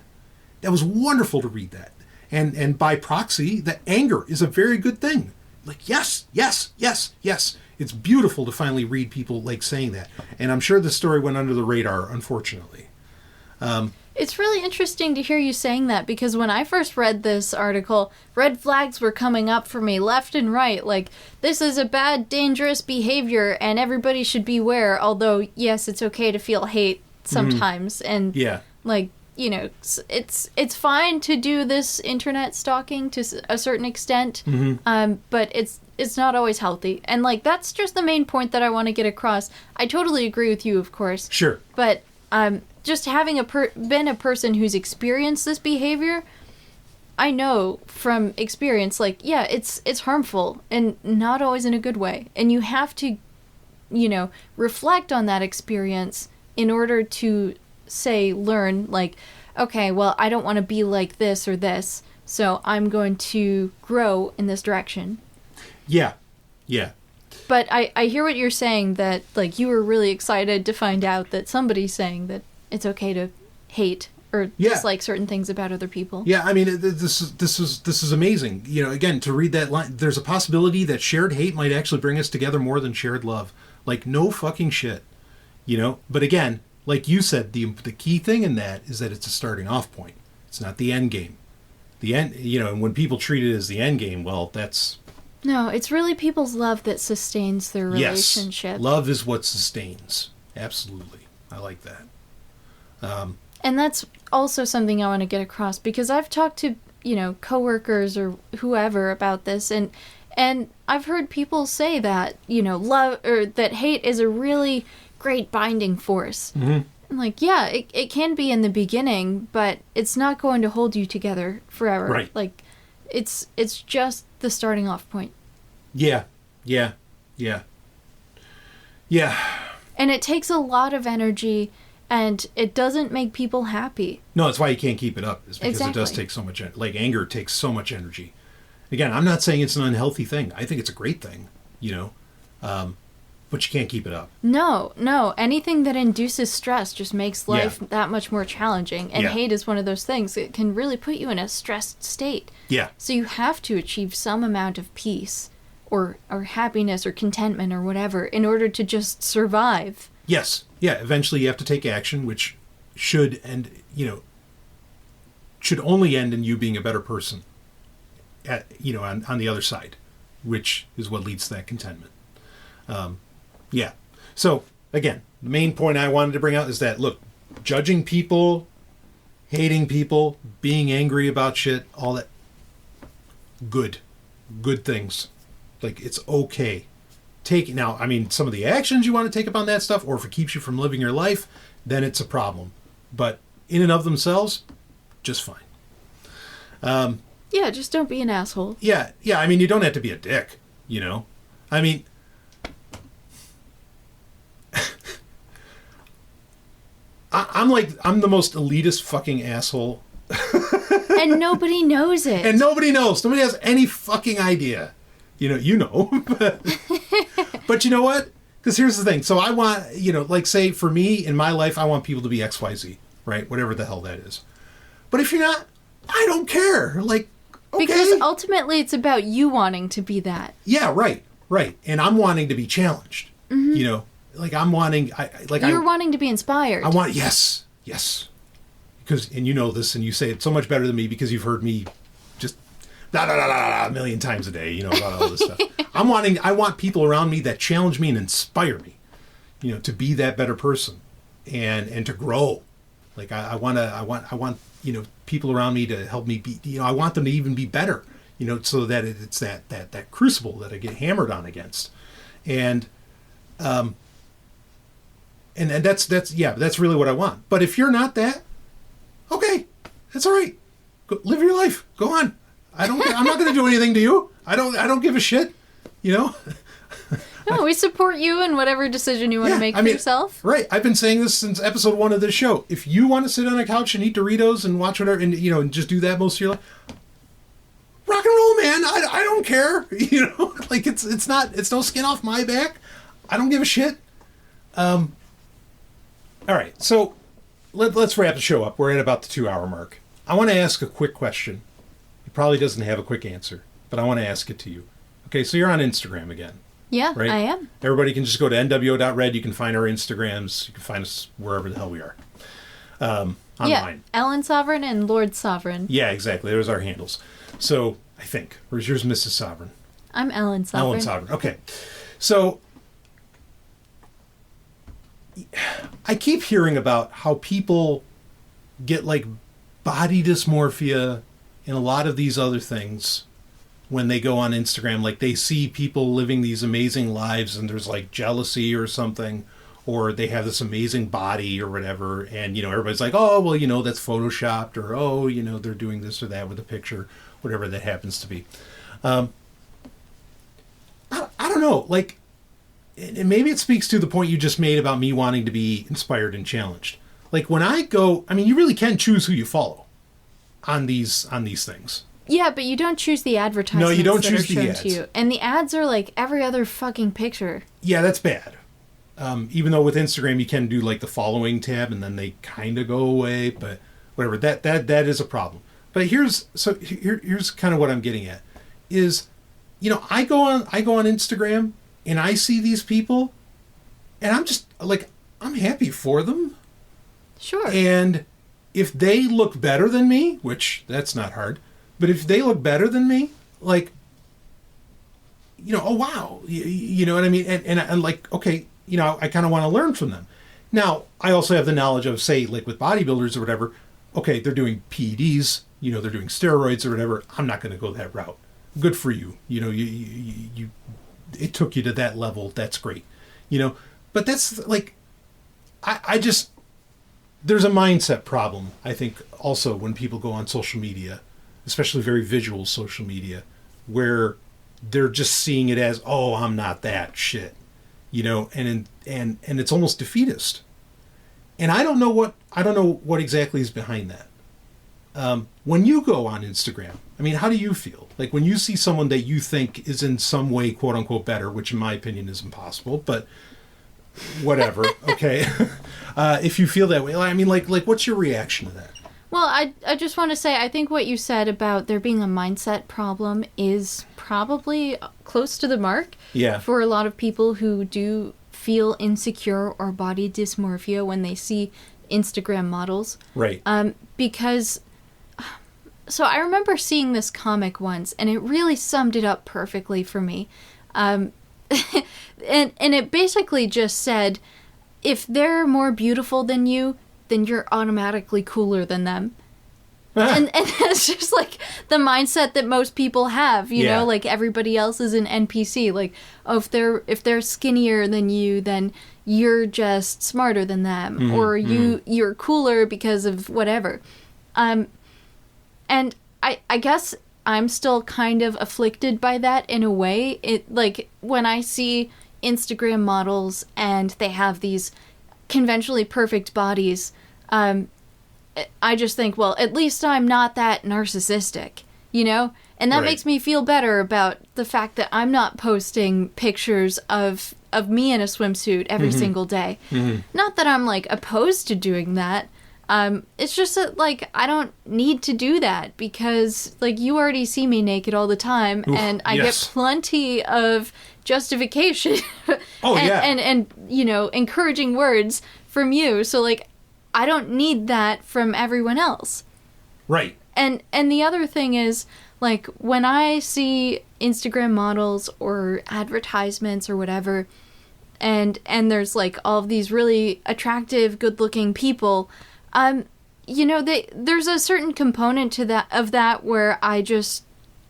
That was wonderful to read that. And by proxy, that anger is a very good thing. Like, yes, yes, yes, yes. It's beautiful to finally read people like saying that. And I'm sure the story went under the radar, unfortunately. It's really interesting to hear you saying that, because when I first read this article, red flags were coming up for me left and right. Like, this is a bad, dangerous behavior and everybody should beware. Although, yes, it's okay to feel hate sometimes. Mm-hmm. And, yeah, like, you know, it's fine to do this internet stalking to a certain extent, but it's not always healthy. And, like, that's just the main point that I want to get across. I totally agree with you, of course. Sure. But just having been a person who's experienced this behavior, I know from experience, like, yeah, it's harmful and not always in a good way. And you have to, you know, reflect on that experience in order to learn, like, okay, well, I don't want to be like this or this, so I'm going to grow in this direction. Yeah. Yeah. But I hear what you're saying, that, like, you were really excited to find out that somebody's saying that it's okay to hate or dislike certain things about other people. Yeah, I mean, this is amazing. You know, again, to read that line, there's a possibility that shared hate might actually bring us together more than shared love. Like, no fucking shit. You know? But again, like you said, the key thing in that is that it's a starting off point. It's not the end game. The end, you know, and when people treat it as the end game, well, that's... No, it's really people's love that sustains their relationship. Yes, love is what sustains. Absolutely. I like that. And that's also something I want to get across, because I've talked to, you know, coworkers or whoever about this, and I've heard people say that, you know, love, or that hate is a really great binding force. Mm-hmm. I'm like, yeah, it can be in the beginning, but it's not going to hold you together forever. Right. Like, it's just the starting off point. Yeah. Yeah. Yeah. Yeah. And it takes a lot of energy, and it doesn't make people happy. No, that's why you can't keep it up. It's because it does take so much, like, anger takes so much energy. Again, I'm not saying it's an unhealthy thing. I think it's a great thing, you know, but you can't keep it up. No. Anything that induces stress just makes life that much more challenging. And hate is one of those things. It can really put you in a stressed state. Yeah. So you have to achieve some amount of peace or happiness or contentment or whatever in order to just survive. Yes. Yeah. Eventually you have to take action, which should end, should only end in you being a better person on the other side, which is what leads to that contentment. Yeah. So again, the main point I wanted to bring out is that, look, judging people, hating people, being angry about shit, all that, good things. Like, it's okay. Now, I mean, some of the actions you want to take upon that stuff, or if it keeps you from living your life, then it's a problem. But in and of themselves, just fine. Yeah, just don't be an asshole. Yeah. I mean, you don't have to be a dick, I mean, I'm the most elitist fucking asshole. And nobody knows it. And nobody knows. Nobody has any fucking idea. But you know what? Because here's the thing. So I want, like, say for me in my life, I want people to be XYZ, right? Whatever the hell that is. But if you're not, I don't care. Like, okay. Because ultimately it's about you wanting to be that. Yeah, right. And I'm wanting to be challenged. Mm-hmm. Like I'm wanting, You're wanting to be inspired. I want, yes. Because, and you know this, and you say it so much better than me because you've heard me just a million times a day, about all this stuff. I want people around me that challenge me and inspire me, to be that better person and to grow. Like I want people around me to help me be, I want them to even be better, so that it's that crucible that I get hammered on against. And that's really what I want. But if you're not that, okay, that's all right. Go, live your life. Go on. I'm not going to do anything to you. I don't give a shit. No, we support you in whatever decision you want to make for yourself. Right. I've been saying this since episode 1 of this show. If you want to sit on a couch and eat Doritos and watch whatever, and and just do that most of your life, rock and roll, man. I don't care. Like it's no skin off my back. I don't give a shit. All right. So let's wrap the show up. We're at about the 2-hour mark. I want to ask a quick question. It probably doesn't have a quick answer, but I want to ask it to you. Okay, so you're on Instagram again. Yeah, right? I am. Everybody can just go to nwo.red. You can find our Instagrams. You can find us wherever the hell we are. Online. Yeah, Ellen Sovryn and Lord Sovryn. Yeah, exactly. There's our handles. So, I think. Or is yours Mrs. Sovryn? I'm Ellen Sovryn. Ellen Sovryn. Okay. So, I keep hearing about how people get, like, body dysmorphia and a lot of these other things when they go on Instagram. Like, they see people living these amazing lives and there's, like, jealousy or something, or they have this amazing body or whatever, and, everybody's like, oh, well, that's Photoshopped, or, oh, they're doing this or that with a picture, whatever that happens to be. I don't know, like, and maybe it speaks to the point you just made about me wanting to be inspired and challenged. Like, when I go, I mean, you really can choose who you follow on these things. Yeah, but you don't choose the advertisements. No, you don't that choose are shown the ads. to you. And the ads are like every other fucking picture. Yeah, that's bad. Even though with Instagram you can do like the following tab and then they kind of go away, but whatever. That is a problem. But here's kind of what I'm getting at is, I go on Instagram and I see these people and I'm just like, I'm happy for them. Sure. And if they look better than me, which that's not hard, but if they look better than me, like, oh wow, you know what I mean? And like, okay, I kind of want to learn from them. Now, I also have the knowledge of, say, like with bodybuilders or whatever, okay, they're doing PEDs, they're doing steroids or whatever. I'm not going to go that route. Good for you. You it took you to that level. That's great. But that's like, I just, there's a mindset problem, I think, also when people go on social media, especially very visual social media, where they're just seeing it as, oh, I'm not that shit, and it's almost defeatist. And I don't know what exactly is behind that. When you go on Instagram, I mean, how do you feel? Like when you see someone that you think is in some way, quote unquote, better, which in my opinion is impossible, but whatever. Okay. If you feel that way, I mean, like what's your reaction to that? Well, I just want to say, I think what you said about there being a mindset problem is probably close to the mark. Yeah. For a lot of people who do feel insecure or body dysmorphia when they see Instagram models. Right. Because, so I remember seeing this comic once, and it really summed it up perfectly for me. And it basically just said, if they're more beautiful than you, then you're automatically cooler than them. And that's just like the mindset that most people have, you know, like everybody else is an NPC. Like, oh, if they're skinnier than you, then you're just smarter than them, or you're cooler because of whatever. And I guess I'm still kind of afflicted by that in a way. It, like, when I see Instagram models and they have these conventionally perfect bodies, I just think, well, at least I'm not that narcissistic, you know? And that makes me feel better about the fact that I'm not posting pictures of me in a swimsuit every single day. Not that I'm, like, opposed to doing that. It's just that, like, I don't need to do that because, like, you already see me naked all the time, and I get plenty of justification and, you know, encouraging words from you. So, like, I don't need that from everyone else. Right. And the other thing is, like, when I see Instagram models or advertisements or whatever, and there's, like, all of these really attractive, good-looking people, you know, there's a certain component to that where I just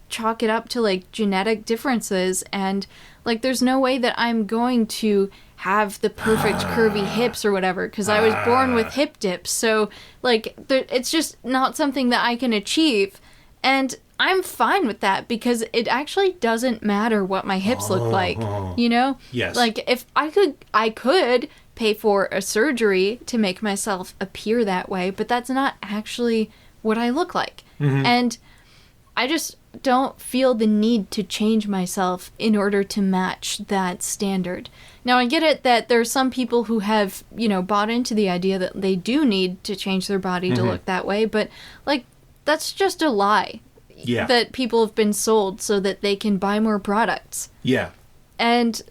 chalk it up to, like, genetic differences, and, like, there's no way that I'm going to have the perfect curvy hips or whatever, because I was born with hip dips. So, like, it's just not something that I can achieve. And I'm fine with that because it actually doesn't matter what my hips look like, you know? Yes. Like, if I could pay for a surgery to make myself appear that way, but that's not actually what I look like. And I just don't feel the need to change myself in order to match that standard. Now, I get it that there are some people who have, you know, bought into the idea that they do need to change their body to look that way, but, like, that's just a lie. Yeah. That people have been sold so that they can buy more products. Yeah. And,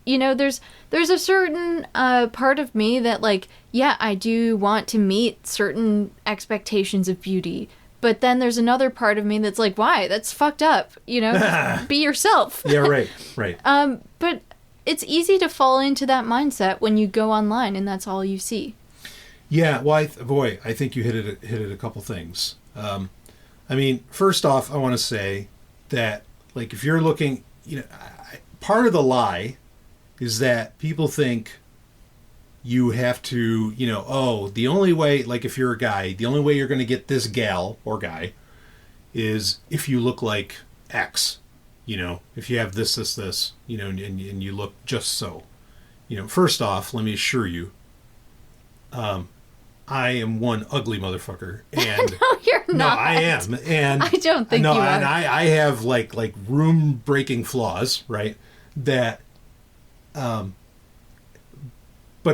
you know, there's a certain part of me that, like, yeah, I do want to meet certain expectations of beauty. But then there's another part of me that's like, why? That's fucked up. You know, be yourself. Yeah, right. But it's easy to fall into that mindset when you go online and that's all you see. Yeah, well, I think you hit it a couple things. I mean, first off, I want to say that, like, if you're looking, you know, part of the lie is that people think you have to, you know, oh, the only way, like, if you're a guy, the only way you're going to get this gal or guy is if you look like X, you know, if you have this, you know, and you look just so. You know, first off, let me assure you, I am one ugly motherfucker. And no, you're not. No, I am. And I don't think you are. And I have like room-breaking flaws, right? That, but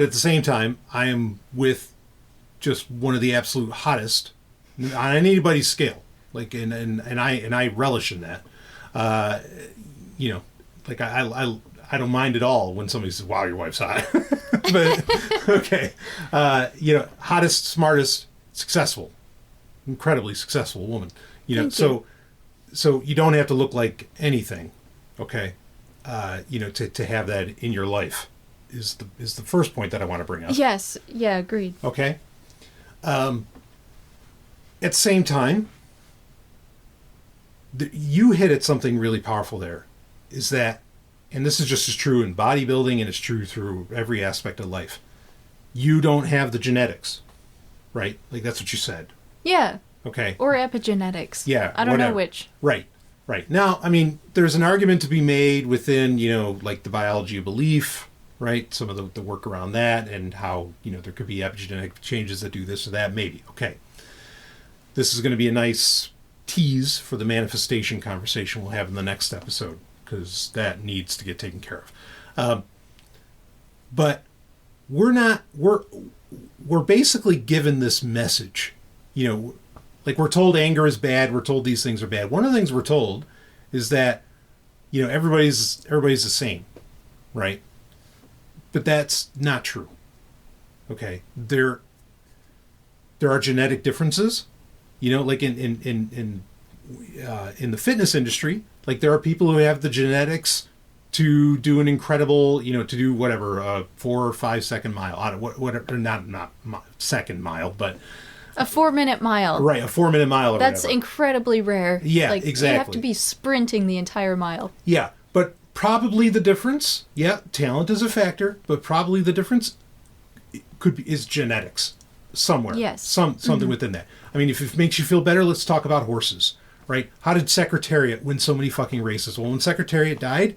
at the same time, I am with just one of the absolute hottest on anybody's scale. Like, and I relish in that. You know, like I don't mind at all when somebody says, "Wow, your wife's hot." But okay, you know, hottest, smartest, successful, incredibly successful woman. You know, so you don't have to look like anything. Okay, you know, to have that in your life is the first point that I want to bring up. Yes. Yeah. Agreed. Okay. At the same time, you hit at something really powerful there. Is that, and this is just as true in bodybuilding and it's true through every aspect of life. You don't have the genetics, right? Like, that's what you said. Yeah. Okay. Or epigenetics. Yeah. I don't know which. Right. Now, I mean, there's an argument to be made within, you know, like the biology of belief, right? Some of the work around that and how, you know, there could be epigenetic changes that do this or that. Maybe. Okay. This is going to be a nice tease for the manifestation conversation we'll have in the next episode, because that needs to get taken care of. But we're basically given this message, you know, like we're told anger is bad, we're told these things are bad. One of the things we're told is that, you know, everybody's the same, right? But that's not true. Okay, there are genetic differences. You know, like in the fitness industry, like there are people who have the genetics to do an incredible, you know, to do whatever, 4 or 5 second mile, whatever, not second mile, but a 4-minute mile. Right, a 4-minute mile or That's whatever. incredibly rare. Yeah, like, exactly. You have to be sprinting the entire mile. Yeah, but probably the difference, talent is a factor, but probably the difference is genetics somewhere. Yes. Something within that. I mean, if it makes you feel better, let's talk about horses, right? How did Secretariat win so many fucking races? Well, when Secretariat died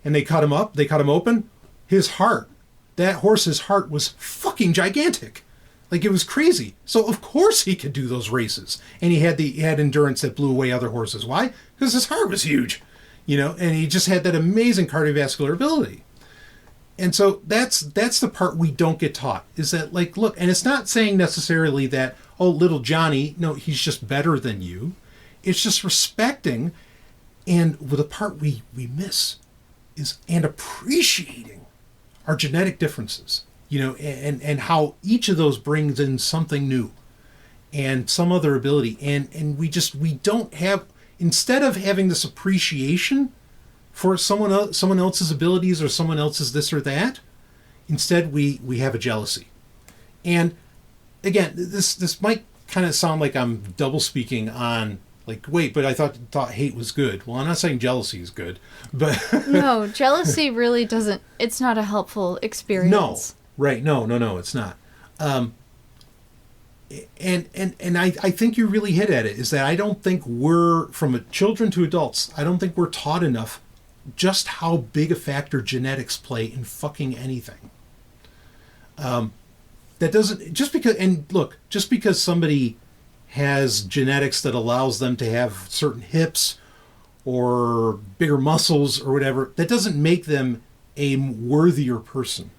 and they cut him open, his heart, that horse's heart was fucking gigantic. Like, it was crazy. So, of course, he could do those races. And he had endurance that blew away other horses. Why? Because his heart was huge, you know, and he just had that amazing cardiovascular ability. And so that's the part we don't get taught, is that, like, look, and it's not saying necessarily that, oh, little Johnny, no, he's just better than you. It's just respecting, and the part we miss is, and appreciating our genetic differences. You know, and how each of those brings in something new and some other ability. And we don't have, instead of having this appreciation for someone else's abilities or someone else's this or that, instead we have a jealousy. And again, this might kind of sound like I'm double speaking on, like, wait, but I thought hate was good. Well, I'm not saying jealousy is good, but no, jealousy really doesn't, it's not a helpful experience. No. Right. No, it's not. And I think you really hit at it, is that I don't think we're, from children to adults, I don't think we're taught enough just how big a factor genetics play in fucking anything. That doesn't, just because somebody has genetics that allows them to have certain hips or bigger muscles or whatever, that doesn't make them a worthier person.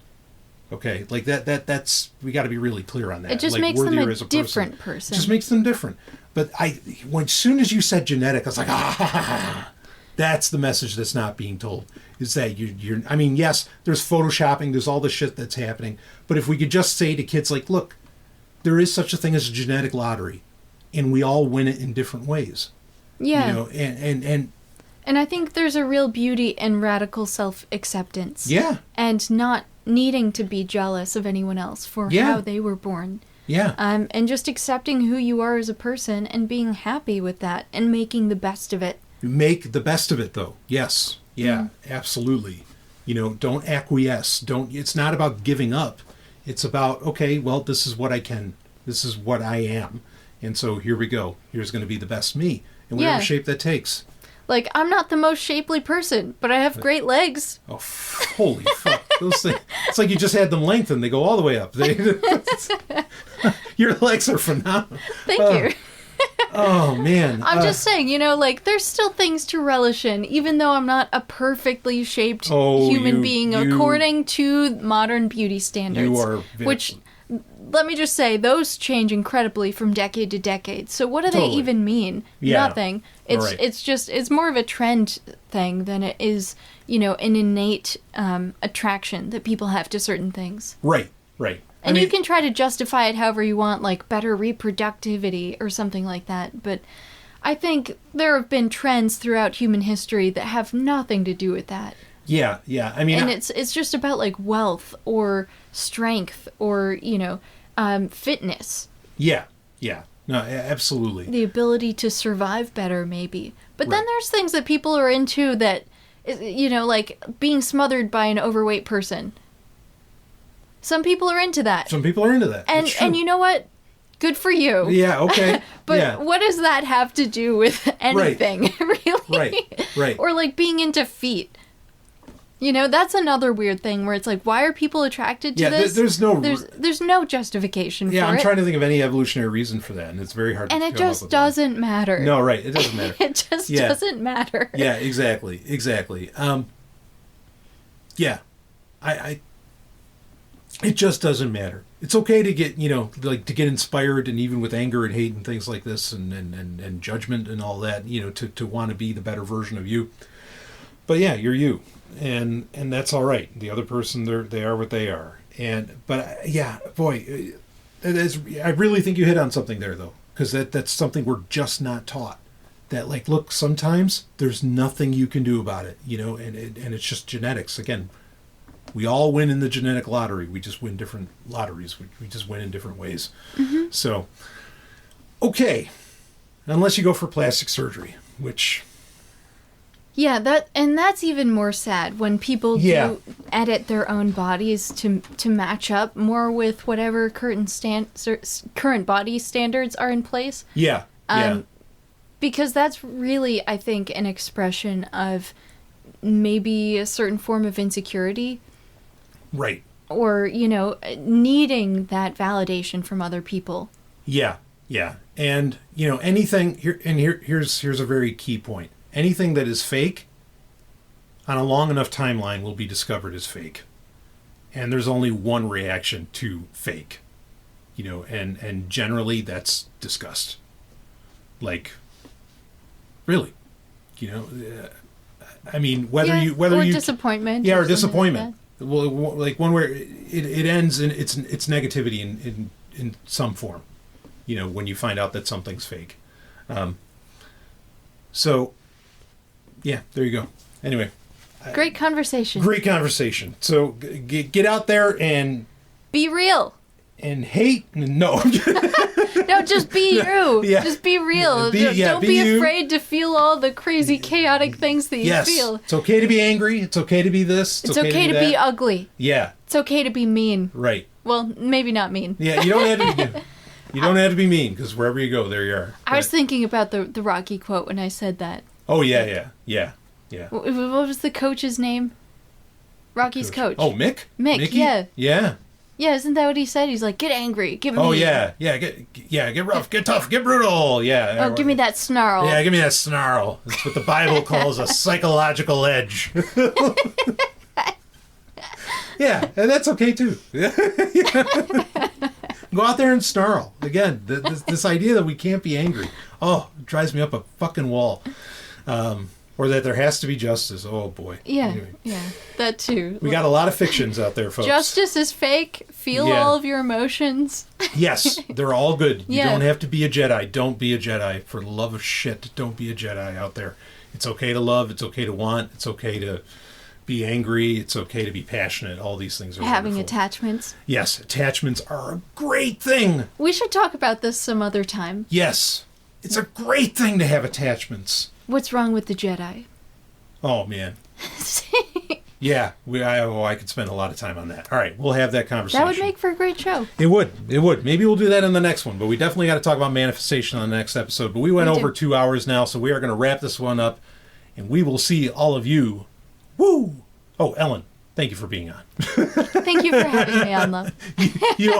Okay, like that's, we got to be really clear on that. It just like, makes them a as different person. It just makes them different. But as soon as you said genetic, I was like, that's the message that's not being told. Is that you're, I mean, yes, there's photoshopping, there's all the shit that's happening. But if we could just say to kids, like, look, there is such a thing as a genetic lottery, and we all win it in different ways. Yeah. You know, and I think there's a real beauty in radical self-acceptance. Yeah. And not needing to be jealous of anyone else for how they were born. Yeah. And just accepting who you are as a person and being happy with that and making the best of it. Make the best of it, though. Yes. Yeah, absolutely. You know, don't acquiesce. It's not about giving up. It's about, okay, well, this is what I can. This is what I am. And so here we go. Here's going to be the best me. In whatever shape that takes. Like, I'm not the most shapely person, but I have great legs. Oh, holy fuck. Those things, it's like you just had them lengthened. They go all the way up. Your legs are phenomenal. Thank you. Oh, man. I'm just saying, you know, like, there's still things to relish in, even though I'm not a perfectly shaped human being according to modern beauty standards. You are... Which, let me just say, those change incredibly from decade to decade. So what do they even mean? Yeah. Nothing. It's more of a trend thing than it is, you know, an innate attraction that people have to certain things. Right. And you can try to justify it however you want, like better reproductivity or something like that. But I think there have been trends throughout human history that have nothing to do with that. Yeah. I mean, and it's just about like wealth or strength or, you know, fitness. Yeah. No, absolutely. The ability to survive better, maybe. But then there's things that people are into that, you know, like being smothered by an overweight person. Some people are into that. And you know what? Good for you. Yeah, okay. But what does that have to do with anything, really? Right. Or like being into feet. You know, that's another weird thing where it's like, why are people attracted to this? There's no justification for it. Yeah, I'm trying to think of any evolutionary reason for that, and it's very hard to come up with. And it just doesn't matter. No, right, it doesn't matter. It just doesn't matter. Yeah, exactly. It just doesn't matter. It's okay to get, you know, like to get inspired, and even with anger and hate and things like this and judgment and all that, you know, to want to be the better version of you. But yeah, you're you. And that's all right. The other person, they are what they are. But yeah, boy, I really think you hit on something there, though, because that's something we're just not taught. That, like, look, sometimes there's nothing you can do about it, and it's just genetics. Again, we all win in the genetic lottery. We just win different lotteries. We just win in different ways. Mm-hmm. So, okay, unless you go for plastic surgery, which... Yeah, that's even more sad when people do edit their own bodies to match up more with whatever current body standards are in place. Yeah, because that's really, I think, an expression of maybe a certain form of insecurity. Right. Or, needing that validation from other people. Yeah. And, anything here, and here's a very key point. Anything that is fake on a long enough timeline will be discovered as fake. And there's only one reaction to fake. And generally that's disgust. Like, really, I mean, whether you disappointment, or disappointment. Like well, like one where it ends in its negativity in some form, when you find out that something's fake. So, yeah, there you go. Anyway, great conversation. So get out there and be real. And hate? No. No, just be you. Yeah. Just be real. Don't be afraid to feel all the crazy, chaotic things that you feel. It's okay to be angry. It's okay to be this. It's okay to be ugly. Yeah. It's okay to be mean. Right. Well, maybe not mean. Yeah, you don't have to be mean, because wherever you go, there you are. I was thinking about the Rocky quote when I said that. Oh, yeah. What was the coach's name? Rocky's coach. Oh, Mick? Mickey? Yeah. Yeah. Yeah, isn't that what he said? He's like, get angry, get mean. Oh, yeah. Get rough, get tough, get brutal. Yeah. Oh, give me that snarl. Yeah, give me that snarl. That's what the Bible calls a psychological edge. Yeah, and that's okay, too. Go out there and snarl. Again, this idea that we can't be angry. Oh, it drives me up a fucking wall. Or that there has to be justice. Oh, boy. Yeah, anyway. Yeah, that too. We got a lot of fictions out there, folks. Justice is fake. Feel all of your emotions. Yes, they're all good. You don't have to be a Jedi. Don't be a Jedi. For the love of shit, don't be a Jedi out there. It's okay to love. It's okay to want. It's okay to be angry. It's okay to be passionate. All these things are having wonderful. Attachments. Yes, attachments are a great thing. We should talk about this some other time. Yes, it's a great thing to have attachments. What's wrong with the Jedi? Oh, man. Yeah, I could spend a lot of time on that. All right, we'll have that conversation. That would make for a great show. It would. Maybe we'll do that in the next one, but we definitely got to talk about manifestation on the next episode. But we went over 2 hours now, so we are going to wrap this one up, and we will see all of you. Woo! Oh, Ellen, thank you for being on. Thank you for having me on, love. you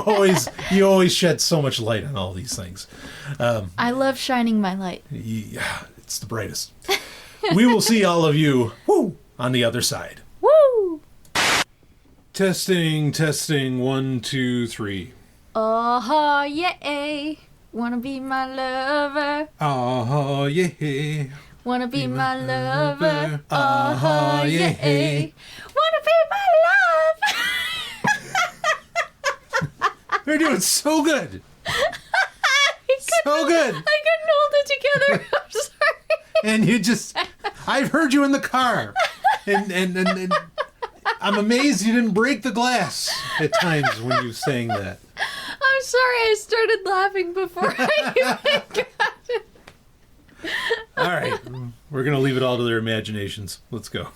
always shed so much light on all these things. I love shining my light. Yeah, it's the brightest. We will see all of you on the other side. Woo! Testing, 1, 2, 3. Oh, yeah. Wanna be my lover. Oh, yeah. Wanna be my lover. Oh, yeah. Wanna be my love. You're doing so good. So good. I couldn't hold it together. I'm sorry. And I've heard you in the car. And I'm amazed you didn't break the glass at times when you sang that. I'm sorry, I started laughing before I even got it. All right. We're going to leave it all to their imaginations. Let's go.